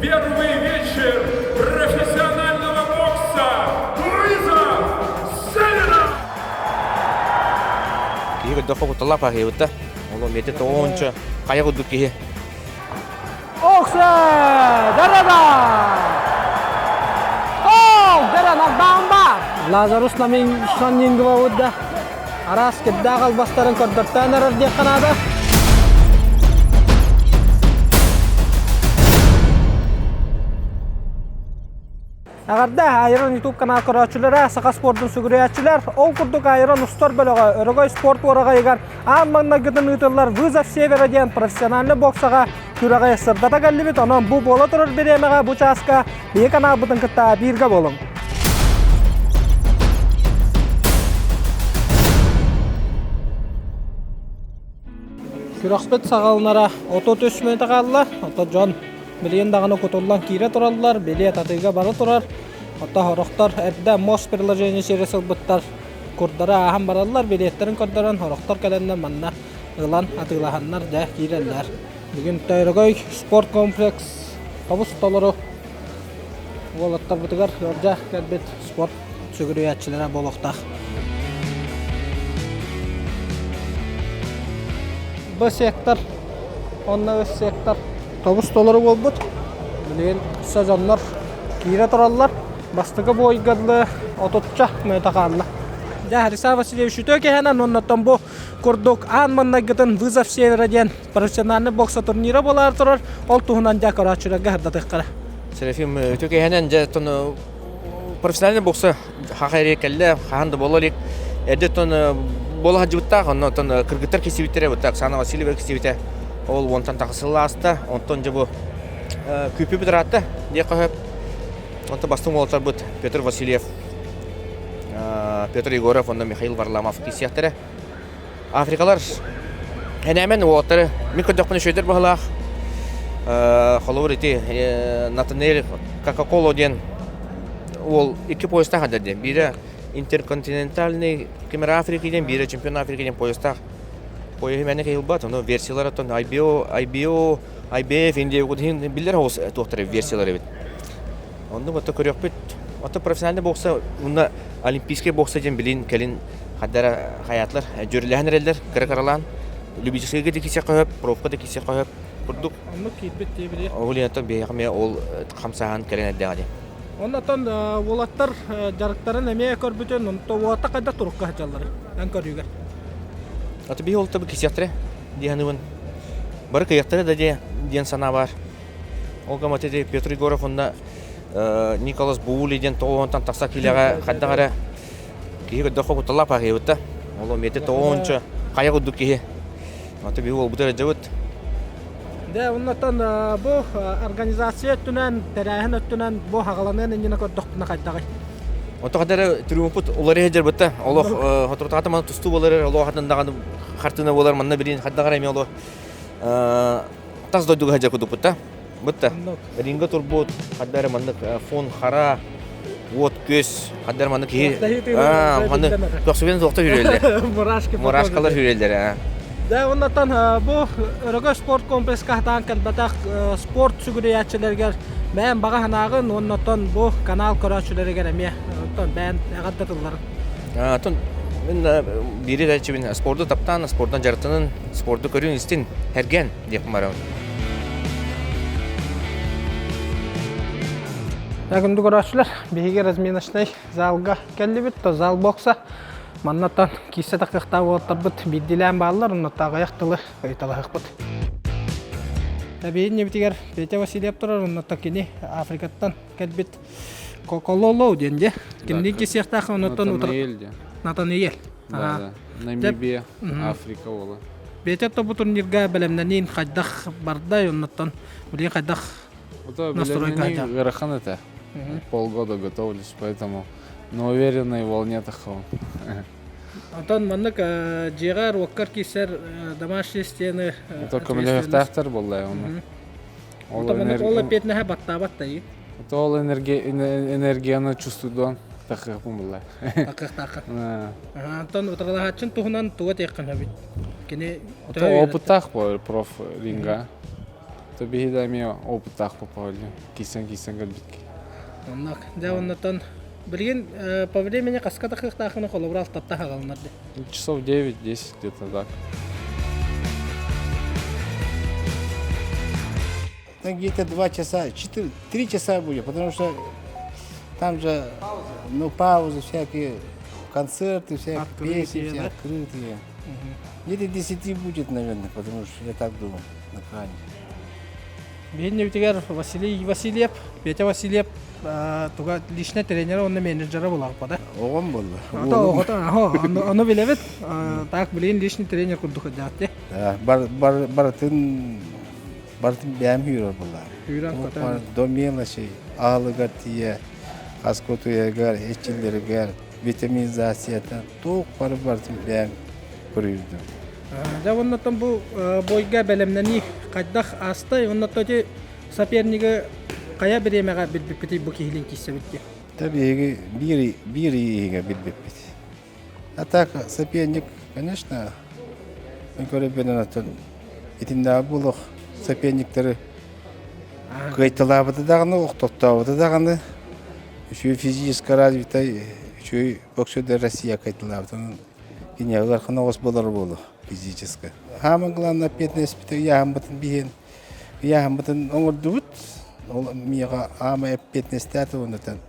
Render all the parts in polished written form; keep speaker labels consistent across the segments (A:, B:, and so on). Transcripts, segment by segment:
A: Первый вечер профессионального бокса Луиза Селина.
B: Киһи көддөх фокутталлар пахиыбытта. Ол мети тоонча кая куддук киһи.
C: Окса! Дарада! Ол! Дарада бамба! Лазарус намин шаннингва удда. Арас кедда қалбастарын көрдірттан әрір дек қанады. Ағарда айран YouTube канал көрәтшілері, сақа спорттың сүгіреятшілер, ол күрдік айран ұстар бөліға, өрігой спорт орыға егер, аңмаңна күдің ұйтылар Вызов Севера ден профессиональны боксаға күріға сырдата кәлібет, онын бұл болы тұрыр беремеға бұл часқа бей канал бұтын күтті бірге болың. Күрақпет сағалынара 33 минуты қалыла, ота Джон Билен дағаны көтулан кейре тұралылар, біле татыға бары тұрар. Ота хорықтар әрді мос приложение сересіл бұттар көрдары ағам баралылар, билеттерін көрдірін хорықтар кәлінді манна ұлан атылағанлар дә кейрелдер. Бүгін тәйрігөй спорт комплекс қабыс толыру. Олаттар бұтығар өржа кәлбет спорт сүгірі әтшілері болуқтақ. Бұл сектор, онна өз сектор. Тобус толары болбут. Билген сазаннар кире тураллар. Бастыгы бойгарлы ототча мөтакалла. Да, Риса Васильевич төкеханан оннотон бу курдук анманнагытын Вызов Севера ден профессиональный бокса турниры болар турар. Ол туһунан жакарачырага хырдатыккара.
B: Серафим төкеханан жатон профессиональный бокса хахайре келле, ханды бололик. Эдетон бола жыбыттак, оннотон кыргыттар кесибиттере бутак, Сана Васильева кесибите. Ол вонтан тақысылы аста, онтон жабы күпі бітіратты, де қойып. Онты бастың олтар бұд Петр Васильев, Петр Егоров, онда Михаил Варламов кесияқтары. Африкалар әнәмен олтары, мен көндіқпіні шөйдер бағылақ. Қолуыр еті Натанель Какаколо ден ол 2 поезда қадады. Бірі интерконтинентальный Кемер Африкиден, бірі чемпион Африкиден поездақ. Поеги мене кейлбат, но версиялар тон IBO, IBF инде удин биллер хос тохтары версиялары бит. Онда бата көрөк бит. Ата профессиональный бокса, унда олимпийский бокса ден билин келин хаддара хаятлар, жөрләһен релдер, кыркыралан. Любительскийге дикисе коеп, пробка дикисе коеп. Курдук.
C: Онны китбет дебиле.
B: Олиятан бейхме ол хамсахан келен дәгәди.
C: Оннотон волаттар жарыктарын эме көрбүтөн, онто вата кайда турукка хажаллары. Ан көрүгөр.
B: Аты бей олты кисяқтыры, дияныбын. Бары кияқтыры да ден сана бар. Олға матеде Петр Егоров, онда Николас Буули ден тоғынтан тақса келеға қаддағары кейі көдді қоғыттала пағи өтті. Олы меті тоғыншы қая құдды кейі. Аты бей ол бұтыры жауыт.
C: Да, оннотон бұл организация өттінен, тәрәйін өттінен бұл хағаланын еніне көрдіқтіні қайдағай.
B: Онто қадары триумфут олары хеджер бұтты. Олы хотыртағаты маны тұсту болары, олы қатындағаны қартына болар, манна бірін қаддағар әме олы тас дойдуға хеджер күдік бұтты. Бұтты. Ринга тұр бұт, қаддары манны фон қара, от көз, қаддары манны кейі. Манны тоқсыбен тоқты хүрелдер. Мурашқалар хүрелдер.
C: Да, оннотон бұл өрігі спорт комплекс қақтан кәлбәтақ спорт сүгіреятшілергер бән баға ханағын, оннотон бұл канал көрәтшілергер әме. Бән әғаддатылар.
B: Мен бири дәчебин спортты таптан, спорттан жарытынын, спортты көрін істен әрген деп барам.
C: Күнді көрәтшілер, бейге разменашнай залға кәлі біт, зал бокса. Маннаттан кейсе тақиқта олаттар бұд бидділән бағылар, оннаттағы аяқтылы қайталағық бұд. Бейін небітігер Петя Васильев тұрар, оннатта кені Африкаттан кәлбет Кололоу денде. Кенден кесияқтақы оннаттан ұтыр. Натанеел.
D: Да. Намибия, Африка ола.
C: Петя тобу турнирға бәлемнәнен қайдақ бардай, оннаттан білген қайдақ настрой қайдақ.
D: Верахан это. Полгода готовлюсь, поэтому на уверенной волне тахал.
C: Антон маннык жиғар уаққар кейсер домашний стены.
D: Только милев тахтар болды оны.
C: Ол петнәһә батта ей.
D: Ол энергияны чувствудан тахық болды.
C: Тақық. Антон отырғалағатшын туғынан туға текқан бит.
D: Опыттақ бой проф ринга. То бихидами опыт так попали. Кисан гальбитки.
C: Оннак, да оннотон билген по времени каска тахтахны холобрал таттаха галнарды.
D: Часов 9-10 где-то так.
E: Так где-то 2 часа, 3 часа будет, потому что там же, ну, паузы всякие, концерты, всякие,
C: Открытые,
E: песни, все
C: да?
E: открытые. Где-то 10 будет, наверное, потому что я так думаю, на кране.
C: Бигин битигер Василий Васильев, Петя Васильев, туга личный тренер, он менеджера булак пада.
E: Оғам болды.
C: Оны билебет, так билин личный тренер курдук жаатте.
E: Да, бартын бәм үйрер бұлар.
C: Үйрен ката.
E: До мелочи, алыгар тие, аскотуягар, ечилергер, витаминизациядан, тоқ бартын бәм көрүйді.
C: Да оннотон бу бойга белемнени кайдах астай, оннотон же соперниги кая биремега билбипти бу кихилин киссебитти.
E: Табиги бир иге билбеппит. А так, соперник, конечно, мен көрөбенен итинда булук соперниктери кайтылабыды даганы, октоттабыды даганы. Еще физическое развитие, еще боксерда Россия кайтылабыды. Кинегалар ханагос болар болу физическое. Самое главное, 15 питер яхамбытын биген. Яхамбытын оңырдубут. Ол мига ама 15 таты ондан.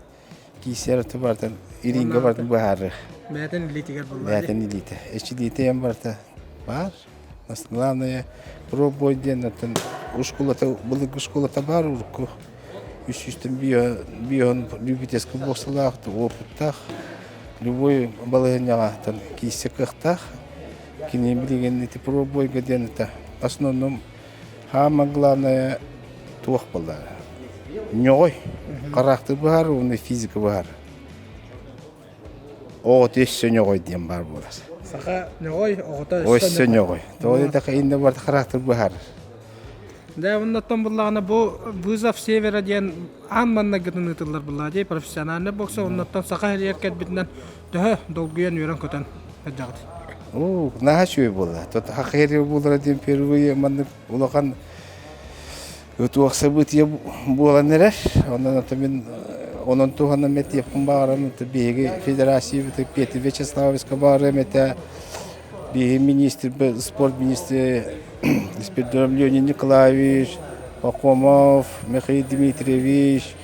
E: Кисерти бартын, иринге бартын бахары.
C: Бәтен литигер булды.
E: Бәтен илите. Эчи илите ям барта. Бар. Главное, пробой денатын. Ушкулата, булык ушкулата бар урку. Үстүстен бион любительский боксалахты, опыттах. Любой балыгыняга тан кисекахтах. Кине билген эти пробой гадената. Основном самое главное тух балдар. Нёй, характер бар, уны физика бар. О, теш нёй дем бар булас.
C: Саха нёй огота.
E: Ось нёй. Тоды да инде бар характер бар.
C: Да оннотон буллагына бу вызов севера ден анманна гытын ытылар буллади профессиональный бокса оннотон саха эркет битнен дө долгуян юран көтөн жагат.
E: О, нахачуй була. Тот хахери була дем первые ман улахан өтуак события була нереш. Онон тугана мет япын барам беги федерация бит Петр Вячеславович бары мет биги министр спорт министр Леонид Николаевич Пахомов, Михаил Дмитриевич,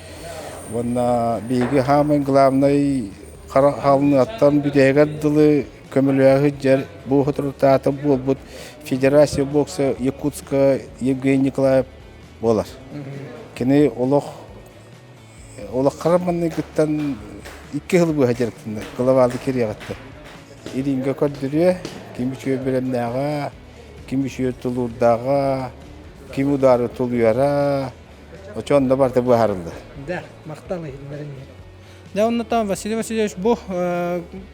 E: вона биги самый главный халны аттан бидегаддылы көмөлөөгө жер бу хатыртата болбут федерация бокса Якутска Евгений Николаев болар. Кини олох караманны гыттан 2 жыл бу хажыртын глобалды кериягатты. Иринге көддүрө кимичөө белемнага, кимичөө тулурдага, ким удары тулуяра. Очонда барта бу харылды.
C: Да, макталы илмерин. Да оннотон Василий Васильевич бу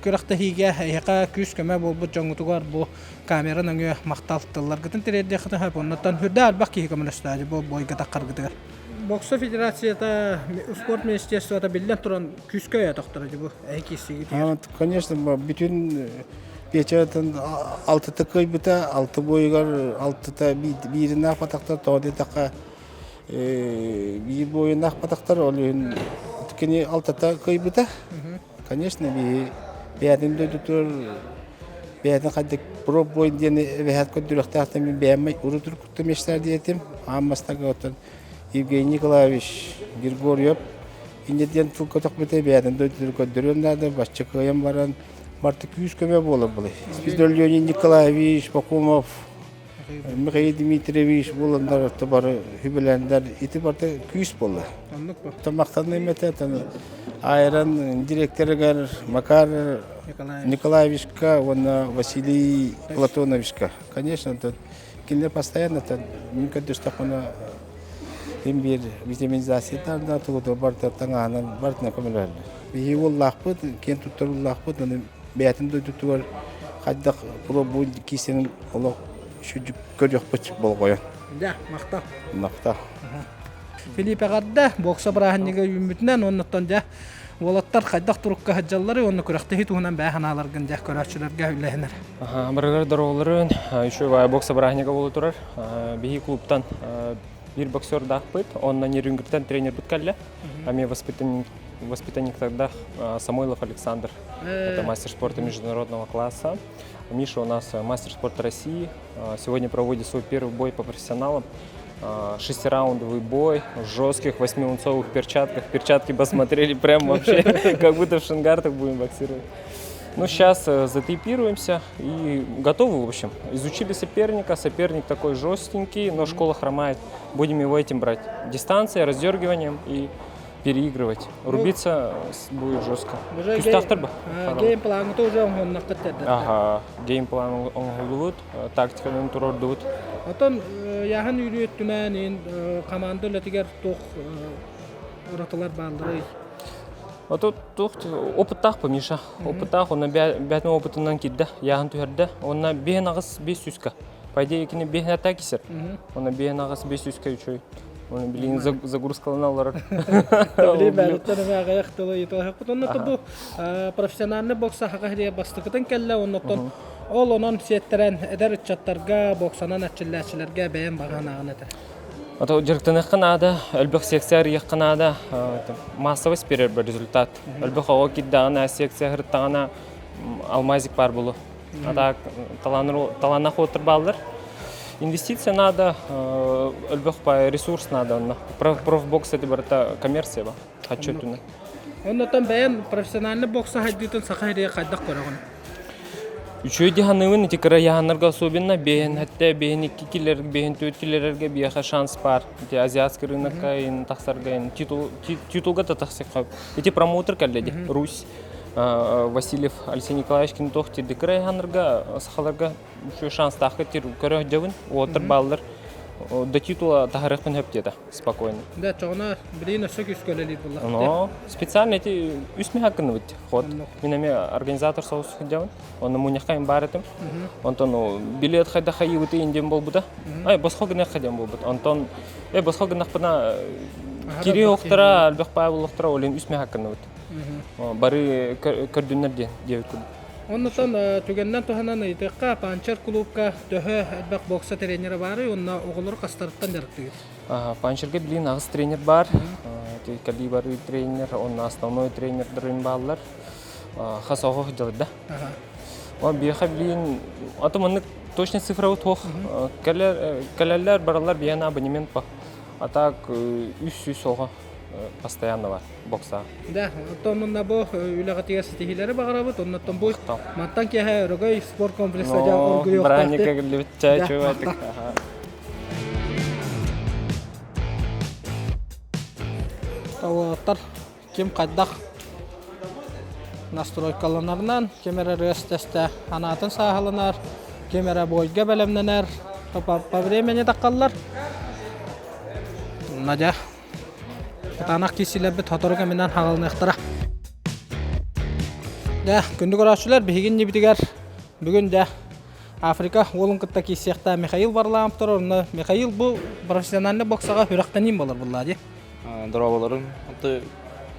C: көрөктө хиге яка күс көмө болбут жоңутугар бу камеранын өңө макталтылар гытын тередде хата хап оннотон хүрдө албак ки коммунистажы бу бойга таккаргыдыр. Бокса федерацияда спорт министерствода билен туран күскө я тохтору бу экиси.
E: Конечно, бүтүн печатан 6 такой бита, 6 бойгар, 6 бирина патактар тоды така бир бойына патактар олун кини 6 такой бита. Конечно, би бәдин дөтөр бәдин кадык проб бойден вехат көдүрөктөртө мен бәмей урутур күтмештер диетим. Аммастага отон Евгений Николаевич Григорьев инден фукоток бите бәдин дөтөр көдүрөндөрдө башчыкыям баран Марта Кюшкова была. Леонид Николаевич Пахомов, Михаил Дмитриевич боландар табары хүбелендер ити барта Кюш была. Тамактанны мететен айран директоргар Макар Николаевичка, вона Василий Платоновичка. Конечно, тут кине постоянно там никогда что она имбир витаминизация там да тут барта тангана барта камерал. Его лахпут, кен туттар лахпут, бәтин дөтөр хаддак пробуй кисенин оло шүжүк көрөкпөч болгоё.
C: Да, макта.
E: Макта.
C: Филиппе гадда бокса бараханныга үмүтүнөн оннотон да Волаттар кайдак турукка хаджаллары онны көрөктө хитунан бааханаларгын да көрөчүлөргө үлехнер.
F: Быргар доролорун еще бокса барахнага болу турар. Бихи клубтан бир боксер дахпыт, он на нерингтен тренер бут калле. А мне воспитанник тогда Самойлов Александр. Это мастер спорта международного класса. Миша у нас мастер спорта России. Сегодня проводит свой первый бой по профессионалам. 6-раундовый бой в жестких 8-унцовых перчатках. Перчатки посмотрели прям вообще, как будто в шангартах будем боксировать. Ну, сейчас затейпируемся и готовы, в общем. Изучили соперника. Соперник такой жестенький, но школа хромает. Будем его этим брать. Дистанция, раздергиванием и переигрывать. Рубиться будет жестко. Күстақтар ба?
C: Геймпланы тоже он нақытады.
F: Ага, геймплан оңғылуыд, тактикадан тұрордуыд.
C: Отон яхан үйреттінен команда өлетігер тоқ ұратылар балдыры.
F: Опыттақ па, Миша. Опыттақ, оны бәтін опытынан кедді, яғын түйерді. Оны бейін ағыз 500-ка. Пайде екені бейін әта кесер. Оны бейін ағыз 500-ка үшөй. Оны білейін загрузкалына олар.
C: Білейін бәріттен әғай әқтілі етілі. Оннаты бұл профессиональный бокса хақағырия бастықытын кәлі. Оннаттан ол онын сеттерен әдер үтчаттарға, боксанан әтчілләчілерге бәйін баған ағын әтір.
F: Ото жыртын қанада, әлбіқ секциялар қанада массовый сперер бір результат. Әлбіқ оғы киддағына секция ғырттағына алмазик бар бұлы. Ада таланақ отыр балдар. Инвестиция надо, әлбіқ па ресурс надо. Профбокс это барыта коммерция ба. Хачетуна.
C: Оннаттан бәйін профессиональный бокса хайдытын сақағырия қайдақ көріғын.
F: Üçüncü hanımın tikara yahanlarga особенно бейін хәтта бейін 2 килер, бейін 4 килерге бияха шанс бар. Эти азиатский рынокка, тахсарга, титулга да тахсак. Эти промоутер калледи, Русь, Васильев, Алексей Николаевич Кинтохти, дикара яhanlarga, сахаларга şu шанс тахы тир көрі жавын, отыр балдар. До титула тахарықпен хөптеді, спокойно.
C: Да, чоғына білейін өсі күс көлелейді бұллақ.
F: Но специально эти үсме хакыны бітті. Ход. Менеме организатор соғысы жауын. Оны мұнияққа ең бар етім. Онтон билет қайда қайы өте енден бол бұда. Ай, босқа гынақ қайден бол бұда. Онтон босқа гынақ бұна кире оқтыра, әлбіқ байбыл оқтыра, олен үсме хакыны бітті. Бары көрдінерден девет күді.
C: Оннотон түгеннен туханан итекка панчер клубка төһө әлбәк бокса тренеры бары, онна оғылыр қастарыттан жарықтыгы.
F: Панчерге білейін ағыз тренер бар. Калибары тренер, онна основной тренер дұрын балылар. Хас оғы жылыда. Бияқа білейін, атымынны точно цифровы тоқ. Кәләлер баралар биян абонемент ба. Атак үс оғы постоянно бар бокса.
C: Да, оннан бұл үліғатыға стихилері бағарабыд, оннан бұл маттан кеға өрігай спорт комплексі жа оргы yoқтақты.
F: Браника лүтчай чуатык.
C: Тауаттар кем қайдақ настройкаланарынан, кемері рөстесті анатын сағылынар, кемері бойға бәлемненер, по времени таққалар. Надя. Танақ кесілер біт хоторыға менен хағылын эқтара. Да, күнді көрашылар бігін небітігер. Бүгін да Африка олын күтті кесіяқта Михаил барлағым тұр. Михаил бұл профессиональный боксаға хүрақтанейін болар бұлла, де?
B: Дұра боларым.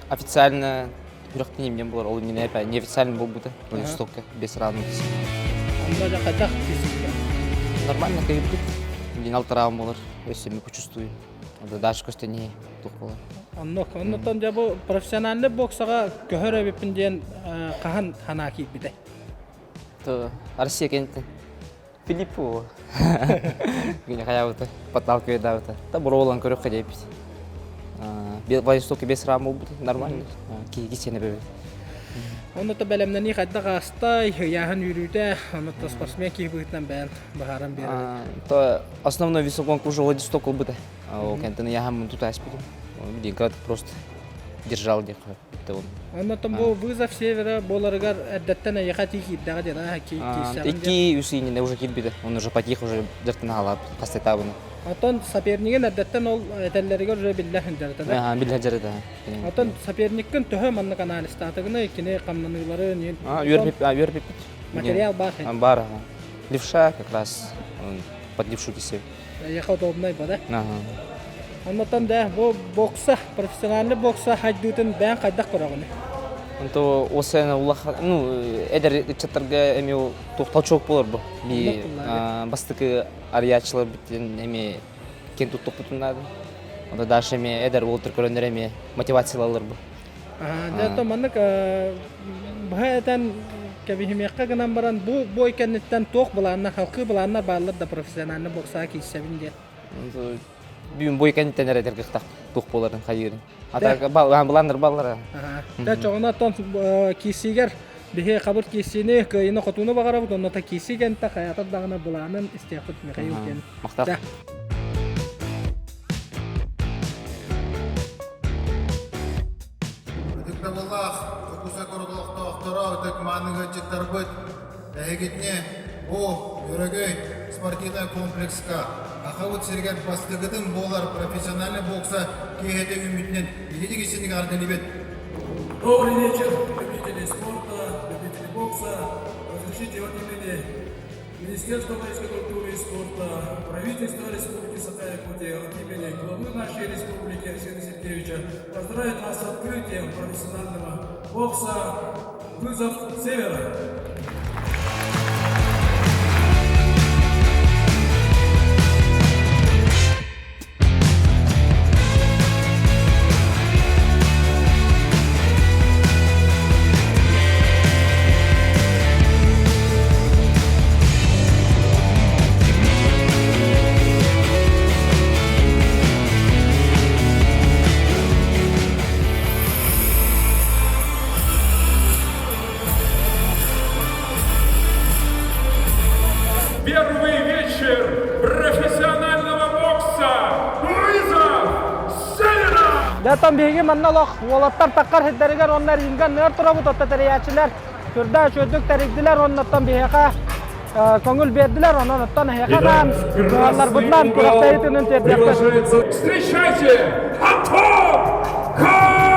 B: Официально хүрақтанейін мен болар. Ол мен неофициально бол бұды. Владивостокка, 5 раунд.
C: Онда да қайдақ кесілер?
B: Нормально кайбыт. Мен 6 раунд болар. Өсі мен почувствую. Даже көстіне тұқ болар.
C: Оннотон жабы профессиональный боксаға көхөр өбепінден қахан хана кейіп біді?
B: Россия кенті. Филиппу. Гіне қая бұты. Патал көйді бұты. Та бұр олан көріп қадей біді. Владивостокке 5 раунд бол бұды. Нормально. Кесені бөбеді.
C: Оннотто бәлемнен ей қайдақ астай, яғын үйрүйді, оннотто спортсмен кейіп бұғытнан бәл бағаран берді.
B: Основной весок гонка уже Владивосток был бы. Кентін яғын мұн тұта әспеді. Гад просто держал где
C: Оннотон бұл вызов севера боларыгар әддеттен аяқа тейкі иддаға деді, кейсағын деді.
B: Ики үсейінен уже кетбеді. Он уже потих уже дертін алап, қастай табыны.
C: Отон соперниген әддеттен ол әтәллерігер уже билләхін жарыды.
B: Билләхін жарыды.
C: Отон соперникін түхі маннық аналистатығыны, кене қамнанылары,
B: Верпепет.
C: материал бар.
B: Бар. Левша как раз под левшу кисев.
C: Аяқа удобнай бада. Оннотон да бұл бокса, профессиональный бокса хайдуытын бән қайдақ көрағыны.
B: Онто осыны улаха, әдер чаттарға әме толчок болар бұл. Бастықы ариячылар біттен әме
G: иккен туттук бутуннады. Онда дальше ме эдер ултыр көрөндөр эме мотивациялалар бу.
C: Дәтә маннык бәһәтән кәбихимәккә генә баран бу бой кәннәттән ток буланнар, халкы буланнар баллар да профессионалны боксага кисәбин дә.
G: Бүгүн бой кенттен эредер кыктак тук боларын хайырын. Ата баландар баллар.
C: Дә чогына тон кисигер бихе кабыр кисине кыйны котуны багара бу онда кисиген та хаята дагына буланын истехут михаил кен.
G: Мактап.
H: Диктобаллах, фокуса кордолукта оқтора өтөк маныгы життарбыт. Әйгетне бу өрөгөй спортивный комплекска ахавыт сергер бастыгытын болар профессиональный бокса кейхете үмітінен еледі кесінік аргалибет.
A: Добрый вечер, любители спорта, любители бокса. Разрешите от имени Министерства физической культуры и спорта, правительства Республики Саха-Якутия, от имени главы нашей республики Арсения Сергеевича поздравить вас с открытием профессионального бокса «Вызов Севера». Первый вечер профессионального бокса «Вызов Севера».
C: Дәтән биге манналык олаттар таккар хеддәргәр оннар ингән нәр торабы тотта тәрәячиләр. Төрдә чөдүк тәрикдиләр оннаттан бигә көңүл бердиләр оннан оттан хәкәдан. Алар бутлан күрәктәйтенен тәрбияләп.
A: Встречайте, Антон Капырин!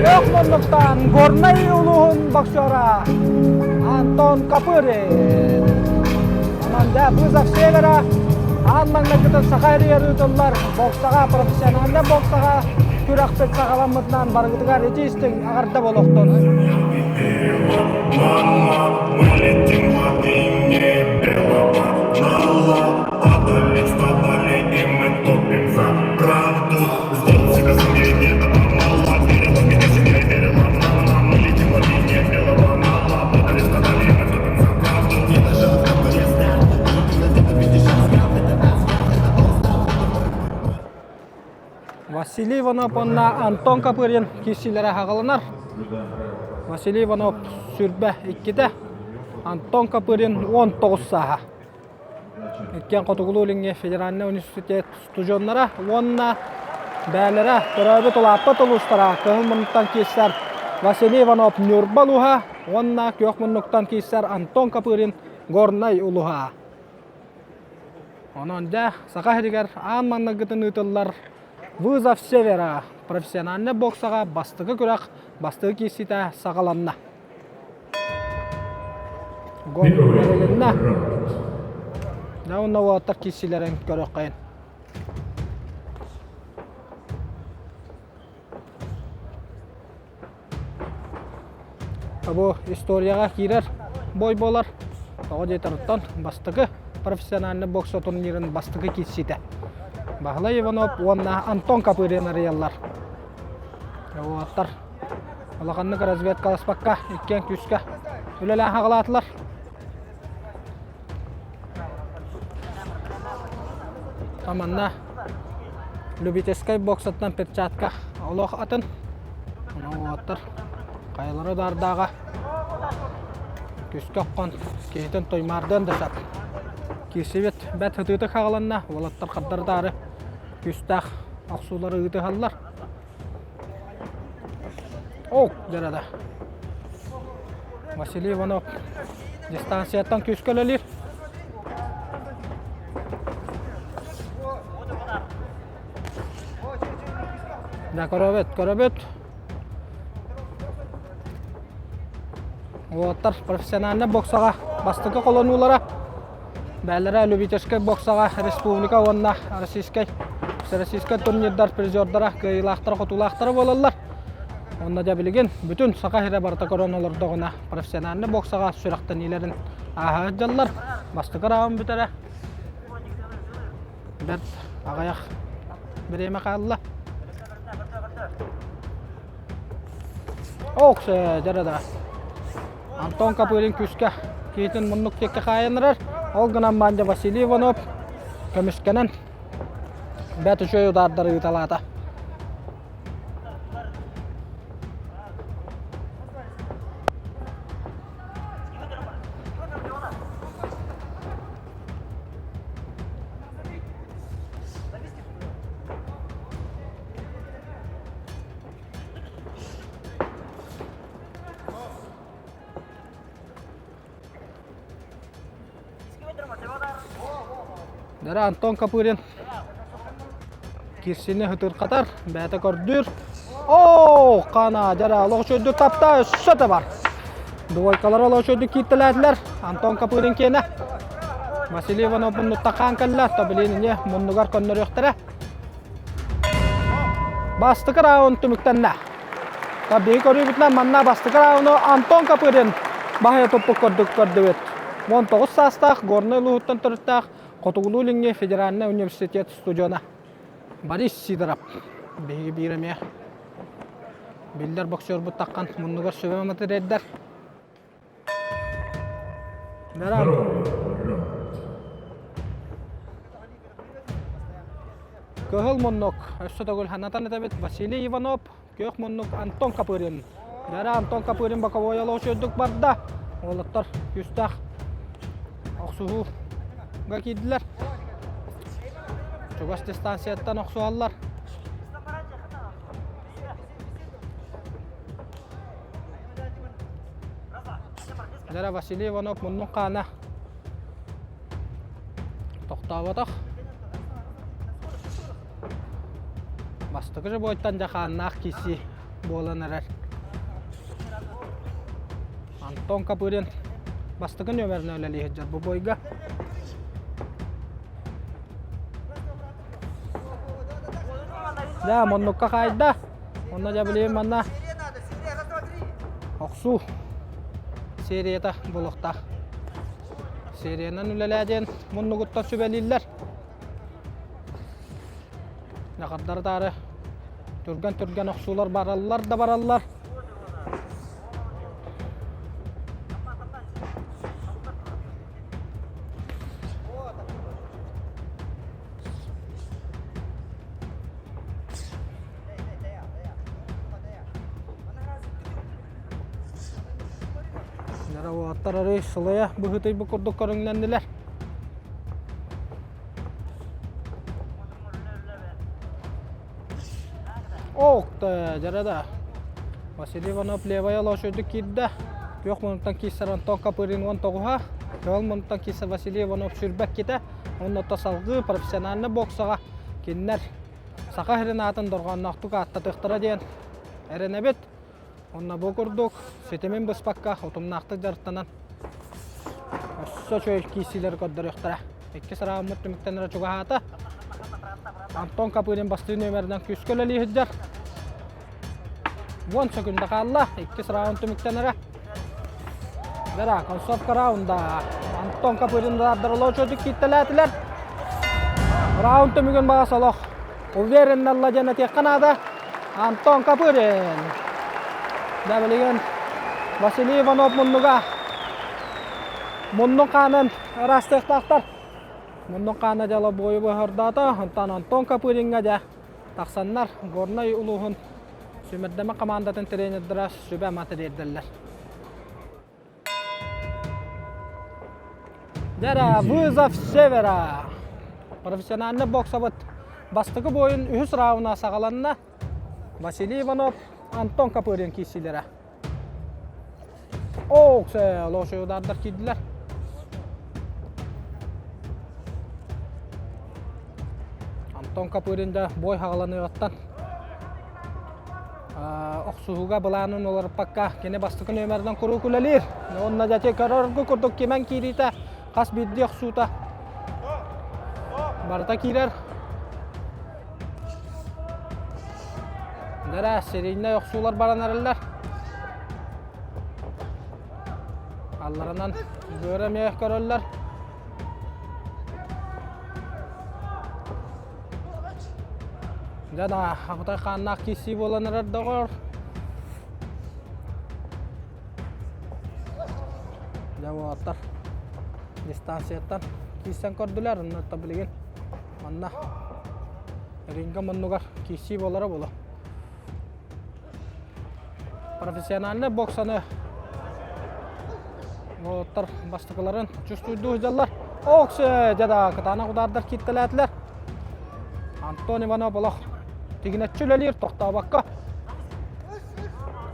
C: Йохмонлуктан Горнай улуһун боксера Антон Капырин. Ананда Вызов Севера Анмаңнакытын Сахария рүтөлләр боксага профессионалны боксага күрәкпет сагаламытнан баргыдыга речистин агарда болохтон.
I: Мы летим в огне белого жала, падалец попали и мы топим за правду. Сделал себя сильнее, мало, верил в меня сильнее, верил в мало. Мы летим в огне белого жала, падалец попали и мы топим за правду. Не даже в капыре снят, где-то видишь,
C: Василий Иванов онна Антон Капырин кисиләре хагаланар. Василий Иванов сүрбә 2-дә, Антон Капырин 19 саха. Иккен Котугулулинге федеральный университет студионнара, онна бәләре төрәбе толапы толустара, кылмынтан кисәр Василий Иванов Нюрбалуха, онна көкмыннуктан кисәр Антон Капырин Горнай улуха. Онан да Сахаригер анманнагытын үтелләр Вызов Севера профессиональный боксага бастыгы көрәк, бастыгы кисите сагаланна. Гонна. Да онна ваттар кисилерен көрәк кайын. Абу историяга кирер бой болар. Ага жетәрттан бастыгы профессиональный бокс турнирын бастыгы кисите. Бахла Иванов, онна Антон Капырин арияллар. Аттар. Алақаннык разведка аласпаққа, иккен күске. Үлелі ағылатылар. Таманна любительский боксаттан перчатка олық атын. Аттар. Қайлары дардағы. Күске қон, кейтін тоймардан дасап. Кесебет бәт хытыты қағыланна, олаттар қаддардары. Күстақ ақсулары ұйты қалылар. Оу, жарада. Василий Иванов дистанцияттан күскөлелер. Да, көрөбет. Олаттар профессиональный боксаға бастықы қолонулара. Бәлірі любительский боксаға республика онна российский турнирдар призердара кыйлақтары қотулақтары болалар. Онна да білген бүтін сақа хире барта короналардығына профессиональный боксаға сүрақтан елерін аға жаллар. Бастықы рауын бүтәрі Dert ağayak bireme kaldı. Oksa jarada. Anton Kapurin küske kitin munnuk tekke kayanlar. Olganan banja Vasiliy Ivanov kömüşkenen. Bäti şöyle dardarı yutalata. Dara Anton Kapurin kirsini hıtır katar, bäte gördür. Kana jara loq şöydü tapta şöte var. Duvoykalar loq şöydü kittilädiler. Anton Kapurin kene. Vasiliy Ivanov bunu takan kalla, tabiline munnugar konnor yoqtara. Bastık raun tümüktenna. Tabii körübütlen manna bastık raunu Anton Kapurin. Bahaya topuk gördübet. 19 sastaq, gorna luhuttan turtaq. Qotugulu linge Federalna Universitet studiyona. Boris Sidorov. Begi bireme. Biller boksör bu takkan munnugar söbeme materedder. Meram. Köhül munnuk. Össötogul hanatan etabet Vasiliy Ivanov. Köh munnuk Anton Kapurin. Dara Anton Kapurin bakavoya loşödük barda. Olattar küstaq. Oksuhu. Gakiddiler. Çoğas distansiyattan oksuallar. Dara Vasiliy Ivanov munnun qana. Toqtavataq. Bastıqı boyuttan jaqannaq kisi bolanarar. Anton Kapurin bastıqı nömerini öleli heccar bu boyga. Da munnukka kayda. Onna jabileyim manna. Oksu. Seriyata buluqta. Seriyanan üleleden munnuguttan sübeliller. Naqaddar tarı. Türgen oksular barallar da barallar. Nara o attararı sılaya bu hıtayı bu kurduk körünlendiler. Okta jarada. Vasiliy Ivanov levaya loşödük kidde. Yok munuttan kissar Anton Kapurin 19'a. Kol munuttan kissar Vasiliy Ivanov sürbek kite. Onun tasalgı profesyonelne boksaga kinler. Saka herenatın dorgannaqtuk atta tıqtıra diyen. Erenebet. Onna bu kurduk. Setemin bıspakka otumnaqtı jartanan. Osso çöl kisiler koddar yoqtara. İki sıra mutlumuktanlara çoga hata. Anton Kapurin bastı nömerden küsköleli hiccar. 10 sekunda kalla. İki sıra mutlumuktanlara. Dara konsopka raunda. Anton Kapurin dardarolo çocuk kitteletiler. Raund tümükün bağısalıq. Uverin Allah cennet yakınada. Anton Kapurin. Dabiligen Vasiliy Ivanov munnuga. Munnun kanan rastık taktar. Munnun kana jala boyu bahırdata. Anton Kapurin gaja. Taksanlar gornay uluhun. Sümeddeme komandatın trenerdiras sübe matereddiler. Dara vızaf severa. Profesyonelne boksabat. Bastıqı boyun ühüs rauna sağalanna. Vasiliy Ivanov, Anton Kapurin kişilere. Oksa loşu dardar kiddiler. Anton Kapurin de boy hağalanıyattan. Oksuhuga bulanın olarak pakka kene bastıqı nömerden kuru kulelir. Onna jace karargı kurduk kemen kirita. Kas biddi oksuta. Barta kirer. Dara serinde yoksular baranarlar. Allarından göremeye görürler. Jada abutay kannak kisi bolanlar dogor. Jawaatar. Distansiyadan kisan kordular onu tabligen. Manna. Ringa mannugar kisi bolara bola. Profesyonel boksanı. Otar bastıkların çüstüydü hıcalar. Okse jada katana kudardır kitteletler. Anton Ivanov bolaq. Tiginetçülelir toqta bakka.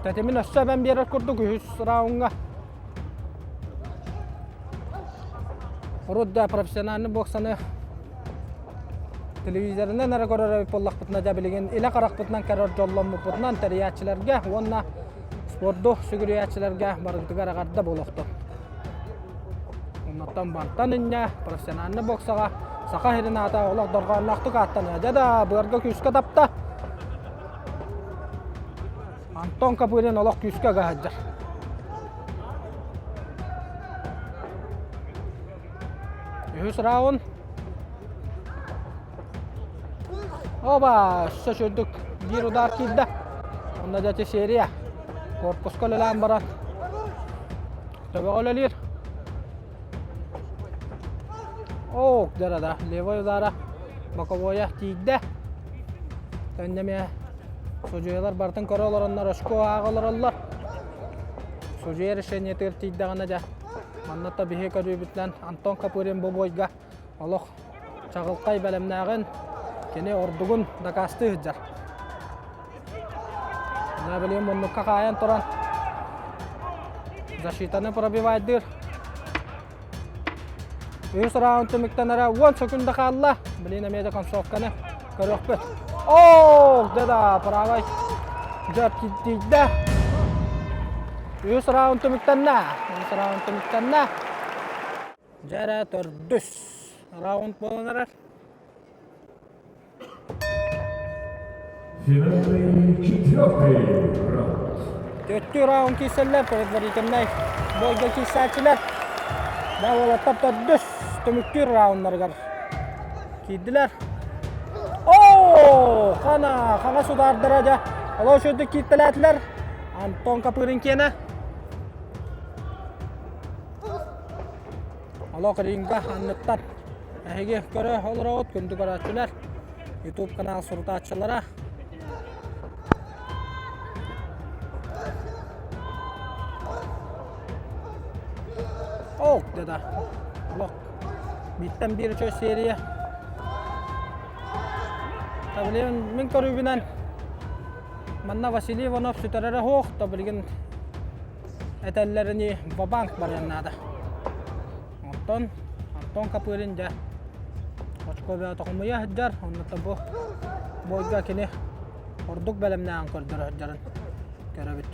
C: Tetemin össe ben bir yer kurduk 100 raunga. Rudda profesyonel boksanı televizöründen nere görür pollaq butna jabiligen ila qaraq butnan karar jollanma butnan teriyatçılarga onna spordu sügüriyatçılarga barıgdıgar agarda bolaqdı. Ondan bantan inne profesyonel boksaga saka herin ata olaq dorganlaqtık attan jada börgө küska tapta. Anton Kapurin olaq küska gahajjar. Yüz round. Oba, şaşırdık. Bir udar kidde. Onda da seriya. Korpus kolelan barat. Tabi olelir. Oh, derada. Levoy udara. Bakoboya kidde. Kendime sojuyalar bartın korolar onlar aşko ağalar onlar. Sojuyar işen yeter kidde ganaja. Mannatta bihe kadübütlen Anton Kapurin boboyga. Allah çağılqay belemnağın. Kene ordugun dakastı hıccar. Ne bileyim bunu kakayan turan. Zaşitanı probivaydır. 100 round tümüktenere 10 sekunda kalla. Bileyim emeyde konsofkanı. Körükbet. Oh! Deda pravay. Jab gittiydi. 100 round tümüktenle. 100 round tümüktenle. Jara düz. Round bolanlar.
I: Финальный 4-й раунд.
C: 4 round keserler предварительный. Boyga keserçiler. Dawala tapta düz. Tümüktür roundlargar. Kiddiler. Oh! Kana sudardır aja. Alo şöyle kittiletler. Anton Kapurin kene. Alo keringa anlıktan. Ege göre olur ot gündü karatçılar. YouTube kanal surtaççılara. Oh deda. Look. Bitten bir çöz seriye. Tabii min korubinen. Manna Vasily Ivanov süterere hoq tabii etellerini babank var yanında. Anton Kapurin ja. Oçko be toqmuya hajjar onna tabu. Boyga kene orduk belemnağın kordur hajjarın. Körabit.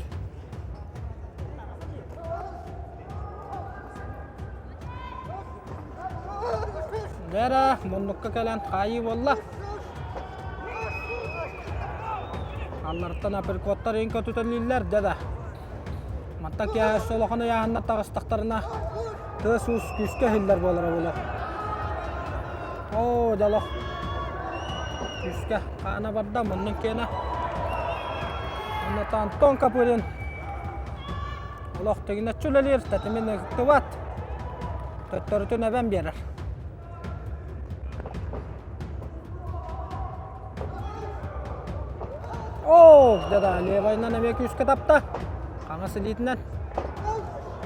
C: Vera monukka kalan hayi wallah. Allah'tan aperkotlar en kötü telliller deda. Matak ya solakana ya hanna tağıstaklarına tığsus küske hiller bolara bola. Oh dalak. Küske kana barda monun kena. Anna Anton Kapurin. Allah tegine çülelir tatimin tuvat. Töttörtüne ben birer. Oh, deda levayından emek üske tapta. Kanası liitinden.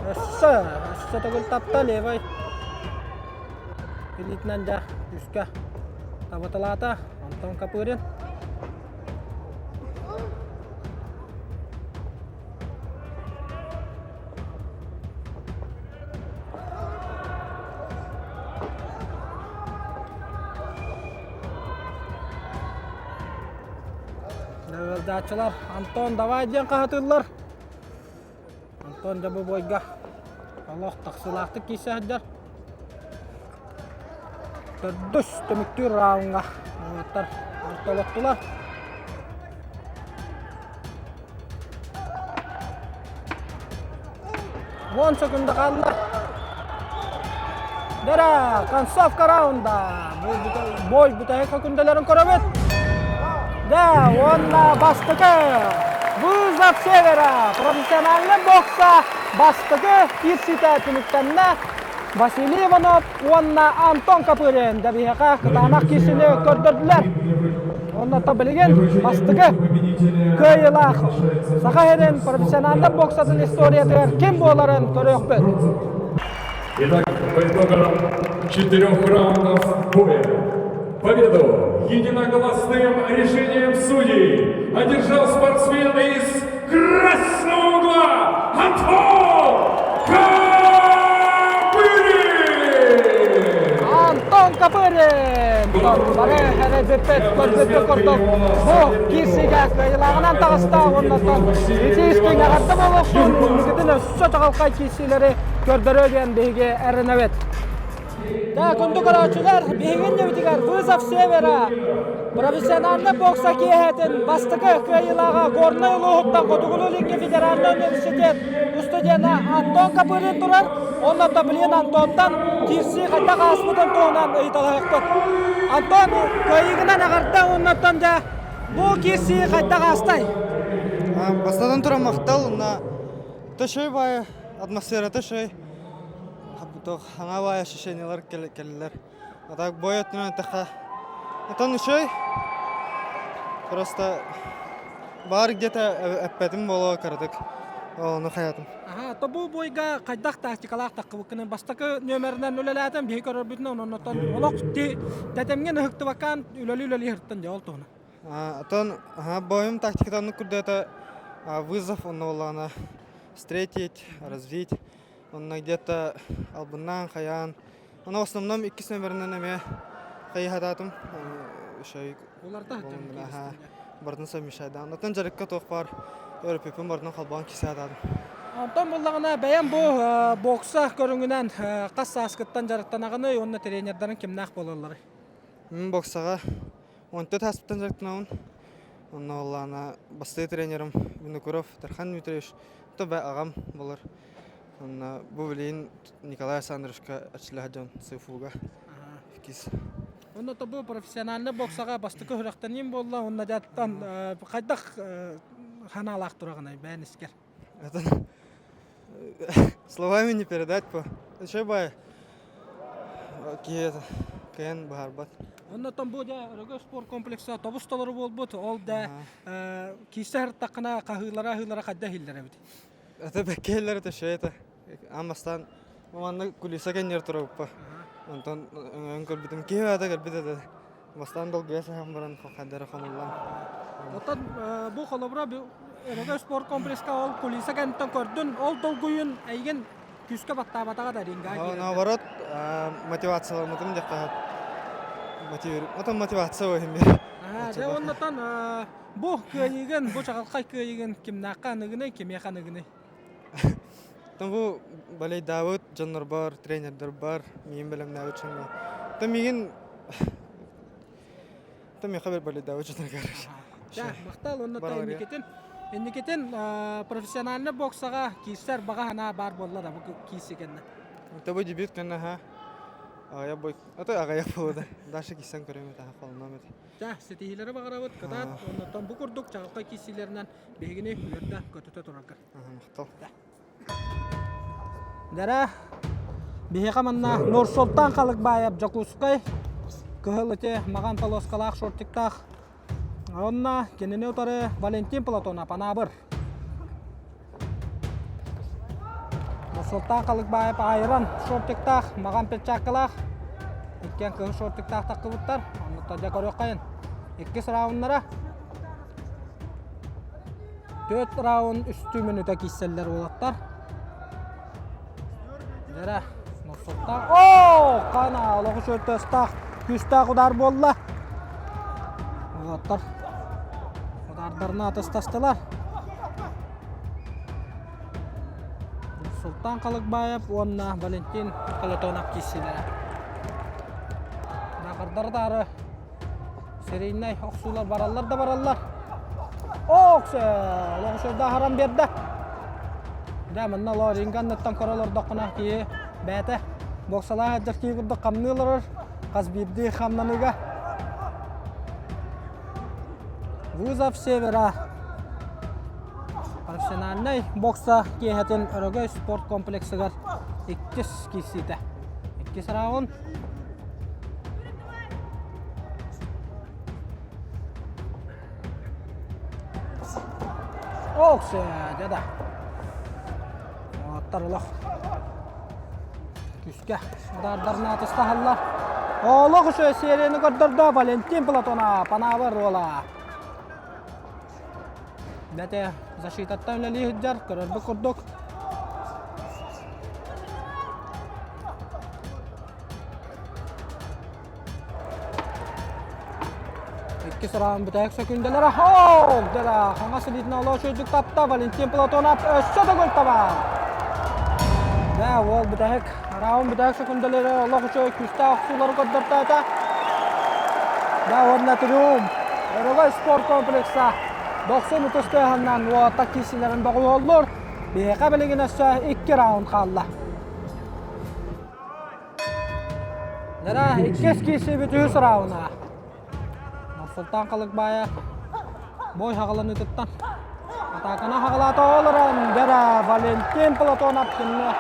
C: Össä togul tapta levay. Liitinden ja üske tavatalaata Anton Kapurin. Dağçılar Anton davay diyen qahatırlar. Anton jabu boyga. Allah taqsılaqtı kisi hajjar. Terdüs tümüktür raunga. Otar ortalıqtılar. One sekunda kaldı. Dera, konцовка раунда. Boy butay kakundelerin korabet. онна бастығы. Вызов Севера. Профессиональный бокса бастығы Кирсита түліктенне. Василий Иванов, онна Антон Капырин. Дәбиғаға қытанақ кешіні көрдірділер. Онна табылеген бастығы көйілақ. Сақайырын профессиональный боксатын историятығар кем боларын көрек бөт.
I: Итак, по итогам 4 раундов боя победу единогласным решением судей одержал спортсмен из красного угла Антон Капырин!
C: Антон Капырин! Бары әрәбепет көрбетті көрдік. Бұл кесіге көйілағынан тағыста оннаттан етейістен ағатты болуқсын. Үмігідің өссі тағалқай кесілері көрдірөген бейге әрінәвет. Күнді көрәчілер, бейген жебітігер Вызов Севера. Профессиональный бокса кейхетін бастығы көйілаға горны ұлығыттан Қотығылы Линге Федеральный университет ұстудияна Антон Капырин тұрар. Оннатта білен Антонтан кирси қайта қасмыдың тоғынан ұйталағықпыд. Антон көйігінен ағарда оннаттан да бұл кирси қайта қастай.
J: Бастадан тұра мақтал, түшей бай атмосфера түшей. Аңа бай ощущениялар келелер. Так бой өттінен тәқа. Атан үшей. Просто бар где-то әппәтім болуға кірдік. Оны қаятым.
C: Бұл бойға қайдақ тактикалақ таққыбыққының бастақы нөмірінен өлеләтін бей көрір бүтін оннаттан олық тәтемген ұхықты баққан үлелі ғырттын де олты оны.
J: Атан бойым тактикатаны күрді это вызов, он олағына встретить, развить. Он где-то албыннан, қаян. Он в основном 2 нөмірінен әме қайхататым.
C: Оларда
J: бардын совмещайды. Ондан жарыққа тоқ бар. Европепін бардын қалбаған кесе атадым.
C: Антон болағына бәйін бұл бокса көріңінен қас асқыттан жарықтан ағыны, онына тренердарын кемнақ болалары?
J: Мен боксаға 14 аспыттан жарықтан ағын. Онна олағына басты тренерім Винокуров Тархан Дмитриевич. Это бәй ағам болар. Бұл білейін Николай Александровичка әчілі жон сыйфуға.
C: Онна бұл профессиональный боксаға басты көріқтен ем болла, онна жаттан қайдақ ханалақ тұрағынай бәйін іскер.
J: Словами не передать по. Еще бай. Кен барбат.
C: Онна там бұл рөгі спорт комплексі автобусталары бол бұд, ол да кейсі тақына қағылара қайда хиллер әбіді.
J: Это бәккейлер это ше это. Амастан маманны кулиса кенер тұрып па. Антон өңкөр бітім кеу ада кәрбіді еді. Бастан долгая сағам баран қадары қамыллан.
C: Отан бұл қолабыра рөгі спорт комплексі ол кулиса кенттен көрдін, ол долгүйін әйген күске баттаға да ринға кейді.
J: Наоборот, мотивациялар мұтым деп қағып. Отан мотивация ойын бері.
C: Оннатан бұл көйеген, бұл шағалқай көйеген кемнаққа нүгіне, кемеқа нүгіне?
J: Бұл балай Давыд, жаннар бар, тренердер бар, мен білім Давыд шаңға. Мен қабер балай Давыд жаннар қарыш.
C: Мақтал, оннатан ендекетін профессиональный боксаға кейсер баға ғана бар боллада бұл кейсегенді.
J: Бұл дебют кәнна ға. Ағая бой. Ата ағая болды. Дашы кейсен көрем еді қолынан еді.
C: Сетихилері бағара бұд, қыдат, оннатан бұл күрдік чағылқай кейселерінен бейгіне үлерді көтіті тұрақыр.
J: Мақтал.
C: Дәрі, бейеға манна Нұр Солтан қалық байып жақуысқай, күхіл өте маған полоскалақ шортиктақ. Онна кеніне ұтары Валентин Платона панабыр. Нұр Солтан қалық байып айыран шортиктақ, маған петчаққылақ. Еккен күхі шортиктақ таққыбыттар, оннытта жақыр өққайын. 2 раунднара 4 раунд үсті минута киселлер болаттар. Дәрі, Нұрсұлтан. Қана, олығы шөрті ұстақ, күстақ ұдар болла. Олаттар, ұдардарына атыстастылар. Нұрсұлтан қалық байып, онына Валентин Платонов киселері. Нақырдардары серейінай оқсулар баралар да баралар. Оқсы, олығы шөрді харам берді. Дәмінна лоринганнаттан коралардақына кие бәті. Боксала әдір кей күрді қамнылырыр, қаз бирді қамнаныға. Вузов Севера. Профессиональный бокса киһэтин өрөгөй спорт комплексыгар 2 кисите. 2 раунд. Оксе, жада. Оттарылық. Күске. Дардарына атыстахаллар. Олық үші серияны көрдірді Валентин Платона. Панавыр ола. Бәте защитаттан үләлі хүджар. Көрірді күрдік. İki sıranın bütek sökündeleri hol dera. Hangası lidine ola çocuk tapta Valentin Platonov öşçe de gol taban. Da wol bütek raun bütek sökündeleri ola kuşu küste aksuları koddartayta. Da wol naturum. Örөгөй sport kompleksa 90 minutusta handan o takisilerin bağı olur. Bir kabiliğin aşağı 2 raun kaldı. Dera 2 kişi bütün rauna. Sultan Kalıkbaya boy haqalan ötütten atakana haqalata olaran dera Valentin Platonov kinni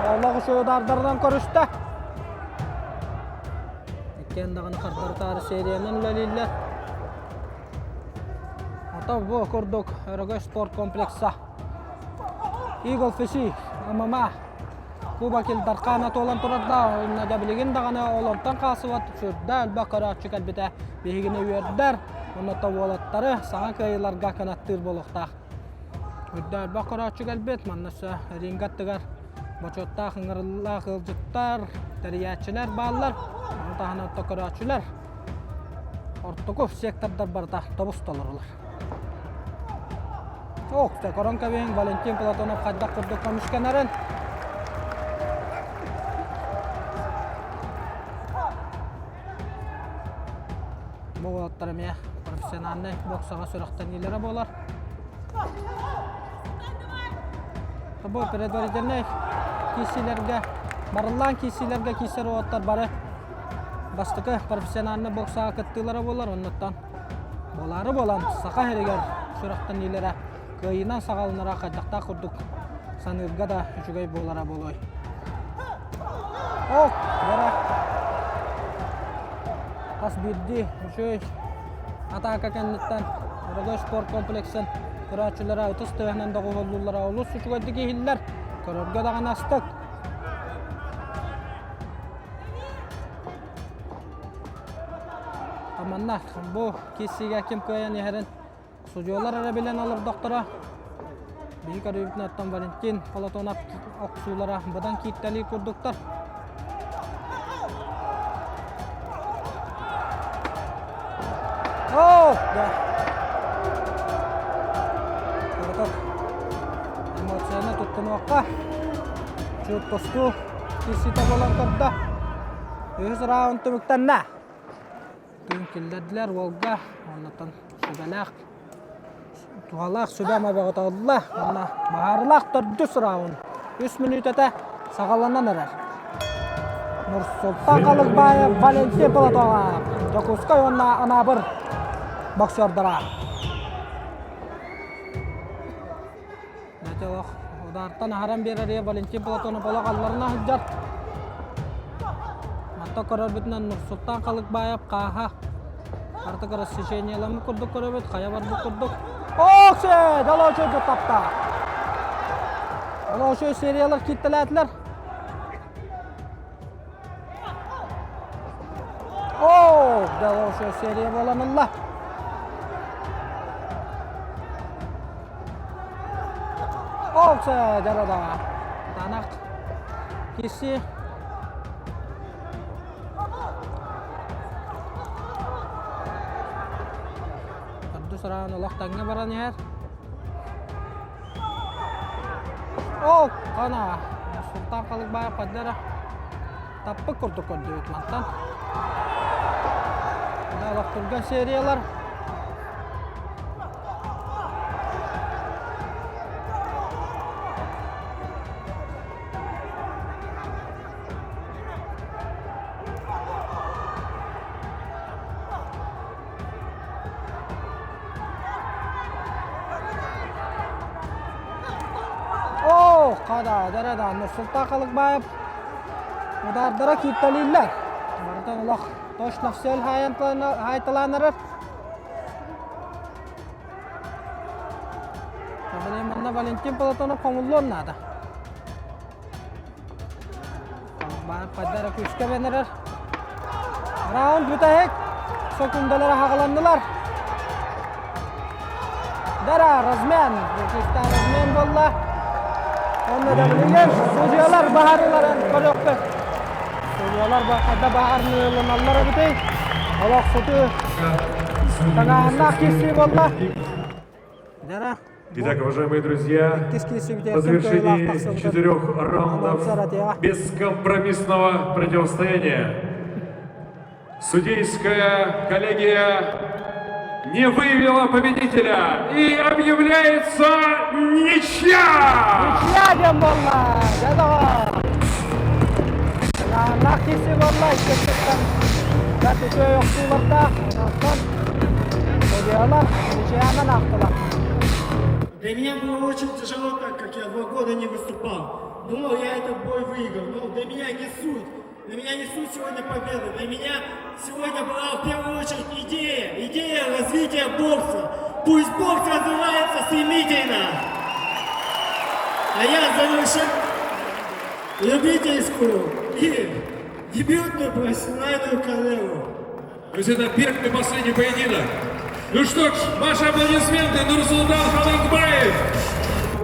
C: oğlu şu dardardan körüştü. İkken dağını qardartar seriyanın laliler. Ata bu kurduk örөгөй sport kompleksa Eagle Fish'i MMA Kubakil darqana tolan turada oynaja biligin dağına olantan qasıvat şurda albaqara çıkalbite behigine üyerder. Onu tavalatları sağa kayılarga kanattır boluqta. Şurda albaqara çıkalbit mannasa ringattıgar. Boçotta hıngırılla qılcıttar, teriyatçılar ballar, tahana tokaraçılar. Ortukuf sektorlar barda tobustalarlar. Okta koronka beyin Valentin Platonov qadda qurduk kamışkanaren. Bu olatlarımya profesyonelne boksağa sürüqten ilere bolar. Bu predvarilne kisilerge, barılan kisilerge kiser olatlar barı. Bastıkı profesyonelne boksağa kıttılara bolar ondan. Boları bolan saqa heriger sürüqten ilere kıyınan sağalınara qadaqta kurduk. Sanırga da üçügey bolara boloy. Ok, bera. Pas birdi, üçüy. Ataka kendinden örөгөй sport kompleksin kuraçılara 30 tövenen dağı olurlara olus üçügeydiki hiller. Körörge dağın astık. Amanlar, bu kesiga kim koyan yerin sucular ara bilen alır doktora. Büyük arayıp nattan Valentin Platonov oksulara badan kitleli kurduklar. Oh, ya. Korkak. Emosyonu tuttun vakka. Şut tostu. Kisita bolan korda. Üç round tümükten ne? Tüm killediler Volga. Ondan sübelak. Tuğalak sübeme bağıt Allah. Ona baharlak 4 round. 3 minütete sağalanan erer. Nursultan Kalıkbaya Valentin Platonov. Dokuskay ona ana bir bokserdara. Nece o odartan haram bereriye Valentin Platonov bola qallarına hıccar. Matta karar bitinen Nursultan Kalıkbaya qaha. Artık arası seçenyelerimi kurduk köröbet, kaya var bu kurduk. Okse! Daloşu tutapta. Daloşu seriyalar kittelediler. Oh! Daloşu seriye bolan Allah. Okse! Jarada. Tanak. Kisi. Serangan Allah tangnya baran ya. Oh, kana Sultan Kalıkbaya padara. Tapi kurduk mantan. Ada waktu seriyalar. Kada derede Nursultan Kalıkbayev. Udardara kittaliyler. Bardan ulaq toş nafsel haytalanırır. Tabii bana Valentin Platonov komullu onlarda. Kalıkbayev padara küçke benerir. Round bitahek. Sekundalara haqalandılar. Dara Razmen. Kuşta Razmen bolla. Onda da bilgen sucuyalar baharıların koroktu. Sucuyalar bakada baharını yollanallara bitey. Olaq sutu. Tangahanda kesi bolla. Dara.
K: Итак, уважаемые друзья, по завершении 4 раундов бескомпромиссного противостояния судейская коллегия не выявила победителя и объявляется ничья!
C: Nичья дем болла. Жадоға. Нақиси болла. Кеттіктен. Кәтіке yoqсуларда. Ondan судьялар ничьяны нақтылар.
L: Для меня было очень тяжело, так как я 2 года не выступал. Думал, я этот бой выиграл, но для меня не суть. Для меня не суть сегодня победы. Для меня сегодня была в первую очередь идея развития бокса. Пусть бокс развивается стремительно. А я завершил любительскую и дебютную профессиональную карьеру.
A: То есть это первый и последний поединок. Ну что ж, ваши аплодисменты Нурсултан Халыкбаев.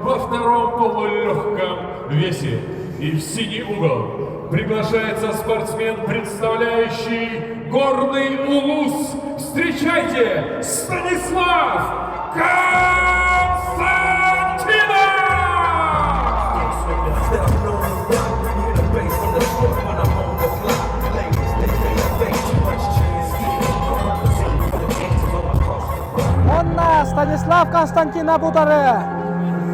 K: Во втором полулегком весе и в синий угол приглашается спортсмен, представляющий горный Улус. Встречайте, Станислав Константинов!
C: Онна Станислав Константинов удары.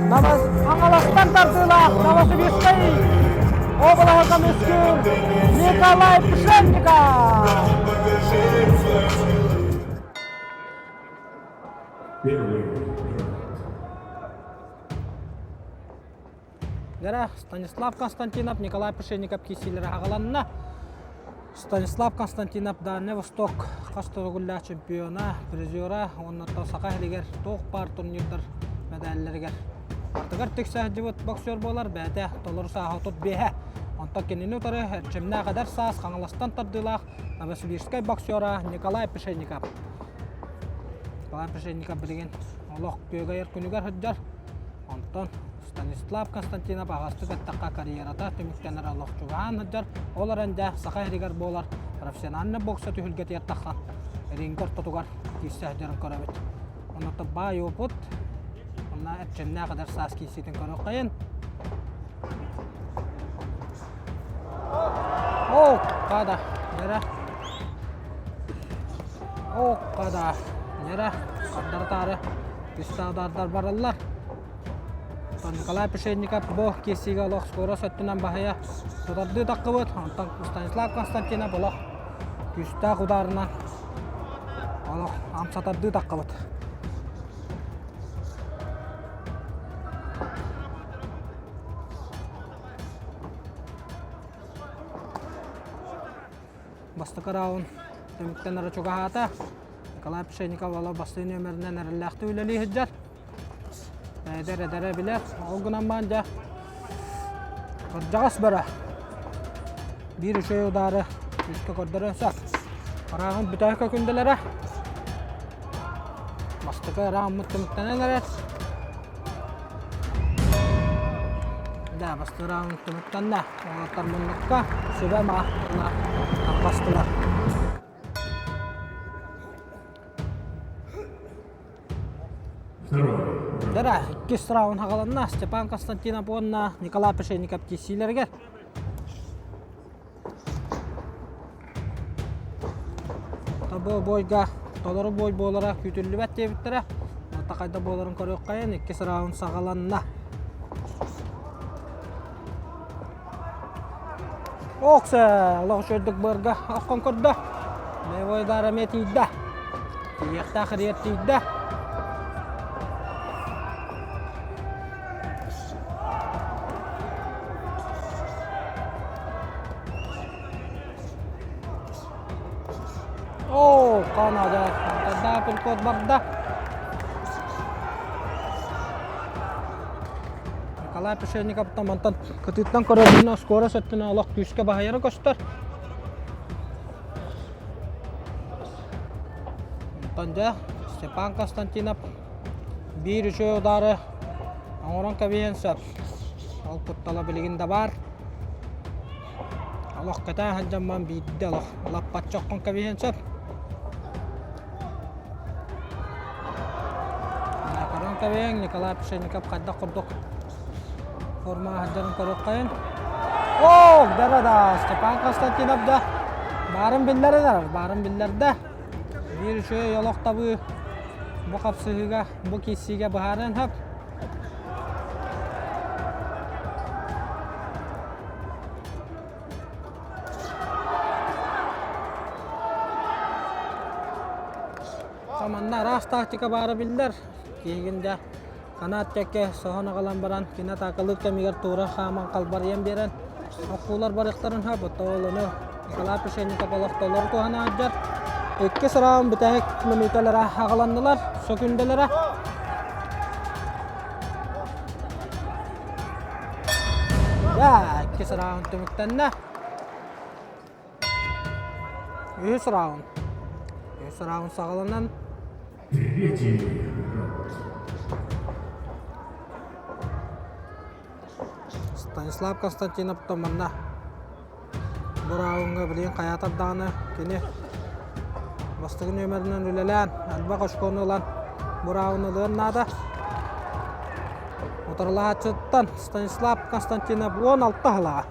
C: Аңаластан тартылақ. Новосибирский облығы мүскір Николай Пшенников. Дара Станислав Константинов, Николай Пшенников кесилері ағаланына. Станислав Константинов Дальний Восток қастырғылла чемпиона, призера, оннатта сақайлигер, тоқ бар турнирдар медаллергер. Артығар тексәhdivot боксер болар, бәді толыр саға тұт бейі. Онта кенені ұтары, әрчеміне қадар саас қаңыластан тардылақ Новосибирский боксера Николай Пшенников. Николай Пшенников білген олық көйгайыр күнігер хүджар. Онтан Станислав Константинов ағасты кәттаққа карьерата түміктенер олық жүғаған хүджар. Олар әнде сақайлигер болар, профессиональный бокса түхілгет ертаққан. Рингер тұтығар кесәhdерін көрәбет. Онты бай опыт. Ona etçemne kadar sas kisitin korokayın. Oh, kada. Nere? Oh, kada. Nere? Kadar tarı. Üstadlar barallar. Nikolay Pshenikkov bu kesiga aloq skora söttünen bahaya. Tutardı taqqıbıt. Stanislav Konstantinov aloq. Üsta qudarına. Aloq amsatardı taqqıbıt. Bastıqı raun tümükten ara çoğa hata. Nikolay Pshenikkov alo bastığı nömerinden erillaqtı üleli hüccar. Edere bilir. O günden bence kırcağız böyle. Bir şey udarı üstte kırdırırsak. Arağın bütahika kündelere. Bastıqı raun müttemükteneler. Da bastığı raun müttemükten de. Oğlatlar bunlukka sübe mağırlar. Bastılar. Dara, 2 raun haqalanna Stepan Konstantinov onna Nikolay Pshenikkov kesilerger. Tabi boyga, tolary boy bolara kütüllübet debittere. Taqayda boların köröqqayın 2 raun saqalanna. Oksa, Allah şördük barga aqan kodda. Ne boy garamet idda. Yaqta xiriyat idda. söz barda. Nikolay Pishchennikov tamantan kıtıttan korabına skora söttüne Allah küske bahayara koştar. Tanja Stepan Konstantinov bir üçe udarı Angoran kabiyen söp. Al kuttala biliginde var. Allah kata hajamman bidde Allah. Allah patçokkon kabiyen söp. Angoran kabiyen Nikolay Pishchennikov kadda kurduk. Forma hajarın korukayın. Oh, darada Stepan Konstantinov da barın billerde. Bir şey yolak tabi bu kapsıga, bu kisiga baharan hep. Zamanla rast taktika barabilirler. Kiyince kanat tekke sohana kalan baran kina takılıp kemiger tuğra xaman kalbar yem beren. Okular barıkların hep otoğulunu. Nikolay Pishchennikov olaktalar tuhana ajar. İki sıram bitehek kilometrelere haqalandılar, sökündülere. Ya, iki sıram tümükten ne? 100 round. 100 round sağlanan. Stanislav Konstantinov tomanna. Bu roundga bilin qayatab dağını kini. Bastığın ömerinden ülelen, alba koşkonu olan buravunuluğun nada. Motorla açıttan Stanislav Konstantinov 16 hala.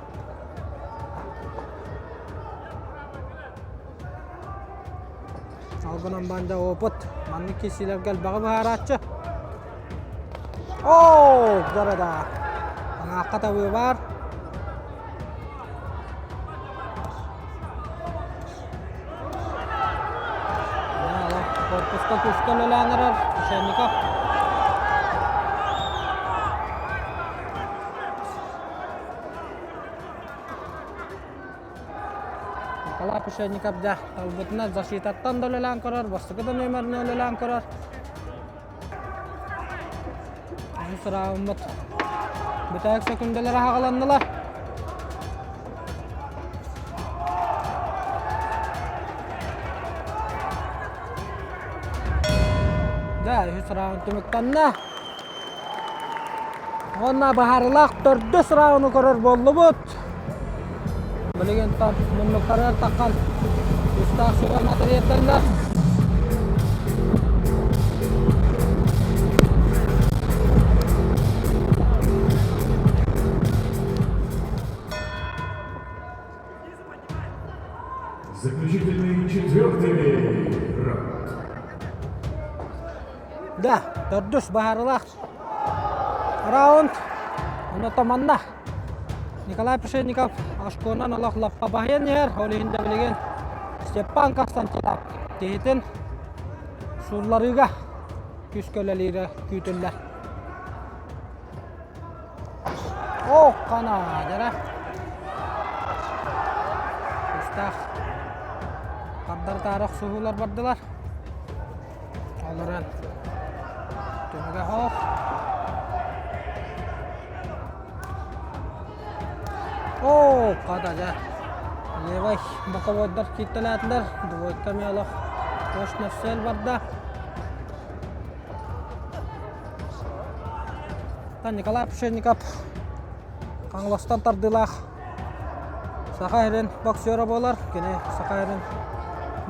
C: Albanan banda oput, manni kisiler gel bağı baharatçı. Oh, darada. Angaka tabi var. Korpuska kuskal ölenler Pishchennikov. Nikolay Pishchennikov da albutna zashitattan da ölen korar, bastıkıdan ömerini ölen korar. Bu sıra umut. Bitayek sekundelere haqalandılar. Da, 100 round tümükten ne? Ona baharlaq 400 roundu korar bollu bud. Bilgen tan, bunu karar taqqan. Üstaq sugar materiallar.
K: Заключительный 4-й раунд.
C: Da, 400 baharlaq round. Onu tamanna. Nikolay Pishchennikov aşkonan Allah lappa bahayan yer. Olihinde bilgen Stepan Konstantinov tehitin surlarıga küskölelere kütüller. Oh, kana jara. Üstaq qaddar tarix suhular bardılar. Olaran tümüge hoq. Oh, qadaja. Levay, bakavodlar kittelatlar. Duvoyka miyaloq. Hoş nefsel barda. Tan Nikolay Pishchennikov Qanglastan tardılaq. Sakayren boksiyora bolar. Kene Sakayren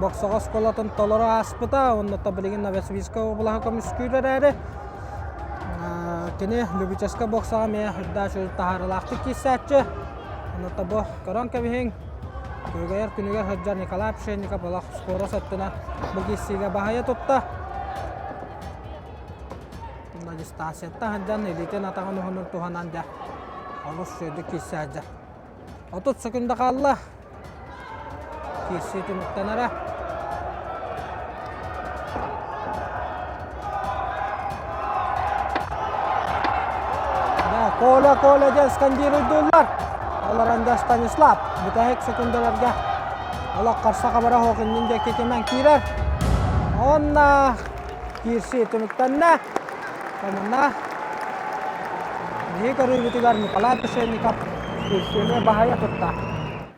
C: boksaga skolatın tolara aspıta. Onda tabiligin Novosibirskka oblaha müskürerere. Kene Lyubicheska boksaga meya hüdda şu taharılaqtı kissatçı. Onda tabu karan kabihing. Köygayer künüger hüdjar Nikolay Pishchennikov olaq skora sattına. Bu kissiga bahaya tuttu. Onda distansiyetta hüdjan eliten atağın honor tuhananda. Olus şöyle kissatçı. 30 sekunda kaldı. Kissi tümüktenere. Kola jas kanjiri dollar. Olaran Stanislav. Bitahek sekundalarga. Allah karsa kabara hoqinin de kekemen kirer. Onna кирси тумуктанна. Таманна. Не корубитигар Николай Пшенников. Кирсине бахая тутта.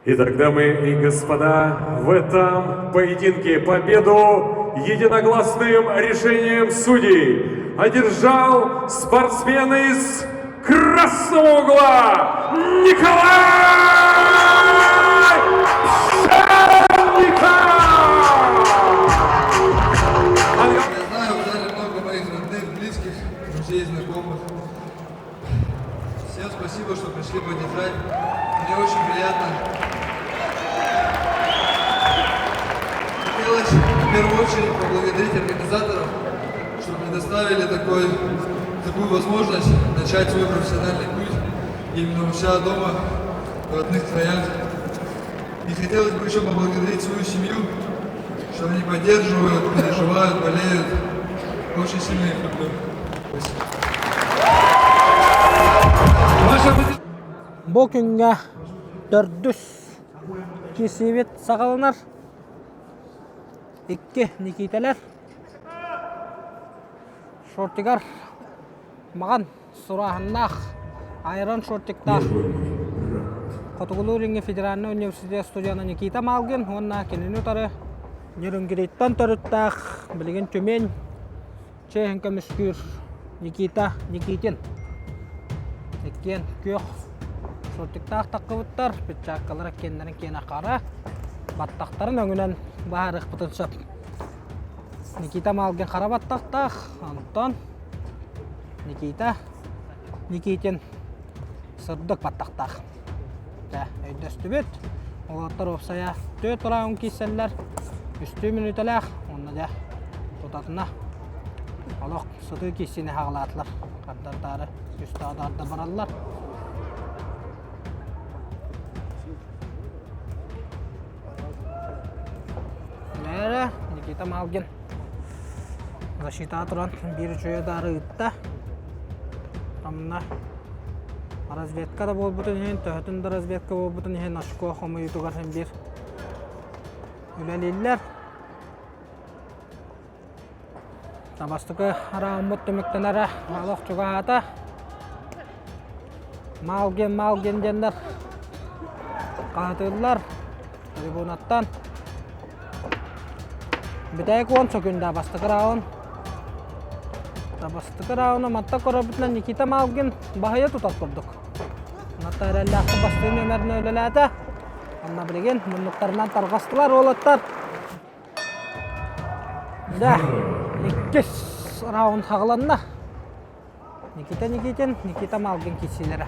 K: Итак, дамы и господа, в этом поединке победу единогласным решением судей одержал спортсмен из красного угла Николай Пшенников!
M: Я знаю, в зале много моих родных, близких, друзей, знакомых. Всем спасибо, что пришли поддержать. Мне очень приятно. Хотелось в первую очередь поблагодарить организаторов, что предоставили такую возможность начать свой профессиональный путь именно у себя дома, в родных краях. И хотелось бы еще поблагодарить свою семью, что они поддерживают, переживают, болеют. Очень сильно их люблю. Спасибо.
C: Бұл күнге 400 кесебет сағалынар. 2 Никиталар. Шортигар маған сұрағыннақ айран шортиктақ. Қатығылу ринге Федеральный университет студияны Никита Малгин, онна кенен ұтары Нерінгереттен тұрыттақ білген төмен чейін көміскүр Никитин. Еккен көк шортиктақ таққыбыттар, бітчаққалар кендерін кені қара, баттақтарын өңінен бағарық бұтыншап. Никита Малгин қара баттақтақ, Антон, Никитин сырдық баттақтақ. Өйдөсті бет, олаттар опсая 4 раунд кейселер, 3 минуталақ, онына да тұтатына олық сұты кейсені хағылатылар. Қардардары, үсті адарды баралылар. Нәрі, Никита Малгин. Защита тұран бір жойдары ұтта. Рамына разведка да бол бұтын ең, төхетін да разведка бол бұтын ең ашқо қомы ютуғар hem бір үләлелер. Табастықы рауымыт түміктен әрі алық жүға ата. Малген дендер қағытылар трибунаттан. Бітәйік 10 сөкінде бастықы рауын. Табастықы рауыны матта көрі Никита Малгин бағайы тұтат көрдік. Матта әрәлі ақы бастығын өмерін өлеләді. Анна білеген мұнлықтарынан тарғастылар олаттар. Да, 2 раунд қағыланна. Никита Малгин кесілері.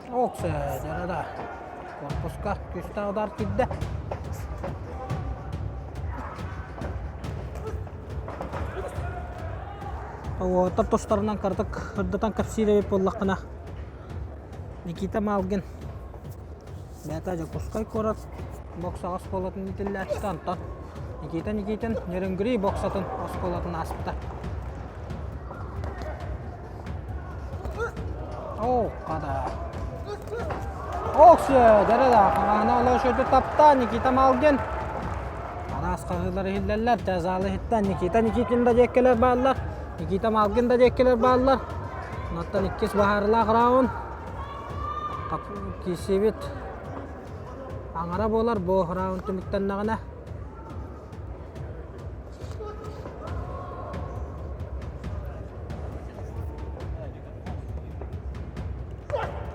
C: Оқсы, жарада. Корпусқа күшті аудар кедді. Оғытар тостарынан қардық, ұрдытан кәпсейлі беп боллақына. Никита Малгин. Бәті жа құсқай көрат. Бокса ас болатын етілі әтшті Антон. Никитин, нерінгірей боксатын ас болатын аспыта. Оу, қада. Оқсы, жарада. Қағана олау шөйті тапта Никита Малгин. Ана асқағылары хилләлер, жазалы хиттен Никитин да жеккелер бағылар. Никита Малгин да жеккелер бағылар. Наттан 2 бағарылақ рауын. Кесебет аңара болар бұл рауын түміктен нағына.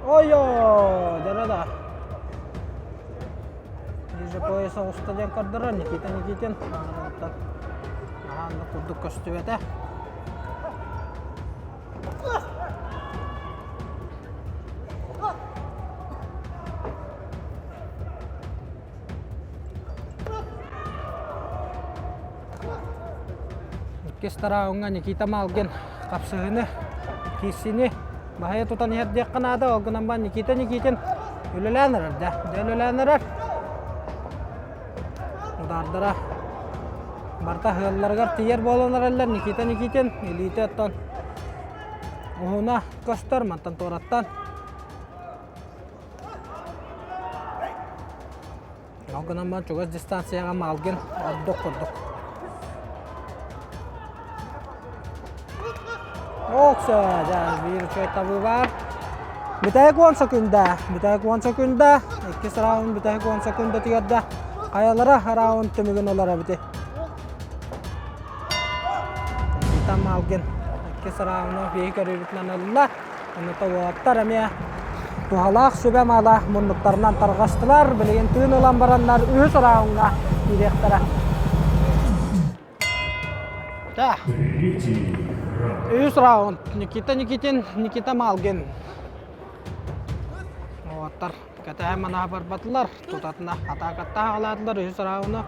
C: Ой-о, жарада. Ниже пояса ұстаден қардыра Никитин. Ағанды күрдік көсті бәті. Кестара онга Никита Малгин қапсығыны, кесіні бағайы тұтан ердек қанады, олғынан ба Никитин үліләнірір, дәл Удардыра барта ғылларғар тиер болыныр әлілер Никитин, елейті әттан ұғына көстір, мантан тораттан. Олғынан ба чуғыз дистанцияға Малгин аддық құрдық. Oksa, bir uçak tabi var. Bitayek 10 sekunda. Bitayek 10 sekunda. İkisi round bitayek 10 sekunda tiyadda. Kayalara round tümügün olara biti. Kita malgin. İkisi round'u bir görüntülen alırlar. Onu tavuklar amya. Tuhalak sübe mala munluklarından targastılar. Bileyin tüyün olan baranlar 3 round'a gidektara. Da. 3 round. Nikita Malgin. Otar. Kata hemen haber battılar. Tutatına atakatta aladılar 3 round'u.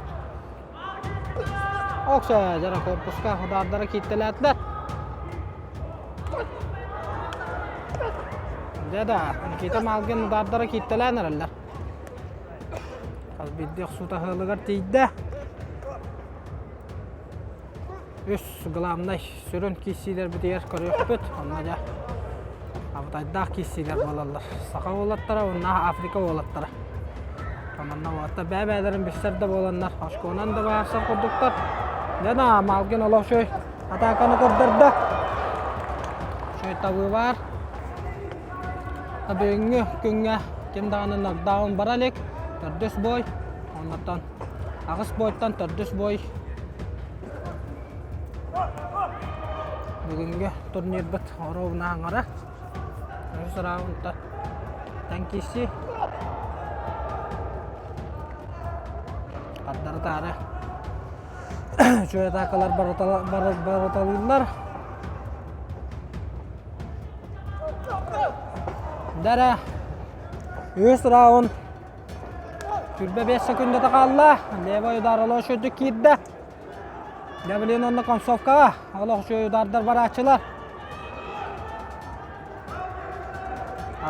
C: Oksa jara korpuska hudardara kittelediler. Jada Nikita Malgin hudardara kittelenirler. Kalbidde suta hılıgar tiydi. Üs gılamday sürün kişiler bir diğer körüyor büt. Onunca avdayda kişiler olarlar. Saka olatlara, onlar Afrika olatlara. Onunla olatta bebelerin bir de olanlar. Aşkı onan da bağırsa kurduklar. Jada Malgin Allah şöy atakanı kurdurdu. Şöy tabi var. Tabi günge kim dağını knockdown baralik. Terdüs boy. Onlardan ağız boydan terdüs boy. Bugünkü turnir bit orovna hangara. Üç roundda tankisi. Kadar tare. Şöyle takalar baratalıylar. Dara. 3 round. Türbe 5 sekunda takalla. Levoy daralo şödük kidde. Devlerin onunla konsofka. Allah şu yudardır baraçılar.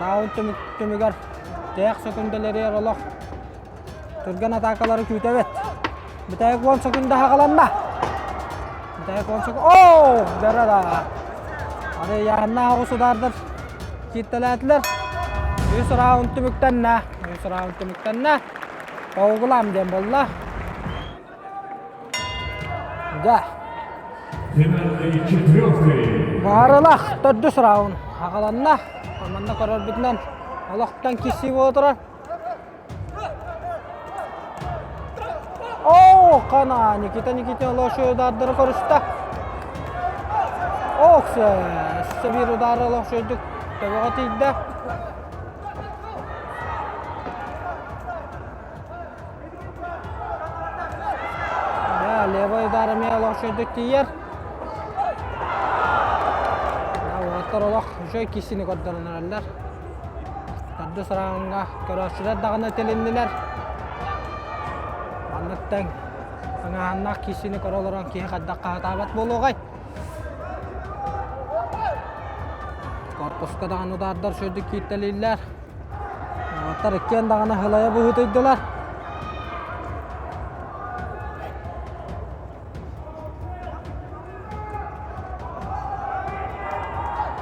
C: Round tümüger. Tek sekundeleri yer Allah. Türgen atakaları kütevet. Bir tek 10 sekunda hakalanma. Bir tek 10 sekunda. Ooo! Derada. Hadi yanına havusu dardır. Kittelediler. 100 round tümükten ne? 100 round tümükten ne? Oğulam dem bolla. Да.
K: Финальный 4-й.
C: Барылах 4 раунд. Хакаланна. Аманна карар битнен. Алактан киси болдура. О, кана Никита лошо дардыр көрүстө. Оксе, сабир удар лошодук. Табага тийди. Levay darmaya loşuduk diyer. Ya otarolak şöy kişini kodlanırlar. Tadı sırağınga köröşüler dağına telindiler. Anlattın. Annak kişini körolaran ki kaddakka hatabat boluğay. Korpuska dağını dardar şöydük kitteliyler. Otar ikken dağına hılaya buhutuydular.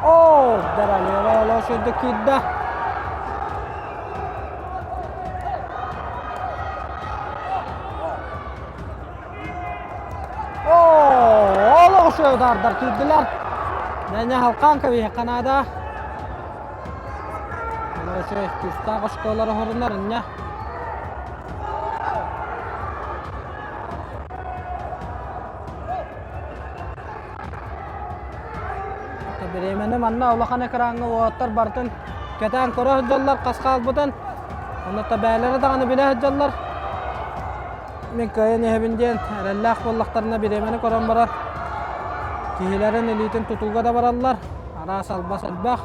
C: Oh, daralıyor lo şöyle kidda. Oh, lo şöyle dardar kiddiler. Nenya halkan kavi Kanada. Lo şöyle küsta koşkoları horunlarınca. Biremene manna awlakana karanga watar bartın ketan koro hajjallar kaskal butan onu tabeleri dağını bile hajjallar men kayani hebinden Allah wallahtarına biremene koran barar kihilerin elitin tutuga da barallar ara salbas albaq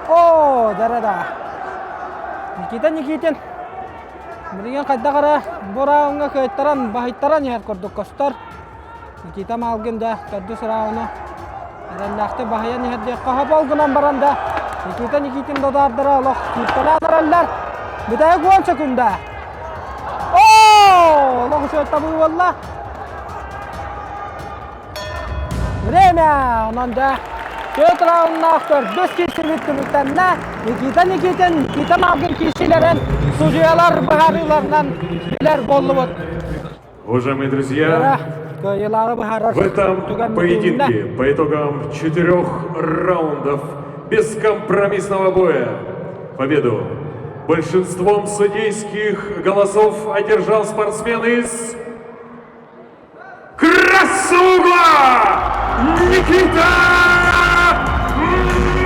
C: o darada Nikitin birigen kadda kara bora onga kaytaran bahitaran yer korduk kostar Nikita Malgin da terdüs round'u. Adallahte bahaya nihadde kahap olgunan baranda. Nikitin dodardara Allah kittelanırlar. Bir de 10 sekunda. Oh! Allah şöyle tabi valla. Vremya onanda. 4 round'un aktör 5 kişi bitti ne? Nikita Malgin kişilerin sucuyalar baharılarından biler bollu bot.
K: Уважаемые друзья, в этом поединке по итогам 4 раундов бескомпромиссного боя победу большинством судейских голосов одержал спортсмен из красного угла Никита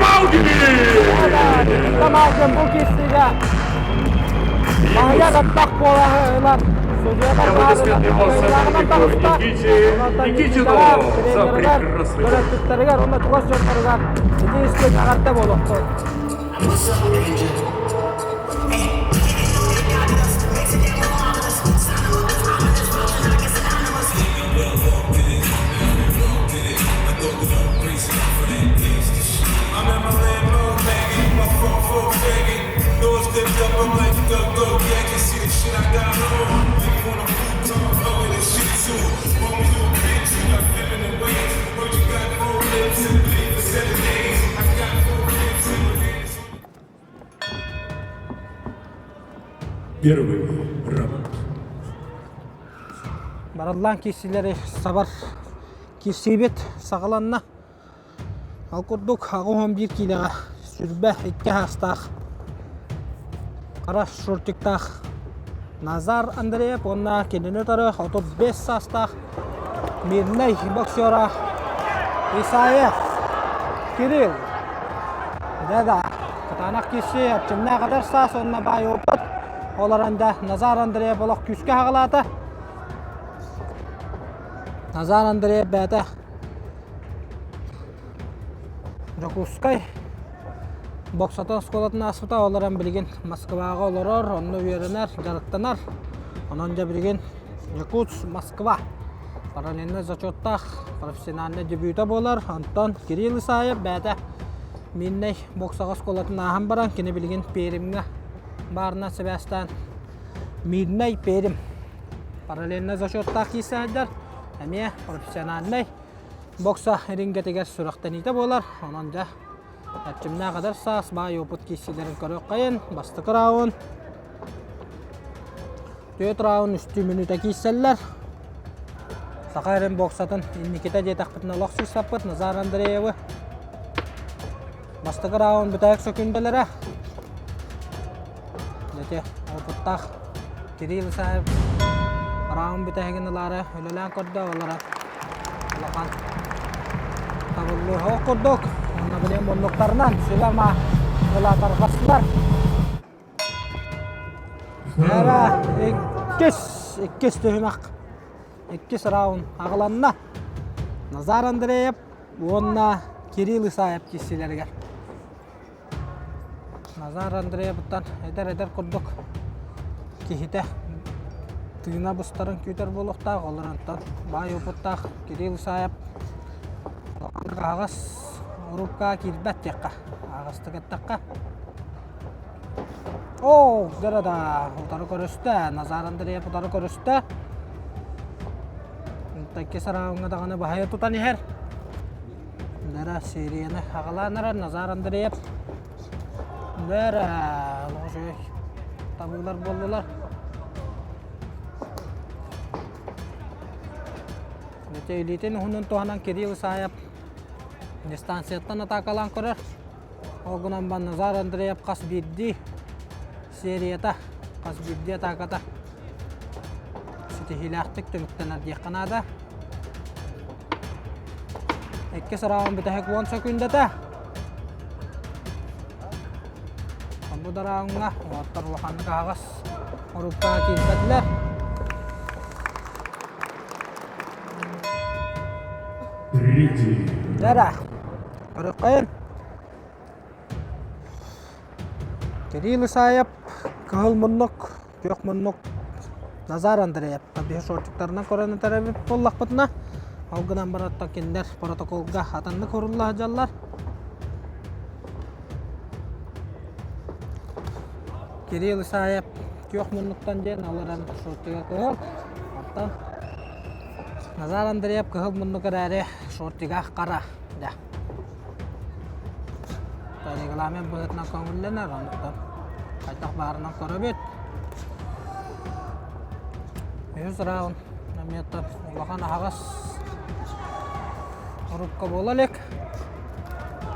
K: Аплодисменты его сопернику Никитину за прекрасный Первый раунд.
C: Бараллан кесилері сабар кесебет сағаланна. Ал күрдік ағы 11 килеға сүрбә 2 хастақ. Қараш шортиктақ Назар Андреев, онна кенен өтірі 35 састақ. Мирнай боксера Исаев Кирилл. Дәді, қатанақ кесі әпчімна қадар сас, онна бай опыт. Оларында Назар Андреев олық күске ағылады. Назар Андреев бәді Жокускай боксатан сколатын асыта оларан білген Москваға оларар, онны үйерінер, жарықтанар. Онын жа білген Якутс, Москва. Параллельно зачеттақ профессиональный дебюта болар. Антон Кирилл Исаев бәді менней боксаға сколатын ағын баран, кені білген Перимге барына Себастан Мидней Перим. Параллельно зачеттақ кейсәдер. Әме профессиональный бокса рингетегер сұрақтанита болар. Онын жа әтчімна қадар сас бай опыт кейселерін көрек қайын. Бастық рауын. 4 рауын үсті минута кейселер. Сақайрын боксатын Никита жетақпытын олақсы саппыт Назар Андреевы. Бастық рауын бүтәйік сөкінделері. Жете опыттақ Кирилл Исаев. Рауын бүтәйігін ұлары өлілән көрді олары. Олақан табылы хоқ көрдік. Оны білен бұндықтарынан сөйлер ма олатар қасылар. Әрі 2 түйімақ. 2 рауын ағыланына Назар Андреев, онына Кирилл Исаев кесселергер. Назар Андреев бұттан әдер көрдік. Кехіте түйіна бұстарын көйтер болуқтақ, оларантан бай опыттақ Кирилл Исаев. Ағыз ұрупқа келбәт текқа, ағыз тігеттаққа. Оу, дәрі да ұтары көрісті, Назар Андреев ұтары көрісті. Тәкке сарауыңа дағаны бағайы тұтан ехер. Дәрі серияны ағаланыр Назар Андреев. Дәрі лұғы табылар болдылар. Өте үлейтен ұғынын туғанан Кирилл Исаев дистанцияттан атақалан көрір. Оғынан ба Назар Андреев қас бірді серията, қас бірді атақата. Сүті хилақтық түміктен әрдеққанада. 2 раунд бітәхек 10 секундата. Бұл раундға оғаттар ұлақанды қағыз ұрупқа келбәділер. Дәрі, көрік қайын. Кирилл Исаев, кығыл мұнық, көк мұнық Назар Андреев. Табиғи шортықтарынан көріні тәрәбіп боллақ бұтына. Алғынан бараттан кендер протоколға атанды көрілі ажалар. Кирилл Исаев көк мұнықтан ден алыран шортыға кығыл. Аттан Назар Андреев кығыл мұнықыр әрі шортыға қара. Тәрегіламен бұғытынан көңілленер, оныктан қайтақ барынан көріп өт. 100 раунд Мета улахан ағас ұрыпқа болалек.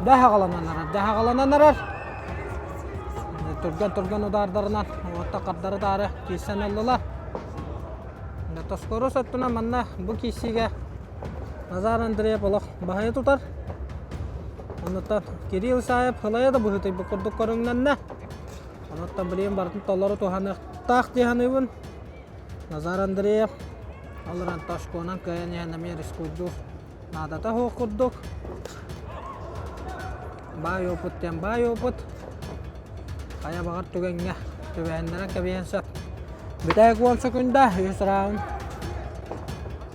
C: Дәхағалананарар. Түрген ұдардарынан отта қардары дары кейсен олылар. Тоскору сөттіна манна бұл кейсіге Назар Андреев олық бағайы тұтар. Онықтан Кирилл Исаев қылайы да бұхытай бұқырдық көріңненне. Онықтан білейін бардың толлары туғаны тақ дейханы Назар Андреев алыран Ташконан көйен еңнеме рискуддур. Надата хоқырдық. Бай опыт. Қая бағар түгенге төбәндері кәбейін сөп. Бітәйік 10 секунда, 100 раунд.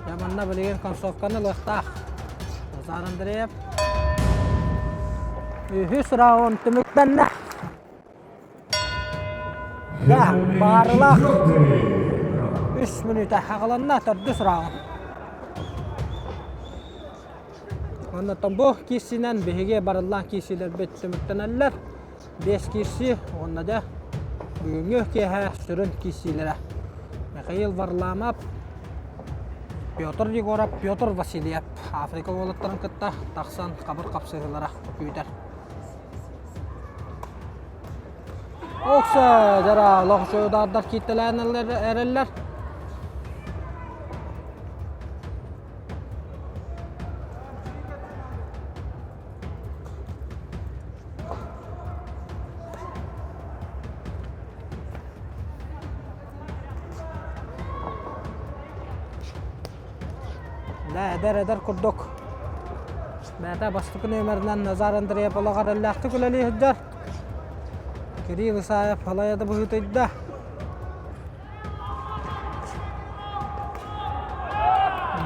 C: Яманна білеген концовканы лықтақ. Назар Андреев. 100 раунд түміктенді. Барылақ. 3 минута хағыланна 400 раунд. Оннаттан бұл кесінен бігеге барылан кесілер бет түміктенелер. 5 кесі, оннада бүгінгі кеға сүрін кесілері. Михаил Варламов, Петр Егоров, Петр Васильев. Африка олаттарын кітті тақсан қабыр қапсығылары көйтер. Оқсы жара лоқшы ұдардар кеттіләнілер әрелер. Әдер күрдік. Бәті бастықы нөмірінен Назар Андреев олағар әлләқті күләлі хүджар. Кирилл Исаев алайады бұғытыйды.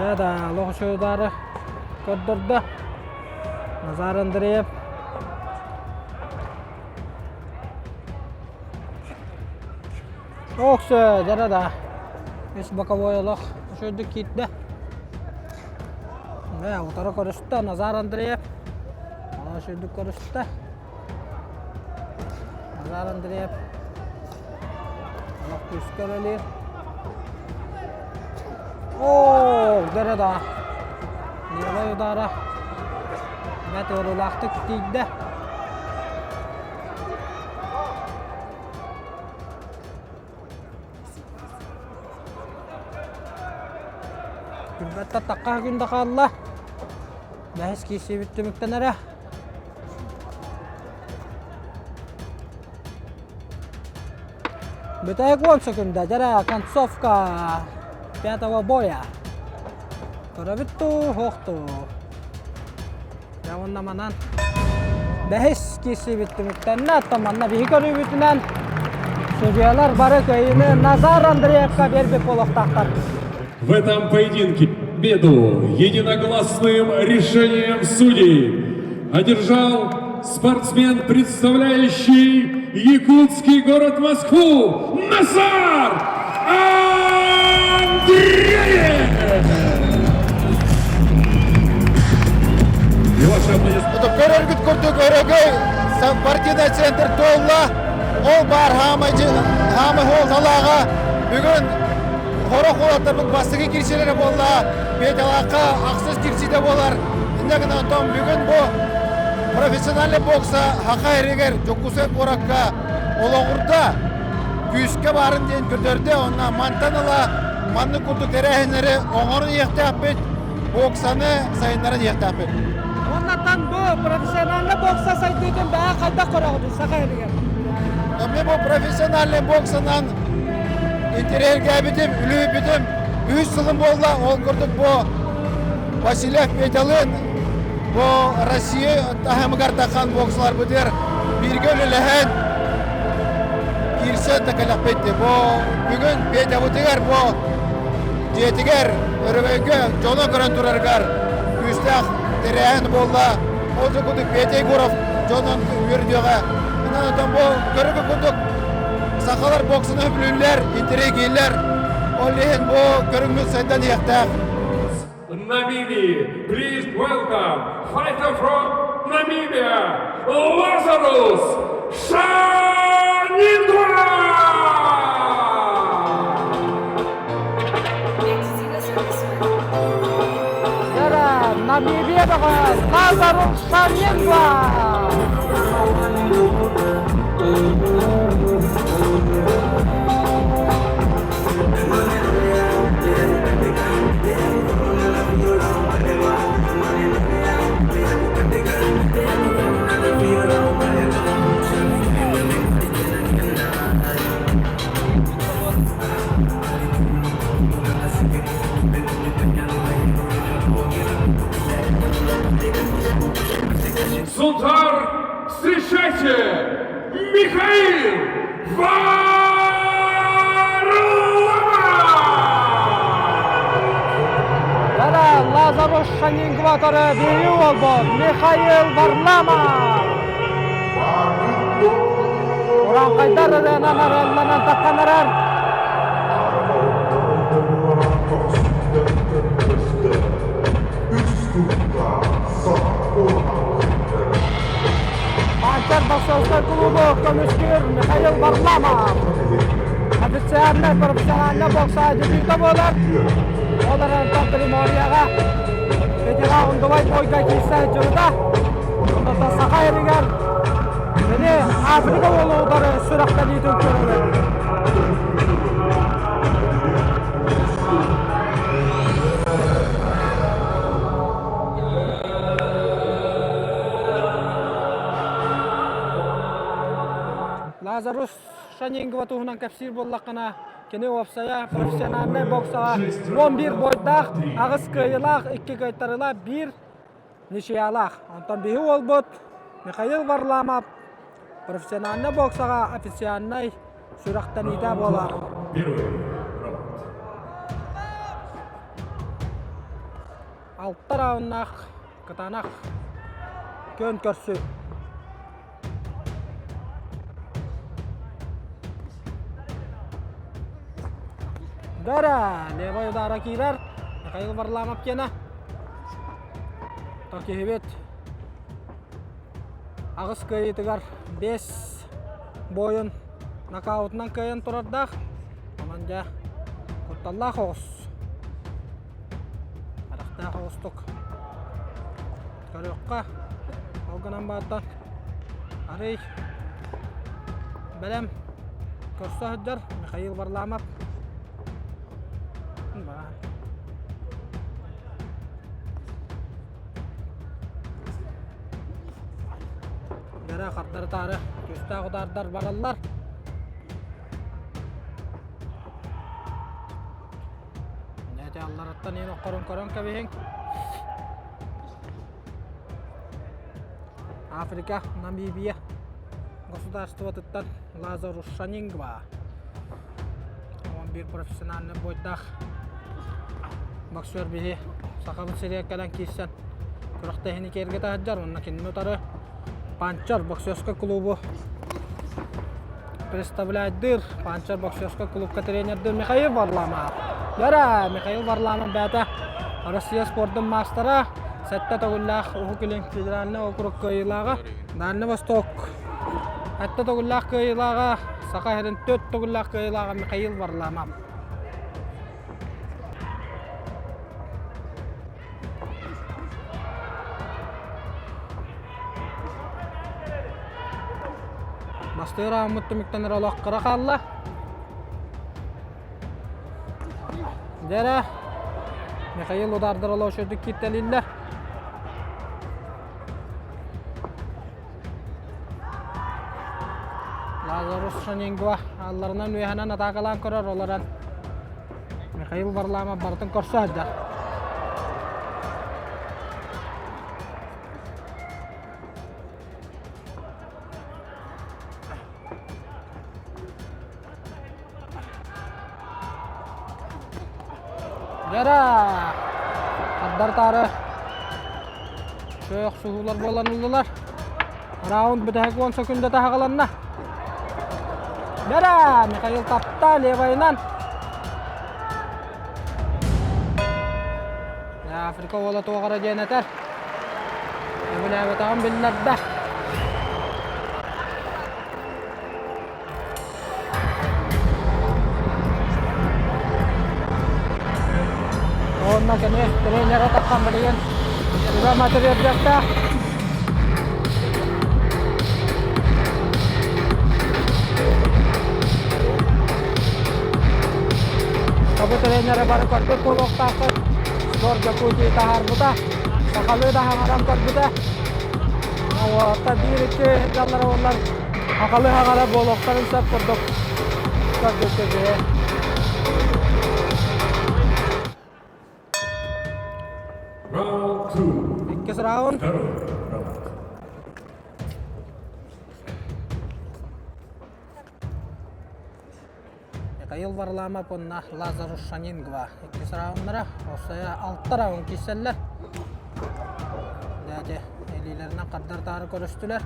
C: Бәді лоғышы ұдары көрдірді. Назар Андреев. Оқсы жарада. Еш боковой олақ үшөйді кетті. Утары көрісті Назар Андреев. Шүйдік көрісті. Назар Андреев. Алақ көз көрелер. Дәрі да. Нелай ұдары. Бәт орылақты күтейді. Күлбәтті таққа күнді қалла. Бәхіс кейсі бітті мүктен әрі. Бітайық 10 секунда, жара концовка 5-го боя. Көрі бітті, хоқты. Жауында манан. Бәхіс кейсі бітті мүктен, таманна бейі көрі бітінен. Судьялар бары көйіні Назар Андреевқа бербек болықтақтар.
K: В этом поединке победу единогласным решением судей одержал спортсмен, представляющий якутский город Москву, Назар Андреев! И ваши аплодисменты.
H: Көрергіт күрдік өрігей спортивный центр толла. Ол бар хамы холзалаға бүгін Хорох олаттардың бастығы кіршелері болла, бет алаққа ақсыз кіршеде болар. Индегін антон бүгін бұл профессиональный бокса хақа әрегер жоққусай қораққа олағырда күйіске барын дейін күрдерде, онна мантаныла манны күрдік әрәхінері оңырын еқті аппет, боксаны сайындарын еқті аппет.
C: Оннаттан бұл профессиональный бокса сайдыдың бәға қайда қорағыды сақа әрегер?
H: Мен бұл профессиональный боксынан интерьерге бітім, үлі бітім, 3 сылым болла, ол күрдік бұл Василев Петалын, бұл Россия тахымығар таққан боксылар бұдыр, бірге өліліген кирсен тақалақ бетті. Бұл бүгін Петя бұтығар, бұл жетігер, өрігейге жоны көрін тұрарғар, күстақ тірәйін болла, ол күрдік Петя Егоров, жонын өрдеға. Инанатан бұл көрігі күрдік Сақалар боксыны өпілілер, интерегейлер, олейін бұл көріңміз сайдан еқтақ.
K: Namibia, please welcome fighter from Namibia, Lazarus Shanindra!
C: Намибиядағы Лазарус Шаньенгва.
K: Сунтар, встречайте, Михаил Varlamov!
C: Lazarus Шаньенгваторы бейі олбор Михаил Варламов. Уран қайдар әденен аралынан таққанырар. Панчар боксовской клубу көмішкер Михаил Варламов. Официальный профессиональный бокса дебюті болар. Олар Антон Приморияға Федера ұндывай бойға кейсі жүрді. Онда сақа ерігер. Мені Африка олудары сұрақта дейтін көрілді. Лазарус Шаньенгва туғынан кәпсір боллаққана кені опсая профессиональный боксаға 11 бойдақ, ағыз көйілақ, 2 көйтарылақ, 1 нешеялақ. Антон бейі ол бұд Михаил Варламов профессиональный боксаға официальный сұрақтан ида болар. Алты раунднақ, кытанақ, көн көрсі. Дара, левой удара кирар. Михаил Варламов кена. Токи хебет. Ағыз көйтігар 5 бойын нокаутынан көйін тұрардақ. Аманда құтталла қоғыз. Арақта қоғыздық. Көріққа. Алғынан баттан. Арей. Бәлем. Көрсі хүддер. Михаил Варламов. Гәрі қартары тары, көсті құдардар баралар. Нәте аллараттан ені қорын-қорын көбейін. Африка, Намибия, государствотыттан Лазарус Шаньенгва. 11 профессиональный бойдақ. Боксер бейі сақабын серия кәлін кейсен. Күріқті әйіні керге тағыджар, онына кенін отары. Панчар боксерской клубу представляет дыр. Панчар боксерской клубка тренердыр Михаил Варламов. Яра, Михаил Варламов бәті Россия спорттың мастера. Сәтті тоғыллақ ұқылың федеральный округ көйілаға. Дальный Восток. Әтті тоғыллақ көйілаға. Сақа әрін 4 тоғыллақ көйілаға Михаил Варламов. Бастыра ұмытты мүктенер олақ қыра қалла. Дәрі Михаил удардыр олау шөдік кеттелілі. Лазарус Шаньенгва алларынан өйханан атақалан көрір оларан. Михаил Варламов бартын көрсі әді. Жара! Аддар тары. Шөйіқ сұғылар болан ұлылар. Раунд бітәк 10 секунда тағаланна. Жара! Михаил тапта левайынан. Африка ола тоғара жайнатар. Өбілі тағын білілерді. Онна кені тренері таққан білген Juga materi jakta. Kebetulan nyara baru korte pulok takut. Borja puji tahar buta. Sakalu dah hangaram kor buta. Awak tadi rike jalan orang. Akalu hangaram bolok karin sab kordok. Kordok je.
K: Round 2.
C: Ikis round. Кайыл варлама понна Лазарус Шанингва. Ikis roundlara osaya 6 round keseller. Dede elilerine kadar tarı görüştüler.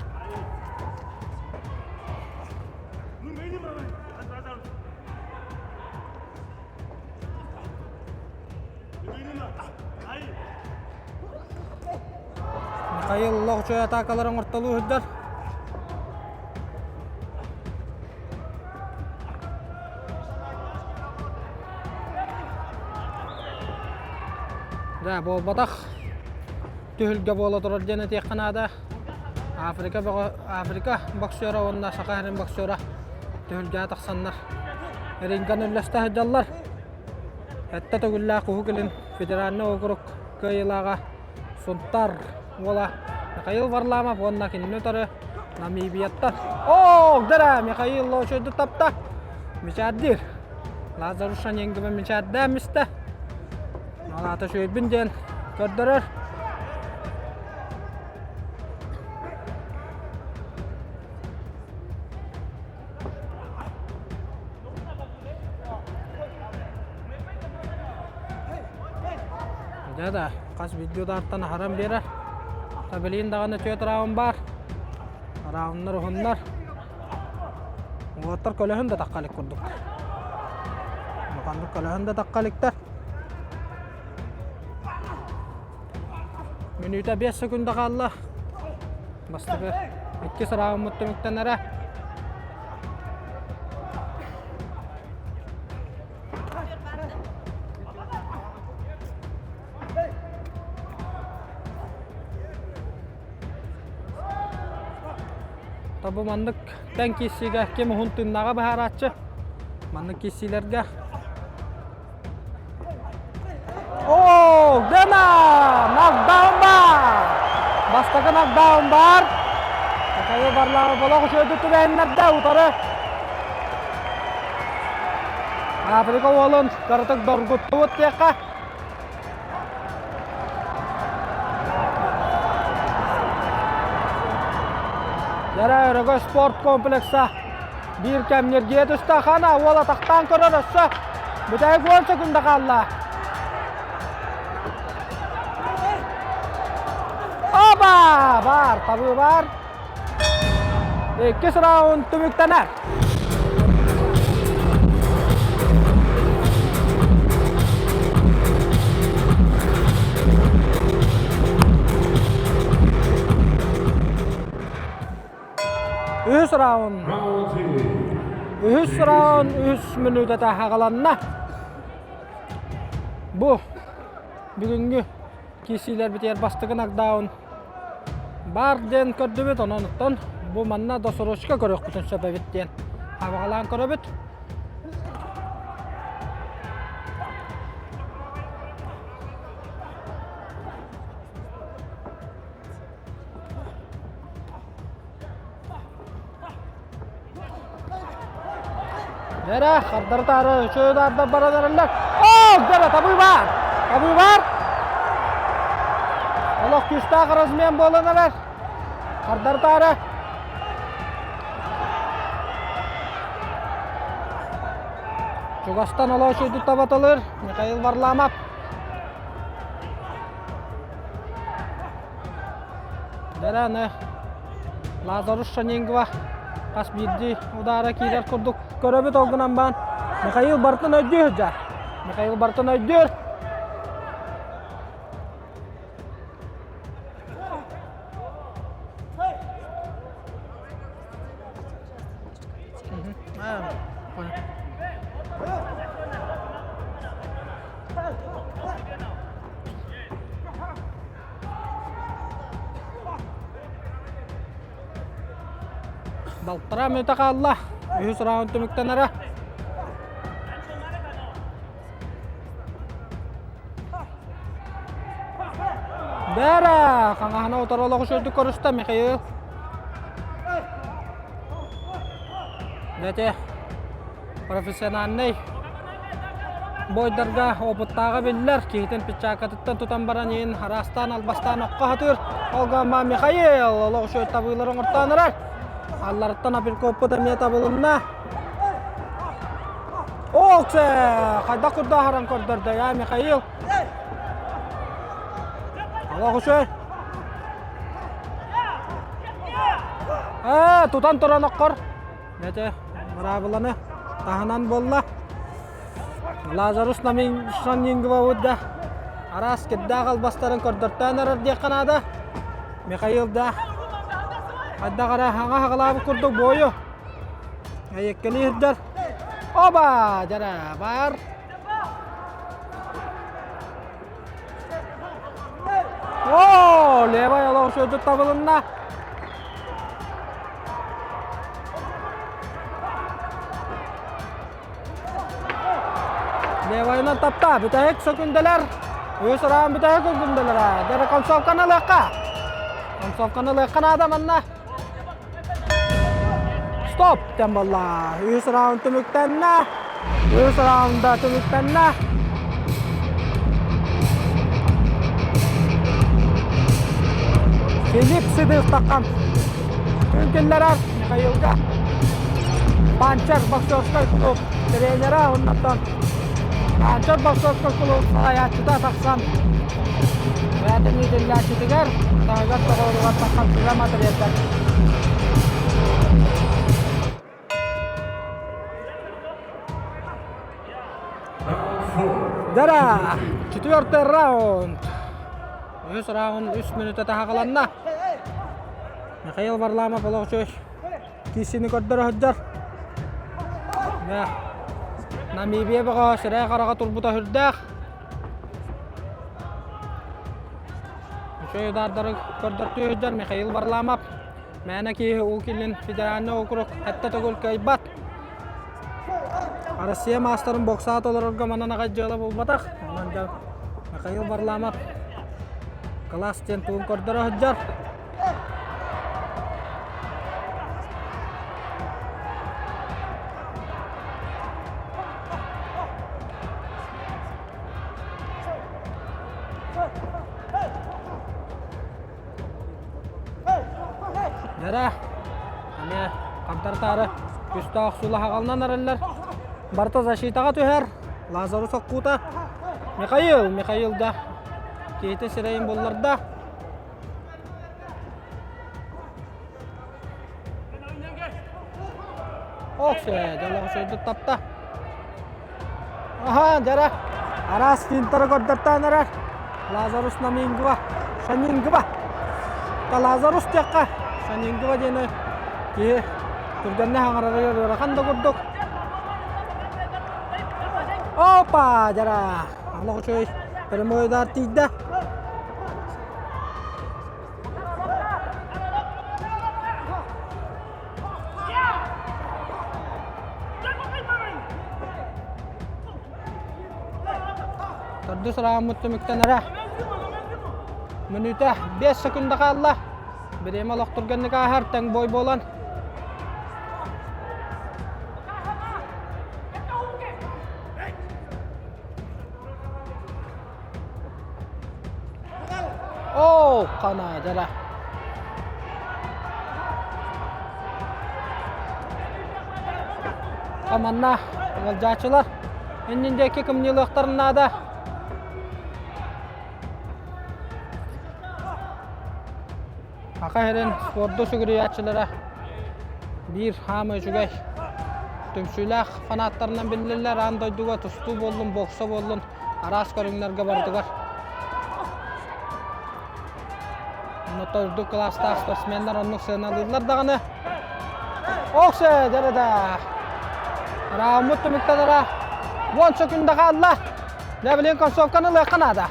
C: Mikhail Loğçoy atakaların ortalığı hüddar. Da bol batak tühülge bola turar jene tek kanada Afrika boksöre onna sakarin boksöre tühülge ataksanlar eringan ülleste hıjallar hatta tügüllä kuhugilin federalne okuruk kıyılaga suntar wala Mikhail Varlamov onna kinni tarı Namibiyatta dara Mikhail Loğçoydu tapta mücaddir Lazarus Şanyengibe mücaddemiste Malata şöyle binden gördürür. Jadi, kas videoda artan haram berer. Tabelin dağını tüyet round var. Roundlar hunlar. Water kolahın da takkalik kurduk. Bakanlık kolahın da takkalikler. Minuta 5 sekunda kala. Basta be. İki round mutluluktan ara. Tabu mandık ben kisiga kim huntunnaga baharatçı. Mandık kisilerge. Dena knockdown bar. Bastaka knockdown bar. Mikhail Varlamov bolok şöyle tübenlerde utarı. Afrika olun kartık dorguttu teka. Yara Örgö sport kompleksa bir kemnerge düştü xana ola taqtan körörössä. Bütay 10 sekunda kalla. Var, tabii var. İki round tümüktener. Üç round. 3 round 3 minuta tahagalanna. Bu bugünkü kişiler biter bastığı knockdown. Barden kördübüt onunuttan bu manna dosoroşka görök bütün sebebitten havalan köröbüt Dera kardar tarı şu da baradarlar dera tabii var Allah küsta kırızmayan bolanalar kardar tarı Çugastan ola şuydu tabatılır Mikhail Varlamov Dera ne Lazarus Şanyengiva kas birdi udara kirer kurduk köröbüt olgunan ban Mikhail Bartın ödüyor Mikhail Bartın ödüyor Baltara mütakalla. 100 round tümüktenere. Dera, kangahana utarala ko şöyle korusta Mikhail. Dete, profesyonel ney? Boydarga oputtaga biller kihiten pichakatıttan tutan baran yin harastan albastan okka hatır. Olga ma Mikhail, Allah şöyle tabıyların ortanırar. Allarıttan apil koppu demiye tabılınna. Okse, kayda kurda haran kordurda ya Mikhail. Allah şöyle. Tutan turan okkor. Nece, marabulanı tahanan bolla. Lazarus namin şan yingiva udda. Aras kedda kalbastarın kordurtan arar diye kanada. Mikhail da. Hadda kara hanga hakalabı kurduk boyu. Ayekkeni hirdar. Oba, jara bar. Leva yalan şöyle tabılınna. Leva'yla tapta, bitahek sökündeler. Uyusarağın bitahek sökündeler. Dere konsofkanı lekka. Konsofkanı lekkan adamınna. Stop, temballa. Uyusarağın tümüktenna. Uyusarağın da tümüktenna. Filip Sıdık takkan. Mümkünler az. Mikhail'ga. Pançer bakıyorska kulüp. Trenera ondan. Pançer bakıyorska kulüp. Hayatçıda taksan. Ve midillah çitiger. Tağıgat takılığa takkan size materyaller. Dara. 4 round. 100 round 3 minute daha kalanna. Mikhail Varlamov olaq söz. Kisini koddara hujjar. Ya. Namibia baga siraya qaraqa turbuta hurdaq. Şöyle dardarı koddartı hujjar Mikhail Varlamov. Mana ki ukilin fidaranna okuruk hatta tagul kaybat. Arasiya masterın boksat olarak manana qajjala bulmatak. Ondan Mikhail Varlamov kelas centung koddara hujjar. Dara, ane kantar tarı üstü aksula haqalnan arallar. Barta защитаға төһәр. Lazarus Akkuta. Mikhail da. Кейте сирайын болларда. Оксе, жалаға сөйді тапта. Aha, jara. Aras pintar koddartan arar. Lazarus namingwa. Shaningwa. Ta Lazarus tiaqqa. Shaningwa jene. Ki turganna hangarara rakanda koddok. Opa, jara. Allah söy. Permoydar tidda. Tardus ramut müktenara. Menüte 5 sekunda kalla. Bireme lokturganny kahar tang boy bolan. Oh, kana jara. Kamanna, galjaçılar. Endindeki kimliliklerine da. Hakikaten sporda sügüriyatçılara bir hamı jugay. Tümsüylək fanatlarından bilirlər, andayduğa tustu bollun, boksa bollun, aras körünlərə bardıgar. Motordu klasta sportsmenler onluk sığınalırlar dağını. Okse, derede. Ramut tümüktenara. 10 sekunda kaldı. Ne bileyim konsofkanı lıkkanadı.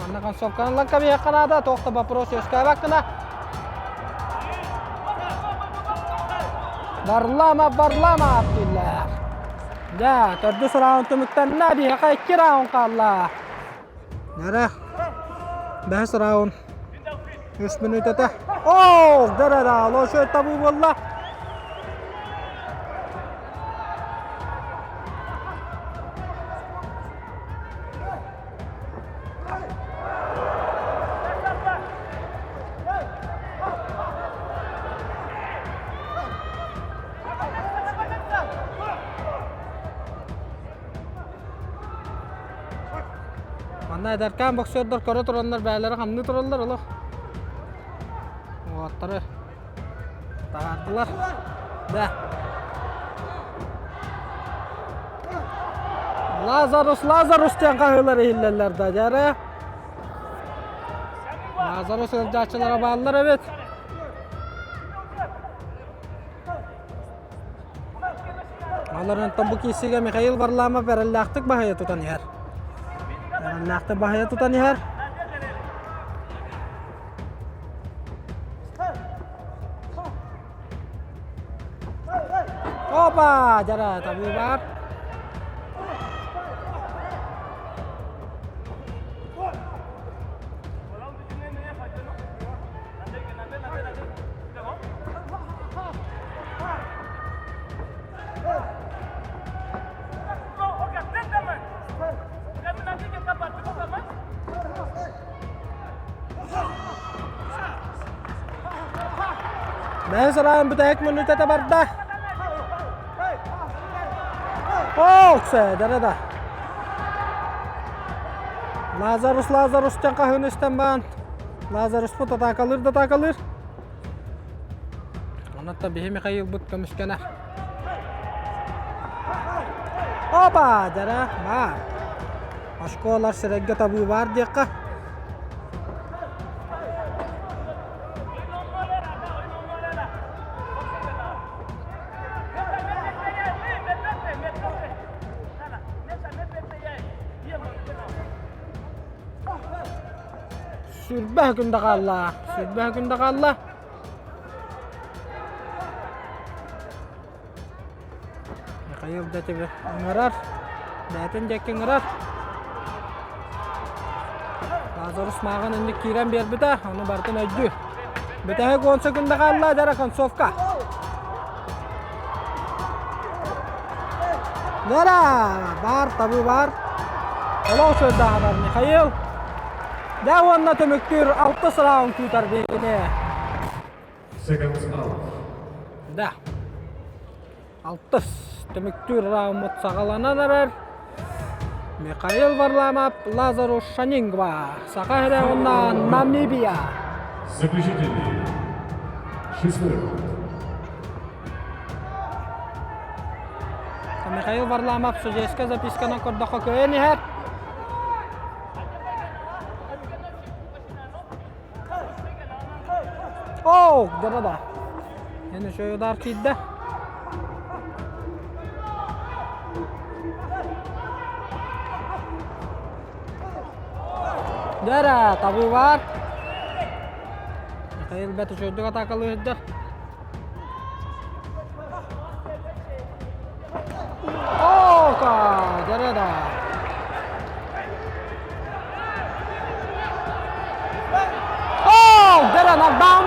C: Anna konsofkanı lıkkabı yıkkanadı. Toqta bapros yoskaya baktına. Varlama Abdullah. Ja, tördüs round tümükten nadi haka 2 round kalla. Nere? 5 round. 3 minut öte. Oh, derada. Lo şöyle tabu valla. Anda ederken boksörler kara turanlar beyleri hamlı turallar ola. O atları tahardılar. Da. Lazarus diyen kahveleri hilleller da jare. Lazarus ırcaçılara bağlılar evet. Onların tabu kisiga Mikhail Varlama berellaktık bahaya tutan yer. Berellaktık bahaya tutan yer. Opa, jara tabi var. Mesra betek menit eta barda. Oh, derada. Lazarus cangkah üstten ban. Lazarus pun takalır. Onatta bihi Mikhail but kamiskana. Opa, jara var. Aşkolar serega tabu var diyekka. Sürbah günde kalla. Mikhail da tabi ngarar. Daten jekke ngarar. Lazarus mağan indik kiren ber bita, onu bartın öjdü. Bitahe 10 sekunda kalla jara konsofka. Jara bar tabi var. Ola sözde haber Mikhail. Dawanna tömüktür 6 round tutar begine.
K: Seconds out.
C: Da. 6 tömüktür round sağalanalar. Mikhail Varlamov, Lazarus Shaningva. Sakahre ondan Namibia.
K: Заключительный. 6 раунд.
C: Mikhail Varlamov sujeska zapiskana kordoqa koyeniher. Oh, derada. Yine şöyle dar kidde. Dera, tabu var. Mikhail beti şöyle atakalı hidder. Oh, derada. Dera knockdown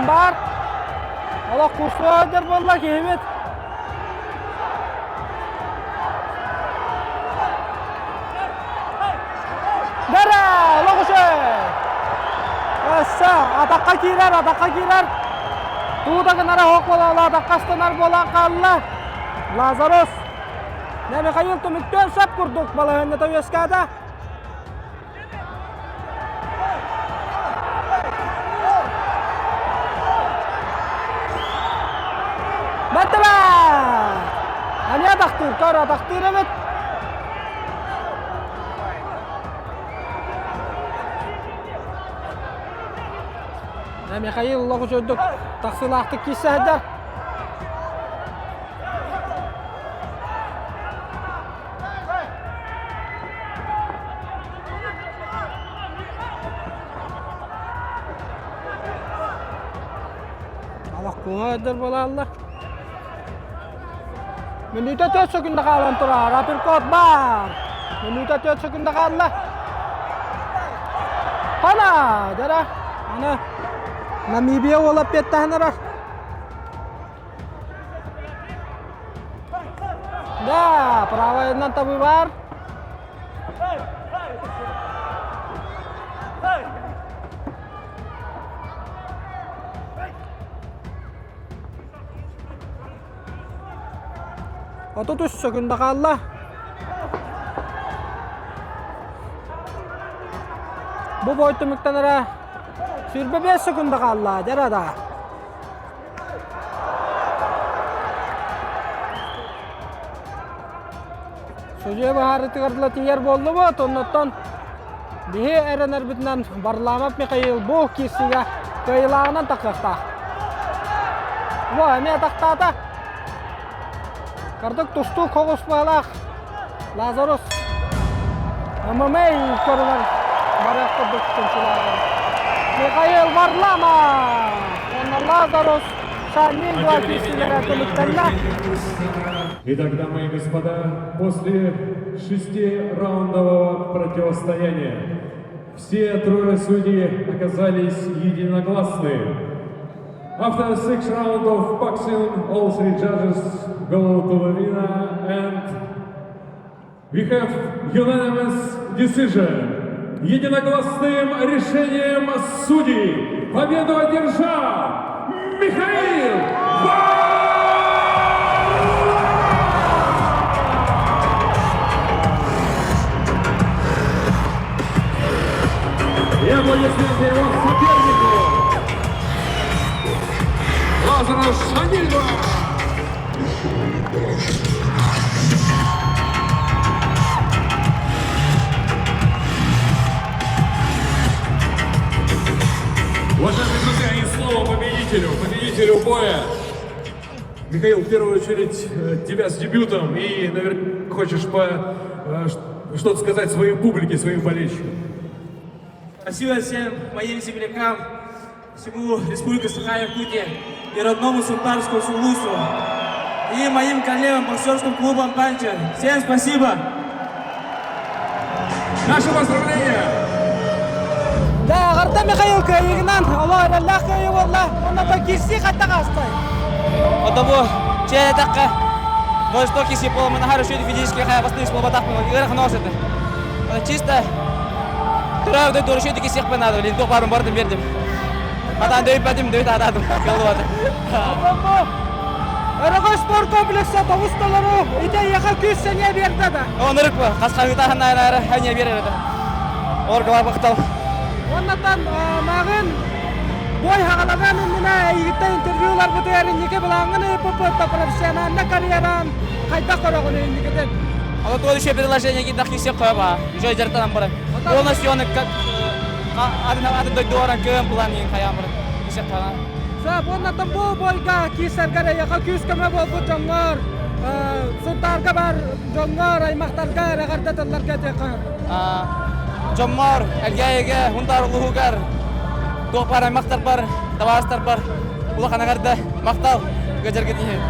C: bar. Allah kursu öder vallahi evet. Dera, Allah kursu. Asa, atakka girer. Tuğda kenara hok bola, atakka stanar bola kalla. Lazarus. Ne Mikhail tümükten sap kurduk balahında tavyaskada. Betul. Hanya takdir evet. Mikhail Allah çözdük. Taksılaktık kişi eder. Kuhadır bolallar. Minüte 4 sekunda kalan turar. Uppercut bar. Minüte 4 sekunda kaldı. Pana, jara. Ana. Namibia olap ketdi hanarar. Da, правайынан табы бар. Ото 3 секунда қалды. Bu boyutumuqdan ara 25 sekunda қалды. Жарада. Сөже бахары тигардыла тиер болды бу, тонноттон бихи эренер битинен барламап Михаил бу кисиге кыйлагынан тақсақта. Бу эме тақтата. Кардык тусту когус балақ. Лазарус. Амамей көрілер. Бараққа бүктеншілері. Михаил Варлама. Оны Лазарус. Шамил Глакисилер әкеліктенді.
K: Итак, дамы и господа, после 6-раундового противостояния все трое судей оказались единогласны. After 6 rounds of boxing, all 3 judges go to the arena and we have unanimous decision. Единогласным решением судей победу одержал Михаил И аплодисменты его сопернику Лазару Шамилю. Уважаемые друзья, и слово победителю боя. Михаил, в первую очередь, тебя с дебютом, и, наверное, хочешь что-то сказать своей публике, своим болельщикам.
N: Спасибо всем моим землякам, всему Республике Саха-Якутия и родному Сунтарскому Сулусу, и моим коллегам боксерским клубам «Панчер». Всем спасибо!
K: Наши поздравления!
C: Да, гарда Михаил Каигнан, Аллах, Аллах, Аллах, он на киси хаттага астай.
G: Отобу, че такка, мой что киси пола, мы нахару шуди физически хая бастыш пола батахпын, играх носыты. Чисто, туравды дуршуди киси хпенадо, линтух барым бардым бердим. Атан дөйп бәдім, дөйт атадым, кылдывады.
C: Әрігі спорт комплексі тоғысталары үйде еқа күз сәне берді да.
G: Оны ұрық бұл, қасқа ғытағын әрі әне берер еді. Орғылар бұқтал.
C: Оннатан мағын бой хағалаған үндіне егітті интервьюлар бұты әрін неке бұлаңын өпі-пөтті профессионалды карьеран қайта қорағын өйіндікеден.
G: Ала туады еще предложение кидах кисек қойып, жой жартанан бұрын. Полностью оны атын дойды оран көм бұлан ең қаян бұрын. Кисек қойған.
C: Сап, оннатан бұл бойға кесергері еқа күз көмі бол бұл жоңғар, сұнтарға бар жоңғар, аймақтарға әріғардатыларға деқар.
G: Жоңғар, әлгәйеге, ұндар ұлығығар, доқ бар аймақтар бар, таварыстар бар, ұлы қанағарды мақтал көжерге дейін.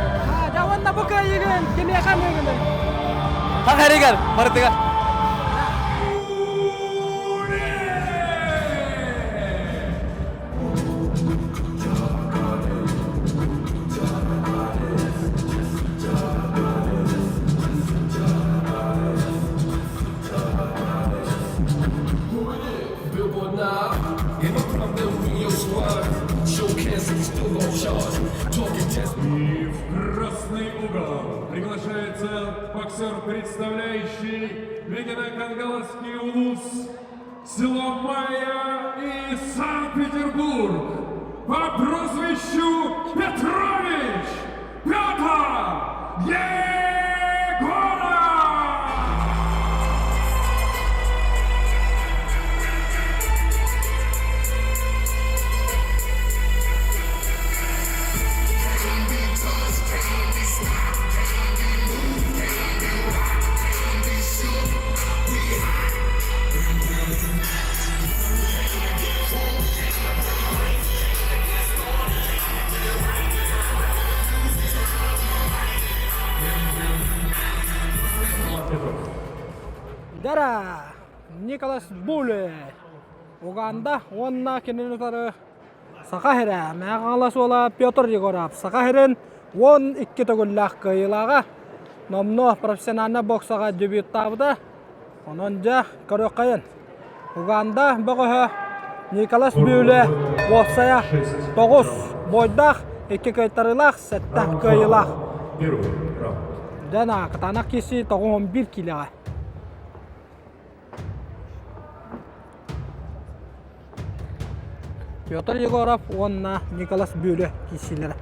C: Жауанна бұл көйеген, кеме қан өгінің?
G: Қан әрегер, барытығар.
K: И в красный угол приглашается боксер, представляющий Медино-Кангаласский улус, село Майя и Санкт-Петербург по прозвищу Петрович Петр Егоров!
C: Дара Николас Буле. Уганда онна кененутары Сахахера. Мәғалас ола Петр Егоров. Сахахерин 12 төгілләқ кыйлаға. Номно профессиональна боксаға дебюттабыда. Онон жа көрөк қайын. Уганда бұғы Николас Буле боксая 9 бойдақ 2 кайтарылақ, 7 кыйлақ. Дана катанақ кесі 11 килаға. Петр Егоров, онна Николас Буле кесілері.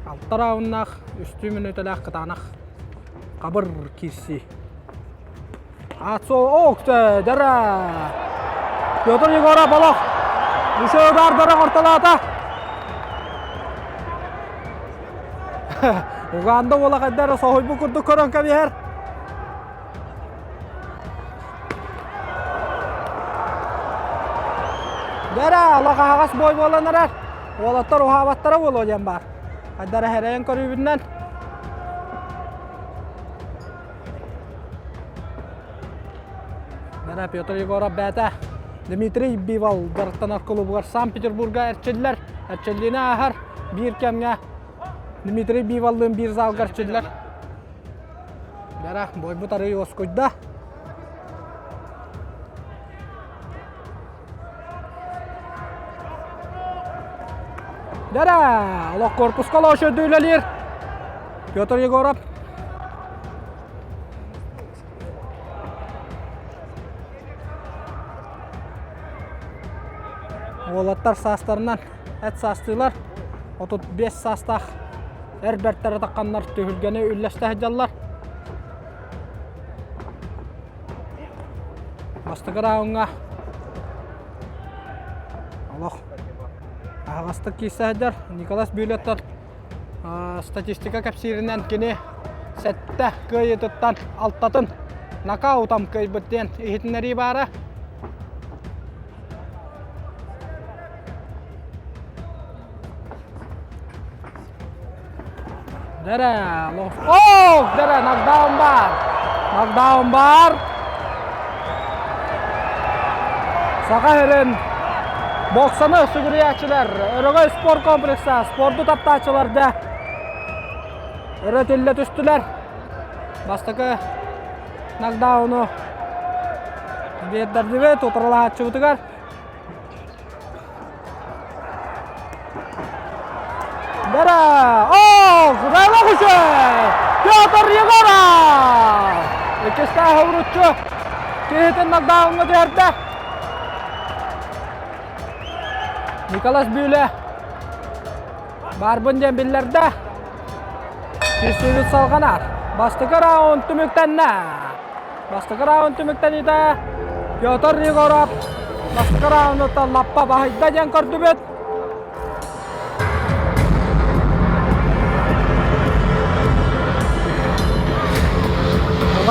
C: 6 раунднақ, 3 минутылақ катанақ қабыр кесі. Атсол оқты, дәрі. Петр Егоров балақ. Үші дардары қорталата. Уғанды ола қайдары соғой бұқырды көрін кәбейер. Дәрі, олаға ағас бой боланырар. Олаттар оғабаттары бол ойын бар. Қайдары әрейін көрібіннен. Дәрі, Петр Егоров бәті. Дмитрий Бивал дарықтанар клубығар Санкт-Петербурга әрчелілер. Әрчеліне ағар бір кәмге Дмитрий Бивалдың бір залғар әрчелілер. Дәрі, бой бұтары өз көйді. Дәрі, олақ корпусқа лаушы дөйлелер. Петр Егоров. Олаттар састарынан әт састылар. 35 састақ әрбәрттері таққанлар түйілгені үлләсті әджалар. Бастығы рауынға Аллах ағастық кейсі әджар Николас Булеттар статистика кәпсерінен кені сәтті көйі тұттан алттатын нокаутам көй бүттен ехетінері бары. Дәрі, дәрі, нокдаун бар. Нокдаун бар. Сақайырын боксаны сүгірі әчілер. Өрігөй спорт комплексі, спорты таптачыларды өрітілі түстілер. Бастықы нокдауны бейддердігі тұтырыла әтші бұтығар. Дәрі, құдайлы құшы! Петр Егоров! Екесті ғұрытшы кейтін нокдауны дәрді. Николас Буле барбын дембілерді кесілі салғанар. Бастығы раунд түміктенні. Бастығы раунд түміктен еді Петр Егоров. Бастығы раундты лаппа бағайда ден көрді бет.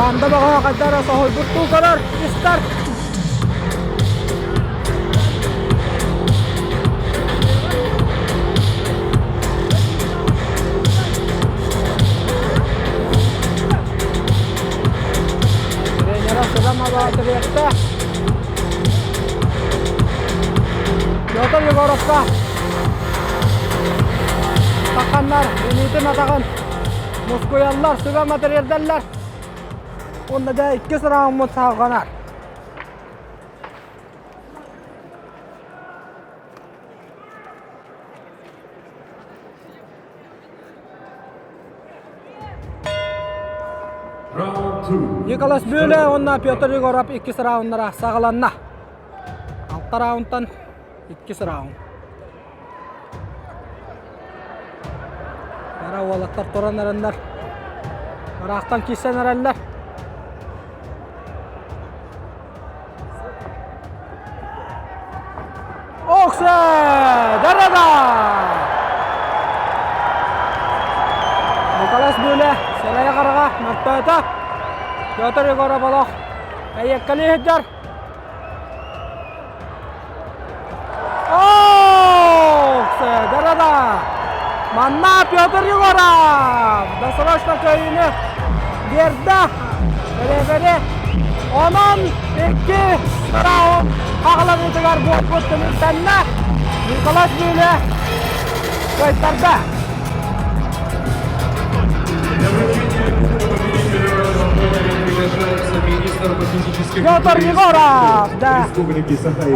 C: Anda baga kadara sohol butu karar start. Trenera sudah mau terbiasa. Petr Yegorov'ka takanlar, limiti matakan. Moskoyalılar suga materyaldalar. Onda da 2 round sağlanar. Николас Буле, onda Петр Егоров 2 roundlara sağlanna. 6 rounddan 2 round. Yara oğlatlar toranlarınlar. Araqtan kesen arallar. Okse! Darada! Николас Буле, Серая Қараға, Мұрттайта. Петр Егоров алақ. Әйеккалі хеджар. Оксе! Дарада! Манна Петр Егоров! Досрочно көйіні берді. Bere. 10-2 round ağlanıcılar bu kutunun senle. Nikolas böyle kayıtlarda. Петр Егоров, да.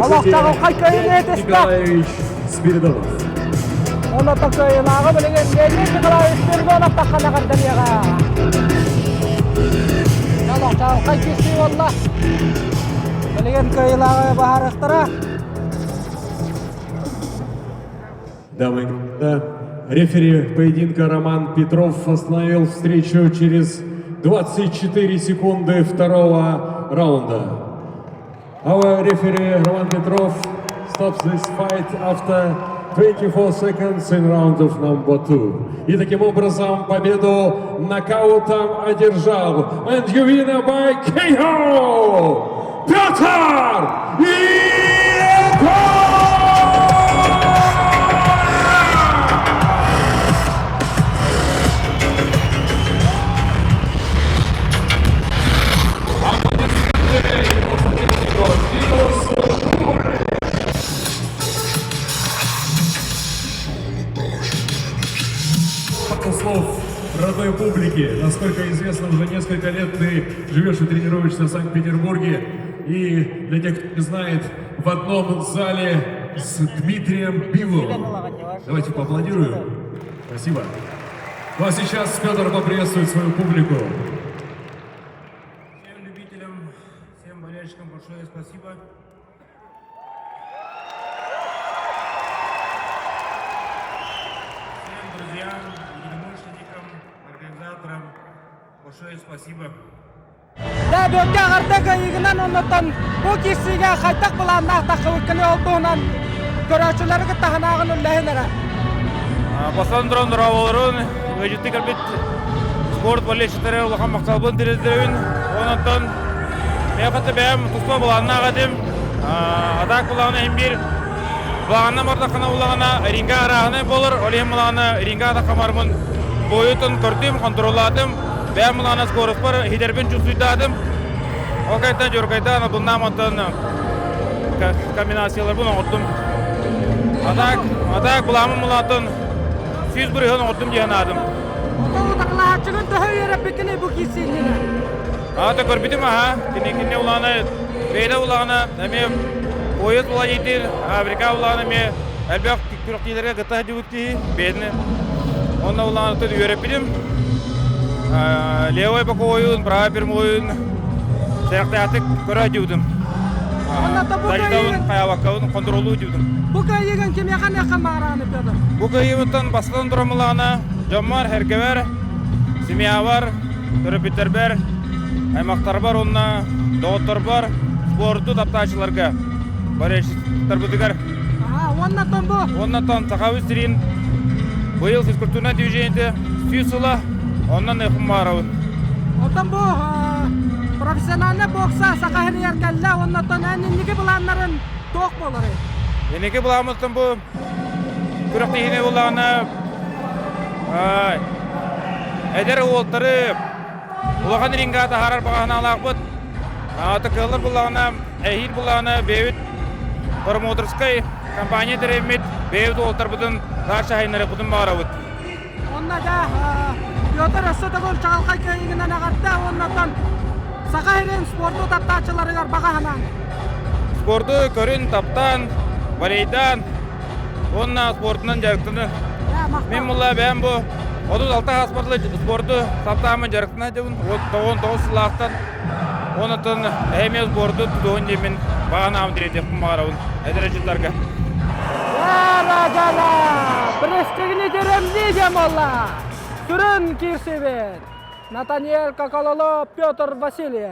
C: Аллахтағы қайқайын етесті.
K: Спиридонов.
C: Оны тақайылағы білеген Леонид Николаевич Спиридонов таққана қардамияға. Аллахтағы қайқесі олла. Білеген қайылағы бағарықтыра.
K: Дамы и господа, рефери поединка Роман Петров остановил встречу через 24 секунды второго раунда. Our referee Roman Petrov stops this fight after 24 seconds in round of number 2. И таким образом победу нокаутом одержал and you winner by KO Петр Егоров! Слов родной публики. Насколько известно, уже несколько лет ты живешь и тренируешься в Санкт-Петербурге. И для тех, кто не знает, в одном зале с Дмитрием Бивовым. Давайте поаплодируем. Спасибо. Ну а сейчас Петр поприветствует свою публику.
O: Всем любителям, всем болельщикам большое спасибо. Всем друзьям, единомышленникам, организаторам большое спасибо.
C: Да, бөтке ағардығы егінен ұнытын бұл кесіге қайтақ бұланнақ тақы өткіні олдуынан көрәшілергі тағынағын үлләйінері.
O: Бастан тұран тұра болырын, өжетті кірбет спорт болельщиктері ұлақан мақсалбын тіріздірін. Онынтын меқатты бәйім тұспа бұланна ағадым. Адақ бұлағына ембір бұлағына мардақына бұлағына ринга арағына болыр. Олейім бұлағына ринга адақамармын бойытын көрдім, контролладым. Бәйім бұлағына скорыс бар, хидербен жүзүйдадым. Ол қайттан жөркайдан бұлна мантын комбинациялар бұны ұқтым. Адақ бұлағымын бұлағын сүйіз бұрығын ұқтым дейін адым.
C: Отағылағачығын тұхы еріп бітіне бұл кесенені.
O: Ата көрбітім аға, кенекенне ұлағына, бейді ұлағына, әме ойыз бұла дейдер, Африка ұлағына ме әлбәқ күріктейлерге ғыттағы жүгітті бейдіні. Онна ұлағына тұд үйеріп бітім. Левой бақы ойын, праға берім ойын, саяқты атық көрі жүгітім. Дайдауын, қаябаққауын, контролу жүгітім.
C: Бұл көйеген кеме қанеқан мағыраны Петр?
O: Бұл көйеметтен бастан тұрамылағына жаммар, әркевер, семья бар, түріпеттер бар, аймақтар бар, онна доғыттар бар, спорты тапташыларға барайшықтар бұдығар.
C: Оннаттан бұл?
O: Оннаттан тақау үстерін бұйыл физкультурна движениеті сүйсіла, оннан өкім барауын.
C: Оннан бұл профессиональный бокса сақағын еркәлі, оннаттан әнінеге бұланларын тоқ болыр.
O: Енеге бұламыздан бұл күріқтейіне болағына әдер олтары ұлаған рингата харар бағана алақ бұд. Аты қылыр бұлағына, әйір бұлағына бейвіт промоторскай компания дәремет бейвіт олтар бұдың қаршы айнары бұдың бағара бұд.
C: Онна да Петр өссөті бұл чағалқай көйігінен ағатта, оннаттан сақа ерен спорты таптачыларығар бағағынан.
O: Спорты көрін таптан, балейдан, онна спортынан жарықтыны. Мен мұлла бәйім бұл 36 аспортлы спорты таптамын жарықтына жауын, 9 сылақтан. Онытын әйме спорты тұдуын демен бағана амдіреде құмағарауын әдірәжеттарға.
C: Рагала! Бірістігіне жеремді дем олла! Түрін кирсебет! Натаниэль Кокололо, Петр Васильев.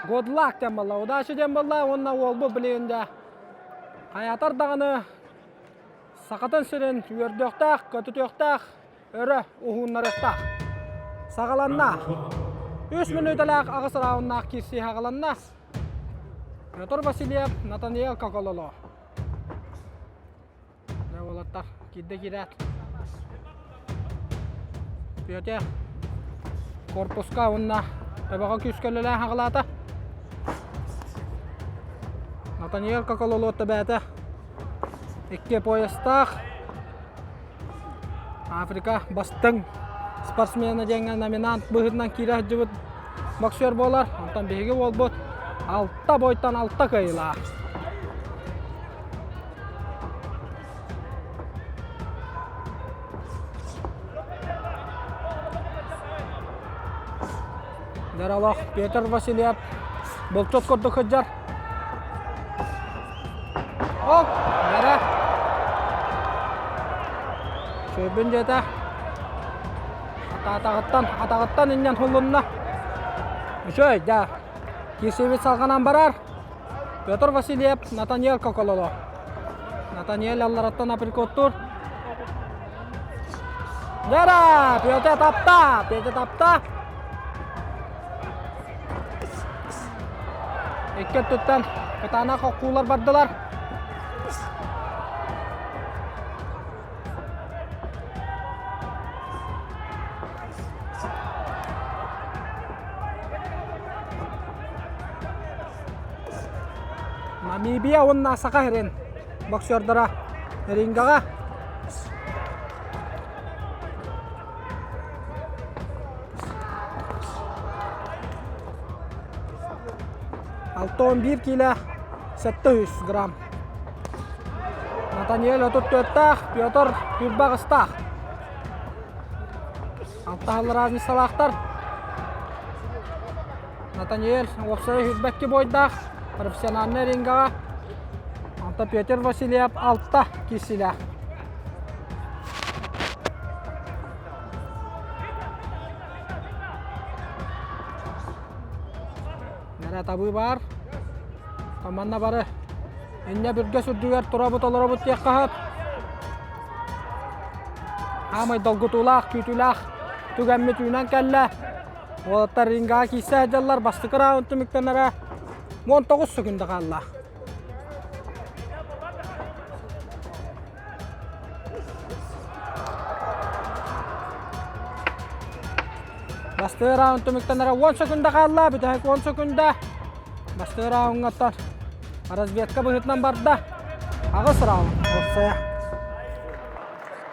C: Good luck дем олла, удачы дем олла, онна олбы білейінде. Қаятар дағыны сақатын сірін өрдіқтақ, көтітіқтақ, өрі ұғынларықтақ. Сағаланна. 3 минуталақ ағыс рауыннақ кирси ағаланна. Петр Васильев, Натаниэль Кокололо. Дәуалаттар, кидді кирәт. Петр, Корпуска онна табаға күскөлілі ағылата. Натаниэл Кокололотта бәті. 2 поястақ. Африка бастың спортсмені деген номинант бұғырынан кері жүбіт боксер болар. Онтан бейгі ол бұд. 6 бойттан 6 кайыла. Даралақ Петр Васильев бұлтот көрді қыджар. Оқ, дара. Шөбін жета. Атағыттан иннен құлынна. Үшөй, да. Кесебет салғанан барар. Петр Васильев, Натаниэл Кокололо. Натаниэл аллараттан априкоттур. Дара, Петр тапта. Еккет түттен кытана қоққулар бардылар. Намибия онна сақа херен боксердара рингага. Алтон 1 кило 700 грамм. Натаниэл отуттуттах, Петр Хүрбағыстах. Алтағыл разны салақтар. Натаниэл оқсай Хүрбәкке бойдақ. Профессиональный рингага. Анта Петр Васильев 6 кисилі. Нәре табы бар. Команда бары. Инне бірге сүрдігер тұрабыт оларабыт тек қағып. Амай долгутулақ, күтулақ. Түгәмме түйінен кәлі. Олаттар рингага кисе әжалар. Бастықы раундты мүктенері. 19 секунды қалла. Басты раунд түміктенері 10 секунды қалла. Бүтәк 10 секунды. Басты раундғаттан разведка бұғытынан барды. Ағыс раунд.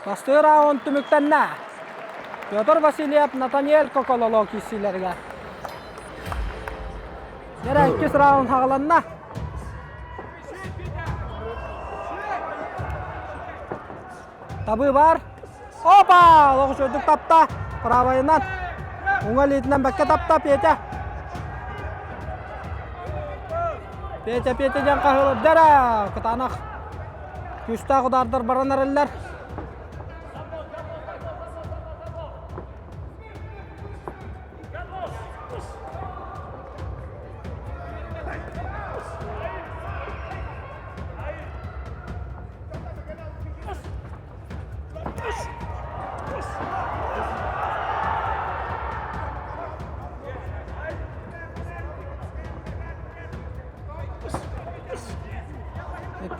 C: Басты раунд түміктеніне. Петр Васильев, Натаниэл Кокололо кесілерге. Нера 2 раунд хағыланна. Табы бар. Опа! Лоғы сөздік тапта. Правайынан. Оңғал етінен бәкке тапта Петя. Петя жан қағылып. Дәрі! Күтанақ. Күсті құдардар баран әрілер.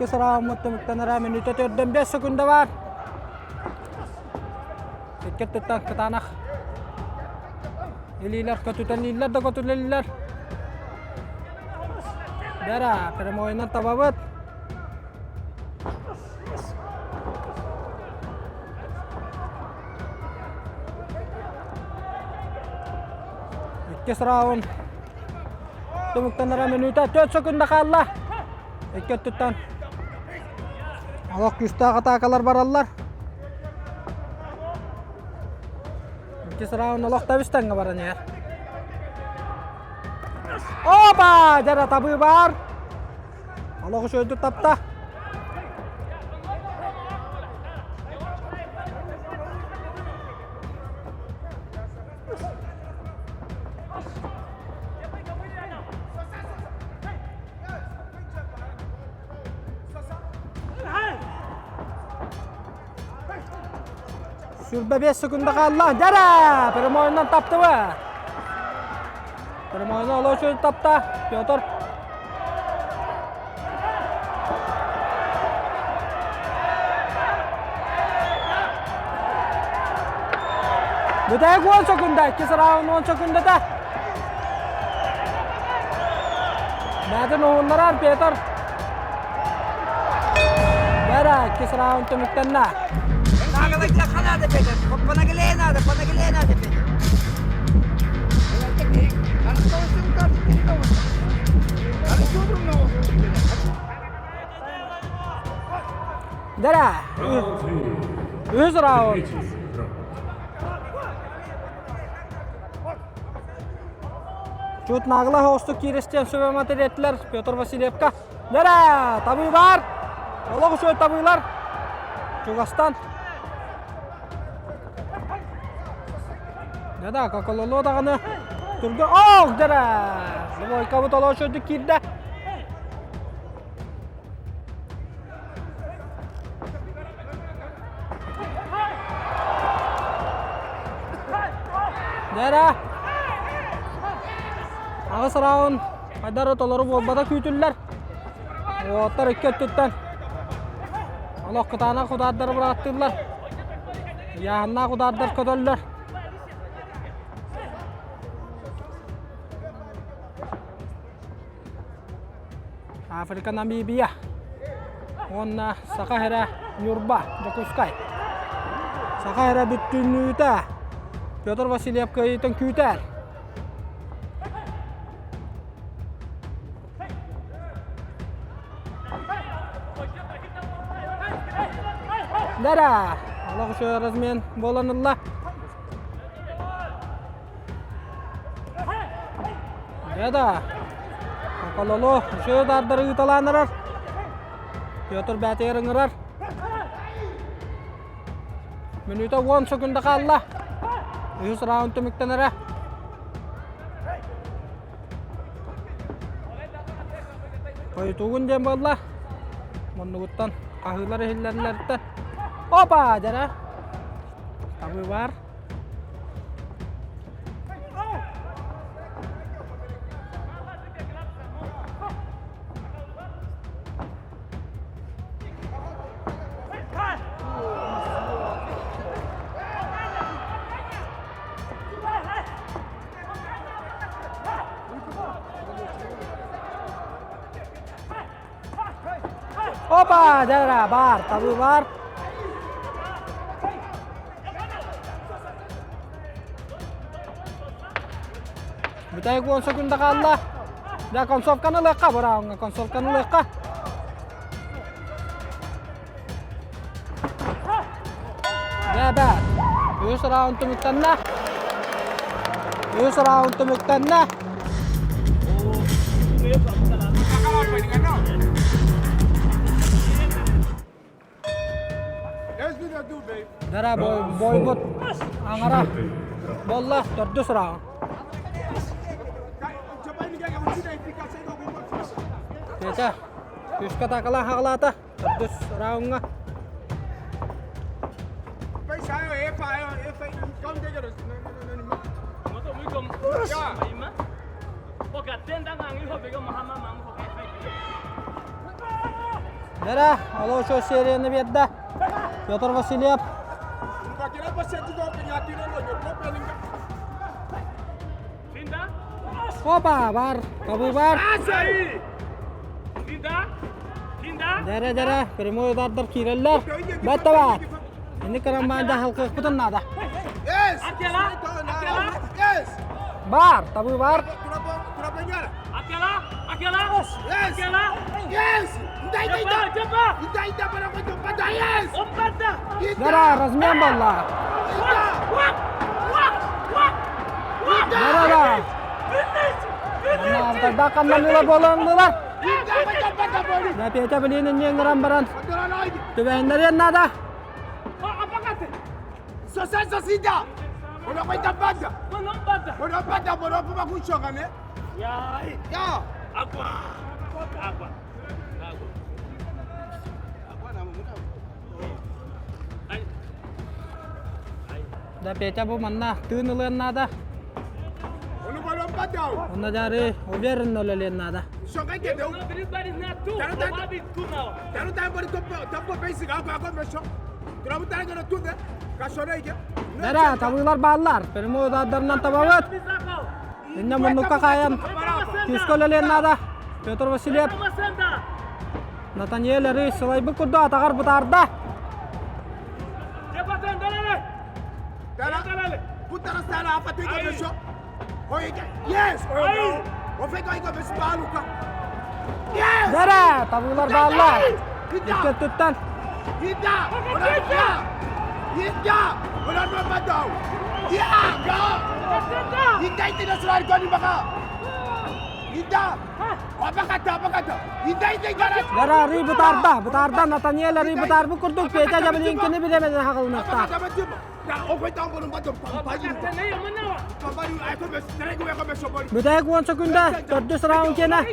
C: Sıra muhtemelen minüte 4-5 sekunda var. Dikkat tutan ke tanah. Ililer ketutan liler da ketuliler. Dara, permainan tababat. İki round. Muhtemelen minüte 4 sekunda kaldı. Dikkat tutan. Aloq küstağ atakalar barallar. İki round aloq tabistanga baran yer. Opa! Jara tabı var. Aloq söydü tapta. Sürbe 5 sekunda kaldı. Jara! Permoyundan taptı mı? Permoyundan aloq söydü tapta. Piotr. Mütayık 10 sekunda. 2 round 10 sekunda da. Nerede oğullar Peter? Dara 2 round tümüktenna.
P: Nagalaga kanada Peter. Panagalena da Peter.
C: Dara. 100 round. Чуть нагло хосту кирестен сөбематы реттілер Петр Васильевка. Дара, табый бар. Олығы сөй табыйлар. Чугастан. Дада, какололо дағыны. Түргі. Оқ, дара. Лывой кабыт олығы сөйді кирді. Dara. Ağız raun. Haydar otoları bolbada küytüller. Otlar iki öttütten. Allah kutana kudarları bıraktırlar. Yahanna kudarlar ködöller. Afrika Namibia. Onna Sakahera Nyurba Jakuskay. Sakahera bütünlüğüte. Петр Васильев кайытын күйтер. Дара. Allah şu razmen bolanılla. Dada. Kakalolo şu dardarı italanırar. Pетр bäteğeriңirar. Minuta 10 sekunda kalla. 100 round tümüktenere. Koytuğun dem bolla. Monuguttan ahıları hillerlerden. Opa jara. Tabi var. Opa, jara bar, tabi var. Bitay 10 sekunda kalla. Ya konsolkanı lekka bırakın, konsolkanı lekka. Ya ber. 100 round tümüktenle. 100 round tümüktenle. Dara boybut angara bolla 400 round. Kecha küska takala haglata 400 roundga. Dara alo şu seriyeni bedda. Петр Васильев. Опа, бар, кабы бар. Дара, прямой удардар киреллер. Бәтті бар. Енді карамбанда халқы бұтын нада. Бар, табы бар. Dara, razmen balla. Dara. Nah, kandan nila bolandılar. Ya piyata bilinin yengeran baran. Tübeğinlerin nada.
L: Sosan sosida. Ono kwenda bada. Ono bada bora puma kuchoka ne? Ya. Agwa.
C: Da piyata bu manna tığınılığın nada.
L: Ono bora bada.
C: Onda jari oberin nolalen nada.
L: Shoka gede. Taru tan bori topo basic agwa mesho.
C: Nere tabuylar bağlar. Benim o dadlarından tabağıt. Dinle mundukka kayan. Kiskoleyen nada. Petr Vasilyev. Nathaniel Rey sılay bu kurdu atakar butarda. Nere tabuylar bağlar. Dikkat tuttan. Nere Rey butarda. Nathaniel Rey butar bu kurduk. Peca jabalinkini bilemeden hakılmakta. Müdahek 10 sekunda. 400 round kena.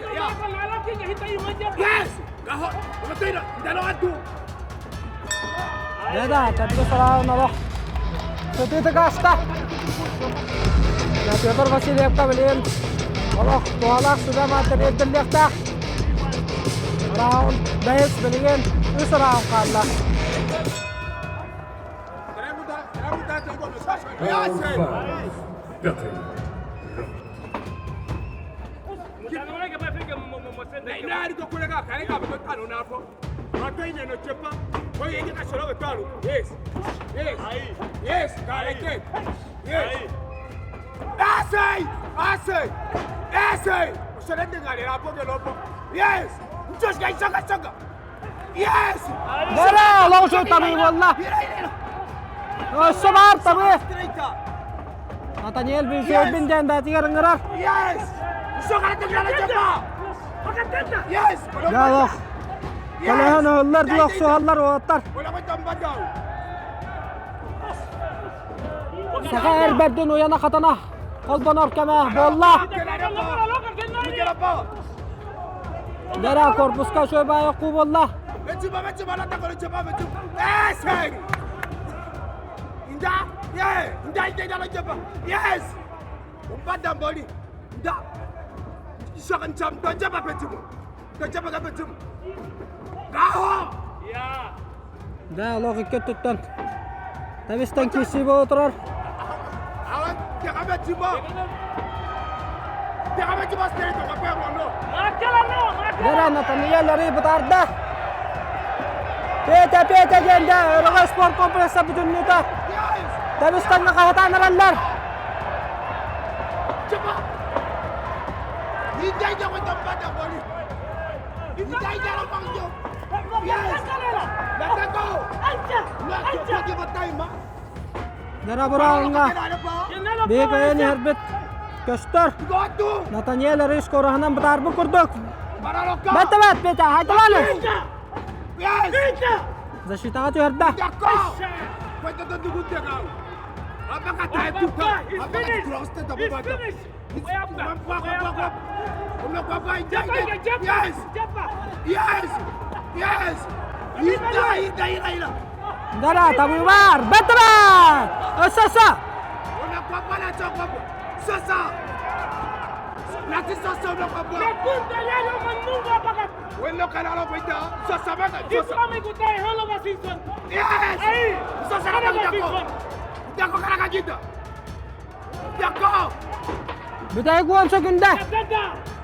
C: Neda, 400 round Allah. Seperti kasta. Petr Vasilyev kembali. Allah, tualak sudah materi terlihat. Round base belingin. 3 round kalah.
K: Раунд 2. Пятый.
C: Nere langsung tabi wallah. Sabar tabi. Nathaniel binden dati ngerar. Ya Allah. Kalahan onlar dilok suallar otar. Saka Erberdin uyana katana. Kolban orkama bolla. Nere korpuska şöyle ayakku bolla.
Q: Yes! Umpada mboli. Nda. Isokan jam tonja ba petimu. Tonja ba petimu. Gaho. Ya.
C: Da Allah dikkat tuttan. Tabistan kisi bu oturur.
Q: Awan dia ka petimu. Dia ka petimu stere to ka mono.
C: Nere Nathaniel Rey butarda. Pete jenda. Roga sport kompleksa bütün nita. Tabistan nakahatan naranlar.
Q: Cepat. Hindai jangan tempat yang boleh. Hindai jangan panggil. Yes. Let's go. Anja. Lagi bertanya mak.
C: Nere buranga. Bekaya ni herbet. Köster. Nathaniel Rey skorahanan butar bu kurduk. Bat peta. Haydi lan.
Q: Yes.
C: Защита atu herda.
Q: Kita tunggu dia kau. Apa kata itu kau? Apa kata terus tetap berbaca? Yes.
C: Nara tabi war. Betra. Sasa.
Q: Sasa. Nanti sasa udah apa? Lekunta ya lo menunggu apa kan? Welo kalau kita sasa banget. Itu kami kita hello masison. Yes. Sasa kita jago. Jago karena kita. Jago.
C: Bitay ko 1 sekunda.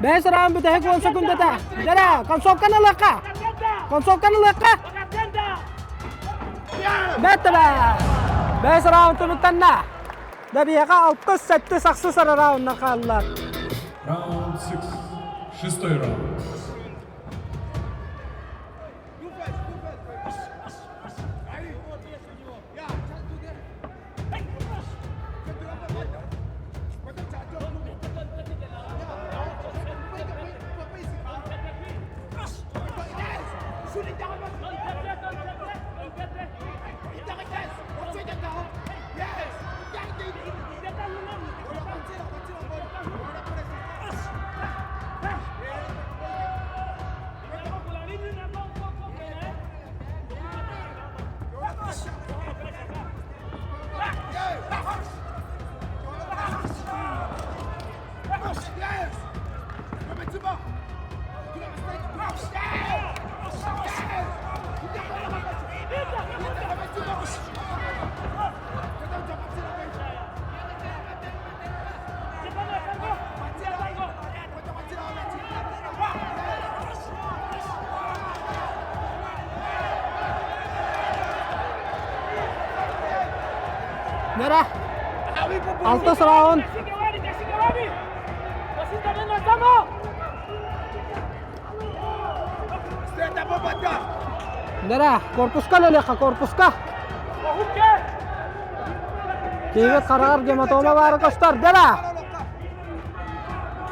C: Bes round bitay ko 1 sekunda ta. Nara konsop ka na laka. Betra. Bes round tumitan na. Dabiaka 6-7 saksı sarı round nakallar.
K: Раунд 6. Шестой раунд.
C: Nere? 6 round. Nere? Korpuska leleka, korpuska. Kiyvet karar gematoma var koştar. Nere?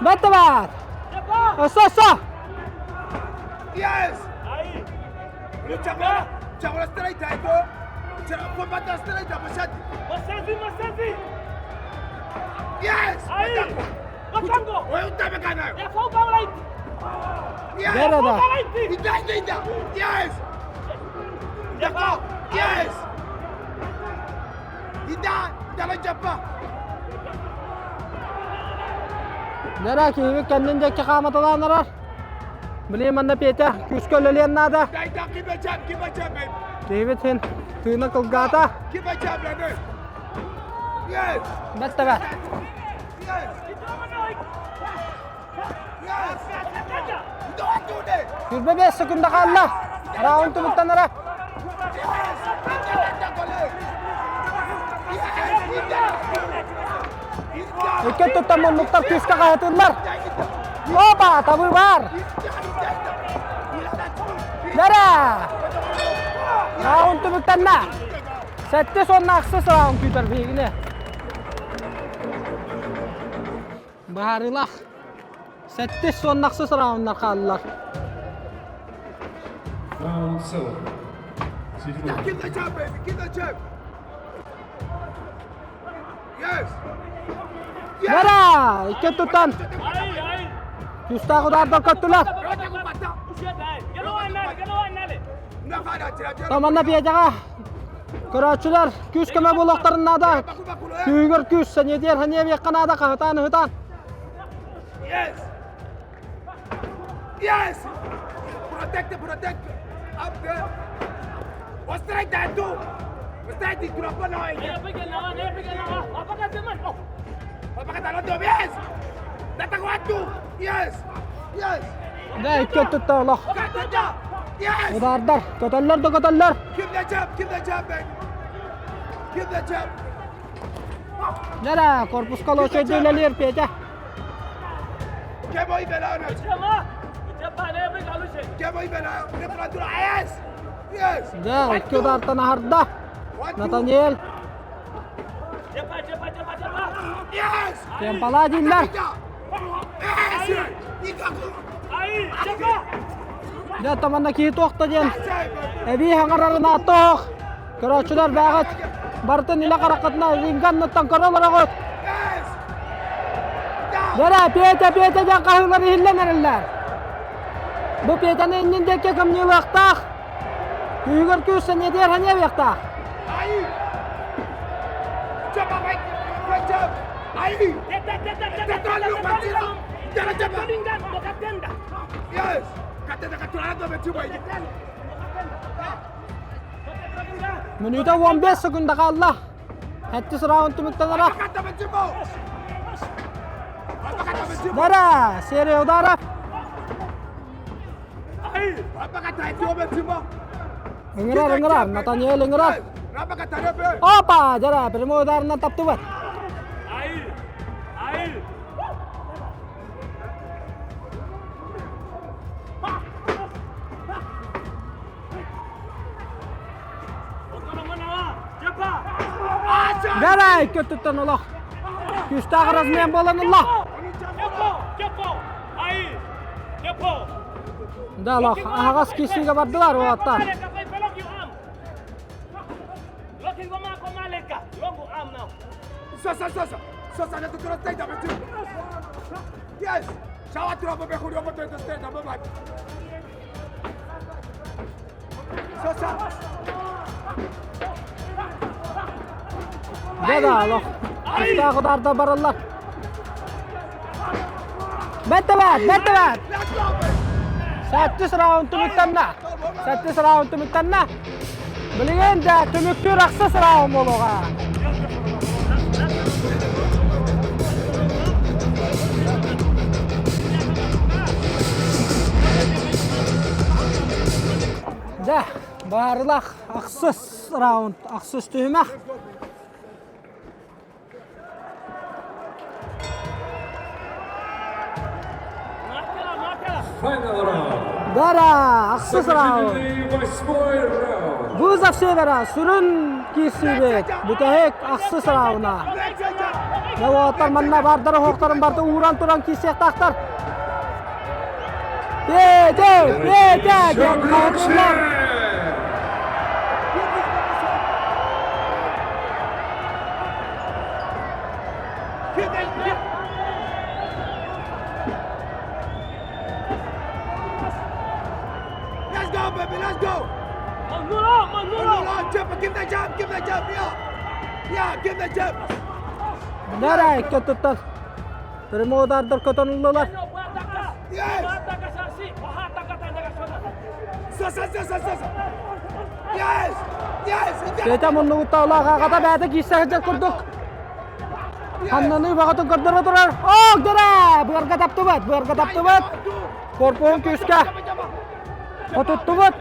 C: Bette var. Osa.
Q: Yes! Ahí. Lucha la estrella, combate la estrella, Masati. Yes! Ahí. Matango. Oye, usted me gana. Ya fue un light. Yes!
C: Nerede?
Q: Linda. Yes! D'accord. Yes! Linda la japa.
C: Nere kiyvet kendince kamat alanlar. Bileyim anne Peter, küs kölleleyen nada. David hin, tığına kılgata. Bette be. 25 sekunda kaldı. Round bittanlara. İki tutamın nokta küska kayatırlar. Opa, tabi var. Nere? Round bittanna. 7 sonuna aksız round biter begini. Baharilah. 7 sonuna aksız roundlar kaldılar.
K: Round 7.
Q: Give the jump, baby. Give the jump. Yes.
C: Nere? İki tutan. Küsta kadar da kattılar. Tamanna piyacağa. Kıraçılar küs keme bulaklarına da. Küygür küs sen yediyer hani yakına da kahtan hıtan.
Q: Yes. Yes. Protect. Up there. What's right that do? What's right the drop on oil? Apa kata lo do? Yes. Datang waktu. Yes.
C: Ne iki tuttu Allah.
Q: Yes.
C: Udardar. Katallar.
Q: Give the jump, baby. Give the jump.
C: Nere? Korpus kalo şey dönelir piyaca.
Q: Que voy velano. Que voy velano. Temperatura. Yes.
C: Ya iki udartan harda. Nathaniel.
Q: Yes.
C: Tempala dinler.
Q: Yes. Ahí.
C: Ya tamanna ki toqta diyen. Ebi hangararına toq. Kıraçılar bağıt. Bartın ila karakatna ringan nıttan karalara koyt. Nere? Piyete jan kahıları hilleneriler. Bu piyetenin indindeki kımnı vaqtaq. Küygür küssen yediyer hani vaqtaq.
Q: Ahí. Jump, Mike. Good jump. Ahí. Yes. Katenda capturando me tuvo ahí.
C: Minuta 15 sekunda kaldı. Hattis round müktenara. Nere? Seri udara.
Q: Apa kata itu me tuvo?
C: Ingrar. Nathaniel ingrar.
Q: Apa kata dia?
C: Opa, jara primo udarına taptı var.
Q: Ahí.
C: Nere? İki tuttan Allah. Küsta razmayan bolan Allah. Da Allah. Ağaz kisiga bardılar o hatta.
Q: Sosa, na tutura tenta me tuvo. Yes. Chawa tropa me jurió por tu tenta, mamá. Sosa.
C: Da Allah. Küsta kadar da barırlar. Bette var. 7 round tümüktenna. Bilgen de tümüktür aksız round boluğa. Da barılaq aksız round, aksız tüymək.
K: Final round.
C: Дара, ақсыз раунд.
K: Заключительный 8-й раунд.
C: Вызов Севера, сүрін кесібет. Бүтәйек ақсыз рауна. Дәуаттар манна бардары, хоқтарын барды, уран-туран кесек тақтар.
Q: Let's go, baby, let's go. Manolo, jump, give the jump, yeah, give the jump.
C: Дара, көттіттір. Тірмоодардар көтінілілер.
Q: Yes. Yes. Yes.
C: Кета мұнны ұттағылаға қата бәді кесегі күрдік. Ханнаны бағытын күрдір отырар. Оқ, Дара! Бұярға тапты бұд. Корпуын көске. Құтытты бұд.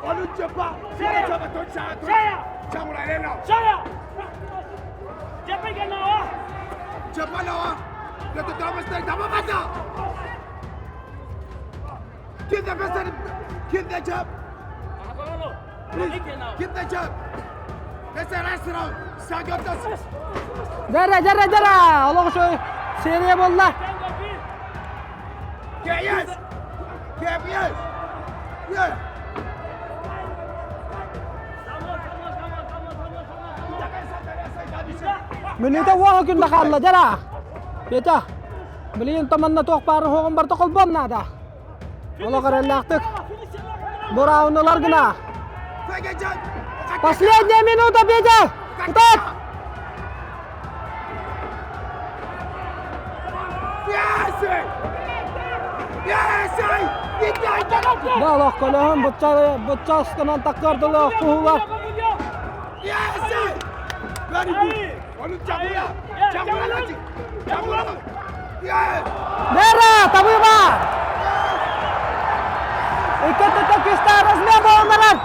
Q: Onu cepat. Sini cepat tuan saya. Jangan mulai lena. Cepat kan lawa. Cepat lawa. Kita tak mesti dapat baca. Kita mesti kita jump. Kita jump. Kita restoran. Sangat tas.
C: Дара. Аллах шой. Серия болла.
Q: Yes. Yes.
C: Minita wah kun dakalla Dara. Beta. Beliin tamanna toq barın hoğun bar toqol bonnada. Ola qarallaqtık. Boraunalar gına. Последняя минута, Петя! Кутат! Да, лохко лохын, бұтча ұскынан таққарды лохко хула.
Q: Very good. Onu camura lagi. Yes.
C: Дара, табы бар! Икеті көсті арасында болынырын!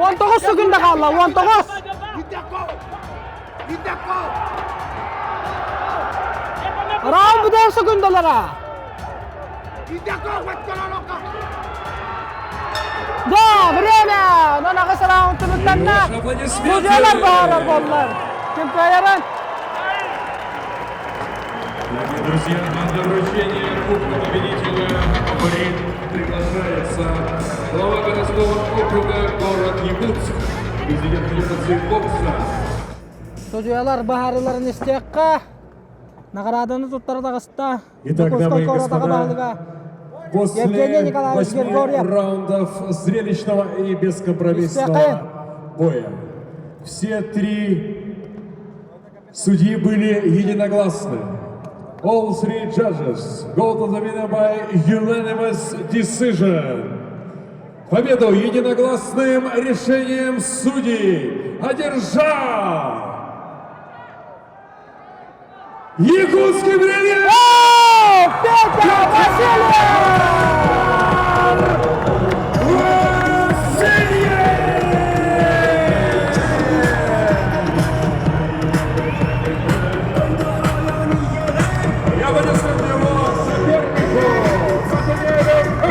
C: Он тоғыз секунда қалды, 19. Раунд бұдан секундалара. Да, время! Но нағыз раундтың үттенна. Судьялар бағарар болдылар. Кім қайырын?
K: Дорогие друзья, на вручение Кубка победителя приглашается глава городского округа город Якутск, президент Федерации бокса.
C: Судьялар бағарыларын істеққа. Награданы туттары дағыста.
K: Итак, дамы и господа, после 8 раундов зрелищного и бескомпромиссного боя все 3 судьи были единогласны. All 3 judges go to the winner by unanimous decision. Победу единогласным решением судей одержал Якутский бриллиант!
C: Петя Васильев!
K: Я вынесу его сопернику,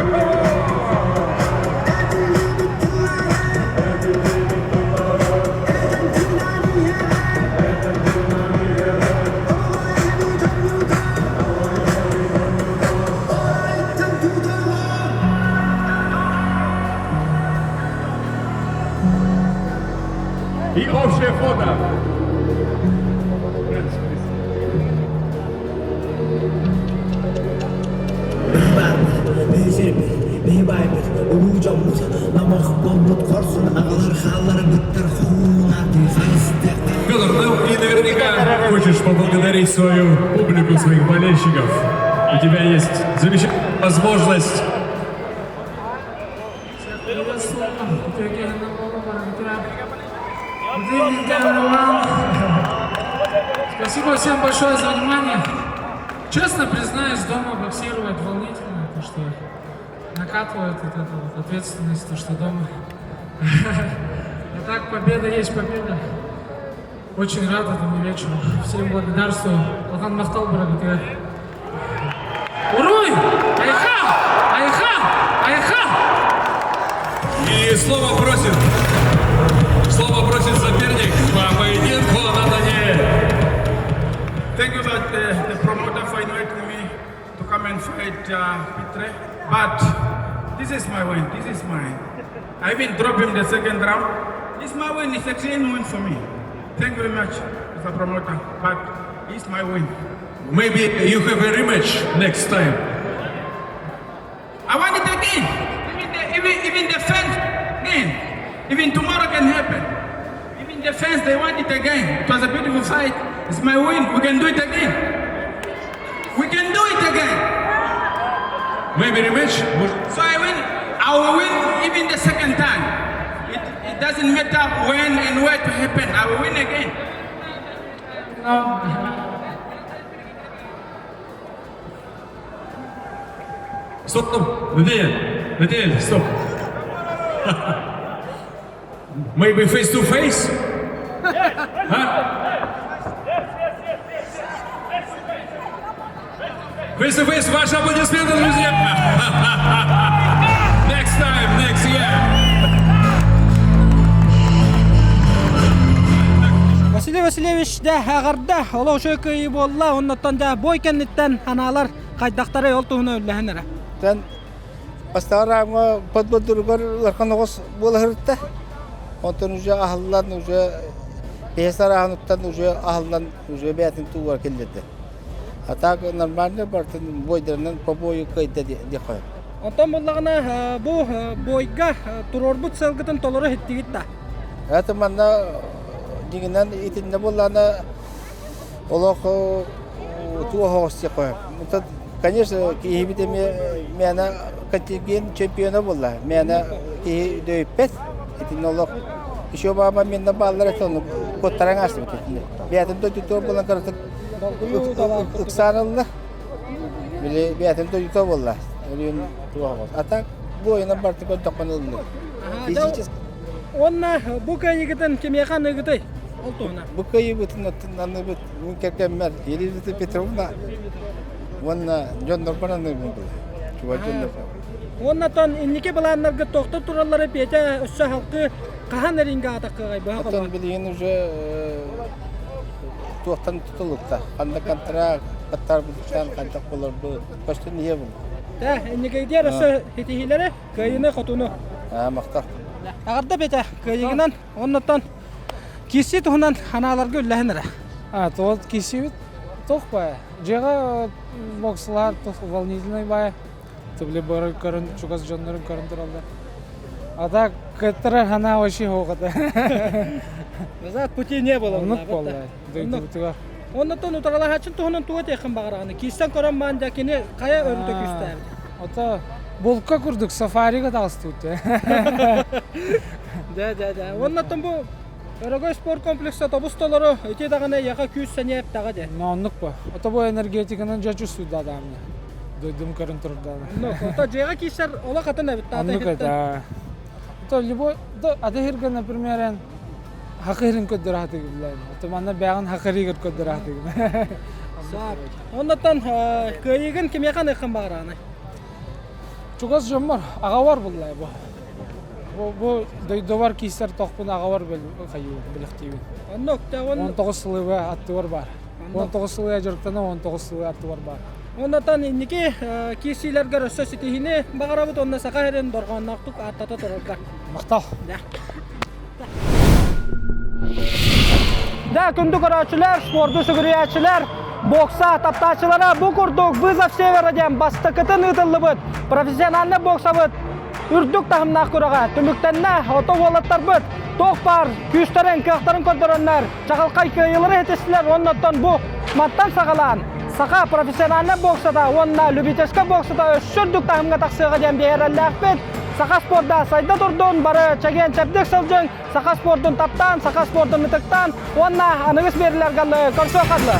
K: и общее фото. Петр, ну и наверняка хочешь поблагодарить свою публику, своих болельщиков. У тебя есть замечательная возможность.
R: Спасибо всем большое за внимание. Честно признаюсь, дома боксировать волнительно, то что накатывает вот эту вот ответственность, то что дома. А так, победа есть победа. Очень рад этому вечеру. Всем благодарствую. Лахан Махтал Барагатыга. Уруй! Айха! Айха! Айха!
K: И слово просит соперник по поединку Натаниэль.
S: Thank you that the promoter for inviting me to come and fight Pitre. But this is my win. This is mine. I even dropped him the second round. This is my win. It's a clean win for me. Thank you very much, Mr. Promoter. But it's my win.
K: Maybe you have a rematch next time.
S: I want it again. Even the fans again. Even tomorrow can happen. Even the fans, they want it again. It was a beautiful fight. It's my win. We can do it again. We can do it again.
K: Maybe rematch?
S: So I will win even the second time. It doesn't matter when and where to happen. I will win again.
K: Stop. Натаниэль, stop. Maybe face to face? Face to face, ваши аплодисменты, друзья! Next time, next year!
C: Василий Васильевич да ағарда олау шөйкі болла, оннаттан да бой кәннеттен аналар қайдақтары ол туғыны өлләхінірі.
E: Тән бастағарағыма подбоддырғар ларқан оғыз болы хырытта. Онтан уже ахыллан, уже бейсар ағыныттан уже ахыллан уже бәйтін туғар келдеді. А так нормально бартын бойдарынан по бою қайда де қойып.
C: Онтан боллағына бұл бойға тұрорбұт сәлгітін толыры хеттігітті.
E: Это манна дегеннен итинне боллағына олақ туға хоғыз де қойып. Конечно, киебите мена контингент чемпиона болла. Мена ки дөйпет. Итин олақ. Еще баба менна баллар етону коттаран асып ететінде. Бәйтін дөйтіктор болан қаратық ұқсанылды. Біле бәйтін дөйіктор болла. Өліен туға қоз. Атақ бойынан бартық өттіқпен ұлды.
C: Онна бұл көйігітін кемеқан өгіті?
E: Бұл көйігітін өттінанны бүт мүнкеркеммер. Елізіті Петровна. Онна жондар барандар мүмкіл. Чуа жондар.
C: Оннатан иннеке баланларға тоқты туралары пете өссі халқы қахан әрінге атаққа ғай бұға
E: қолар? Отан білген уже тоқтан тұтылықта. Қанда контракт, қаттар бұдықтан қандақ болар бұл. Көшті не бұл?
C: Да, иннеке дер өссі хетихилері көйіні қотуны.
E: Мақтақ.
C: Ағарда пете көйігінен, оннатан кесі тұғынан аналарға өлләхінірі.
T: Тоғыт кесі бит? Тоқ бай. Жеға боксылар волнительный бай. Түблі бары көрін, чуғаз жонларын көрін тұралды. Ада кеттірі хана өші хоғыды.
C: Назад пути не было.
T: Онық болды.
C: Оннаттан ұтаралар хачын тұғынан туға текін бағырағаны. Кейстен көрін баған жәкені қая өрінті күсті?
T: Ота болқа күрдік, сафариға тағысты өтті.
C: Да. Оннаттан бұл Өрөгөй спорт комплексі тобустолары өте дағаны яға күйіс сәнеп тағы де?
T: Онық ба. Ота бұл энергетикінің жачу суды адамны. Дойдым көрін тұрданы.
C: Ота жайға кейсер ола қатын әбітті аты
T: хеттен? Онық әді. Ота любой, ады херген, например, хақырын көддір аты кебілайын. Ота манна бәғын хақырығыр көддір аты кебілайын.
C: Оннаттан көйігін кемеқан еқін бағырағаны?
T: Чуғаз жөн бар, аға бар бұллай бұл. Bu dövar kisler toqpun ağavar bilixtiyim. 19 sılı attı var. 19 sılı jırtana 19 sılı attı var.
C: Ondan indiki kisilerge rössösitihini bağarabıt onna saqa heren dorğanaqtuk attata tororlar.
T: Maqtal.
C: Da kundu qaraçılar, spordu suguriyaçılar, boksa taptaçılara bu kurduk vызов североден бастыкытын ытылыбыт, профессиональный боксабыт. Үрдік тағымнақ көреға, түміктенне ото олаттар бұд, тоқ бар, күйістерін, кіқтарын көрдірінлер, жағылқай көйілері етесілер, оннаттан бұл маттан сағалан. Сақа профессиональный боксада, онна любительский боксада өшірдік тағымға тақсыға ден бейерелі әқпет. Сақа спорда сайда тұрдың, бары чәген чәпдік сылжың, сақа спордың таптан, сақа спордың мүтіктан, онна анығыз берілер қалды, көрсі қадылы.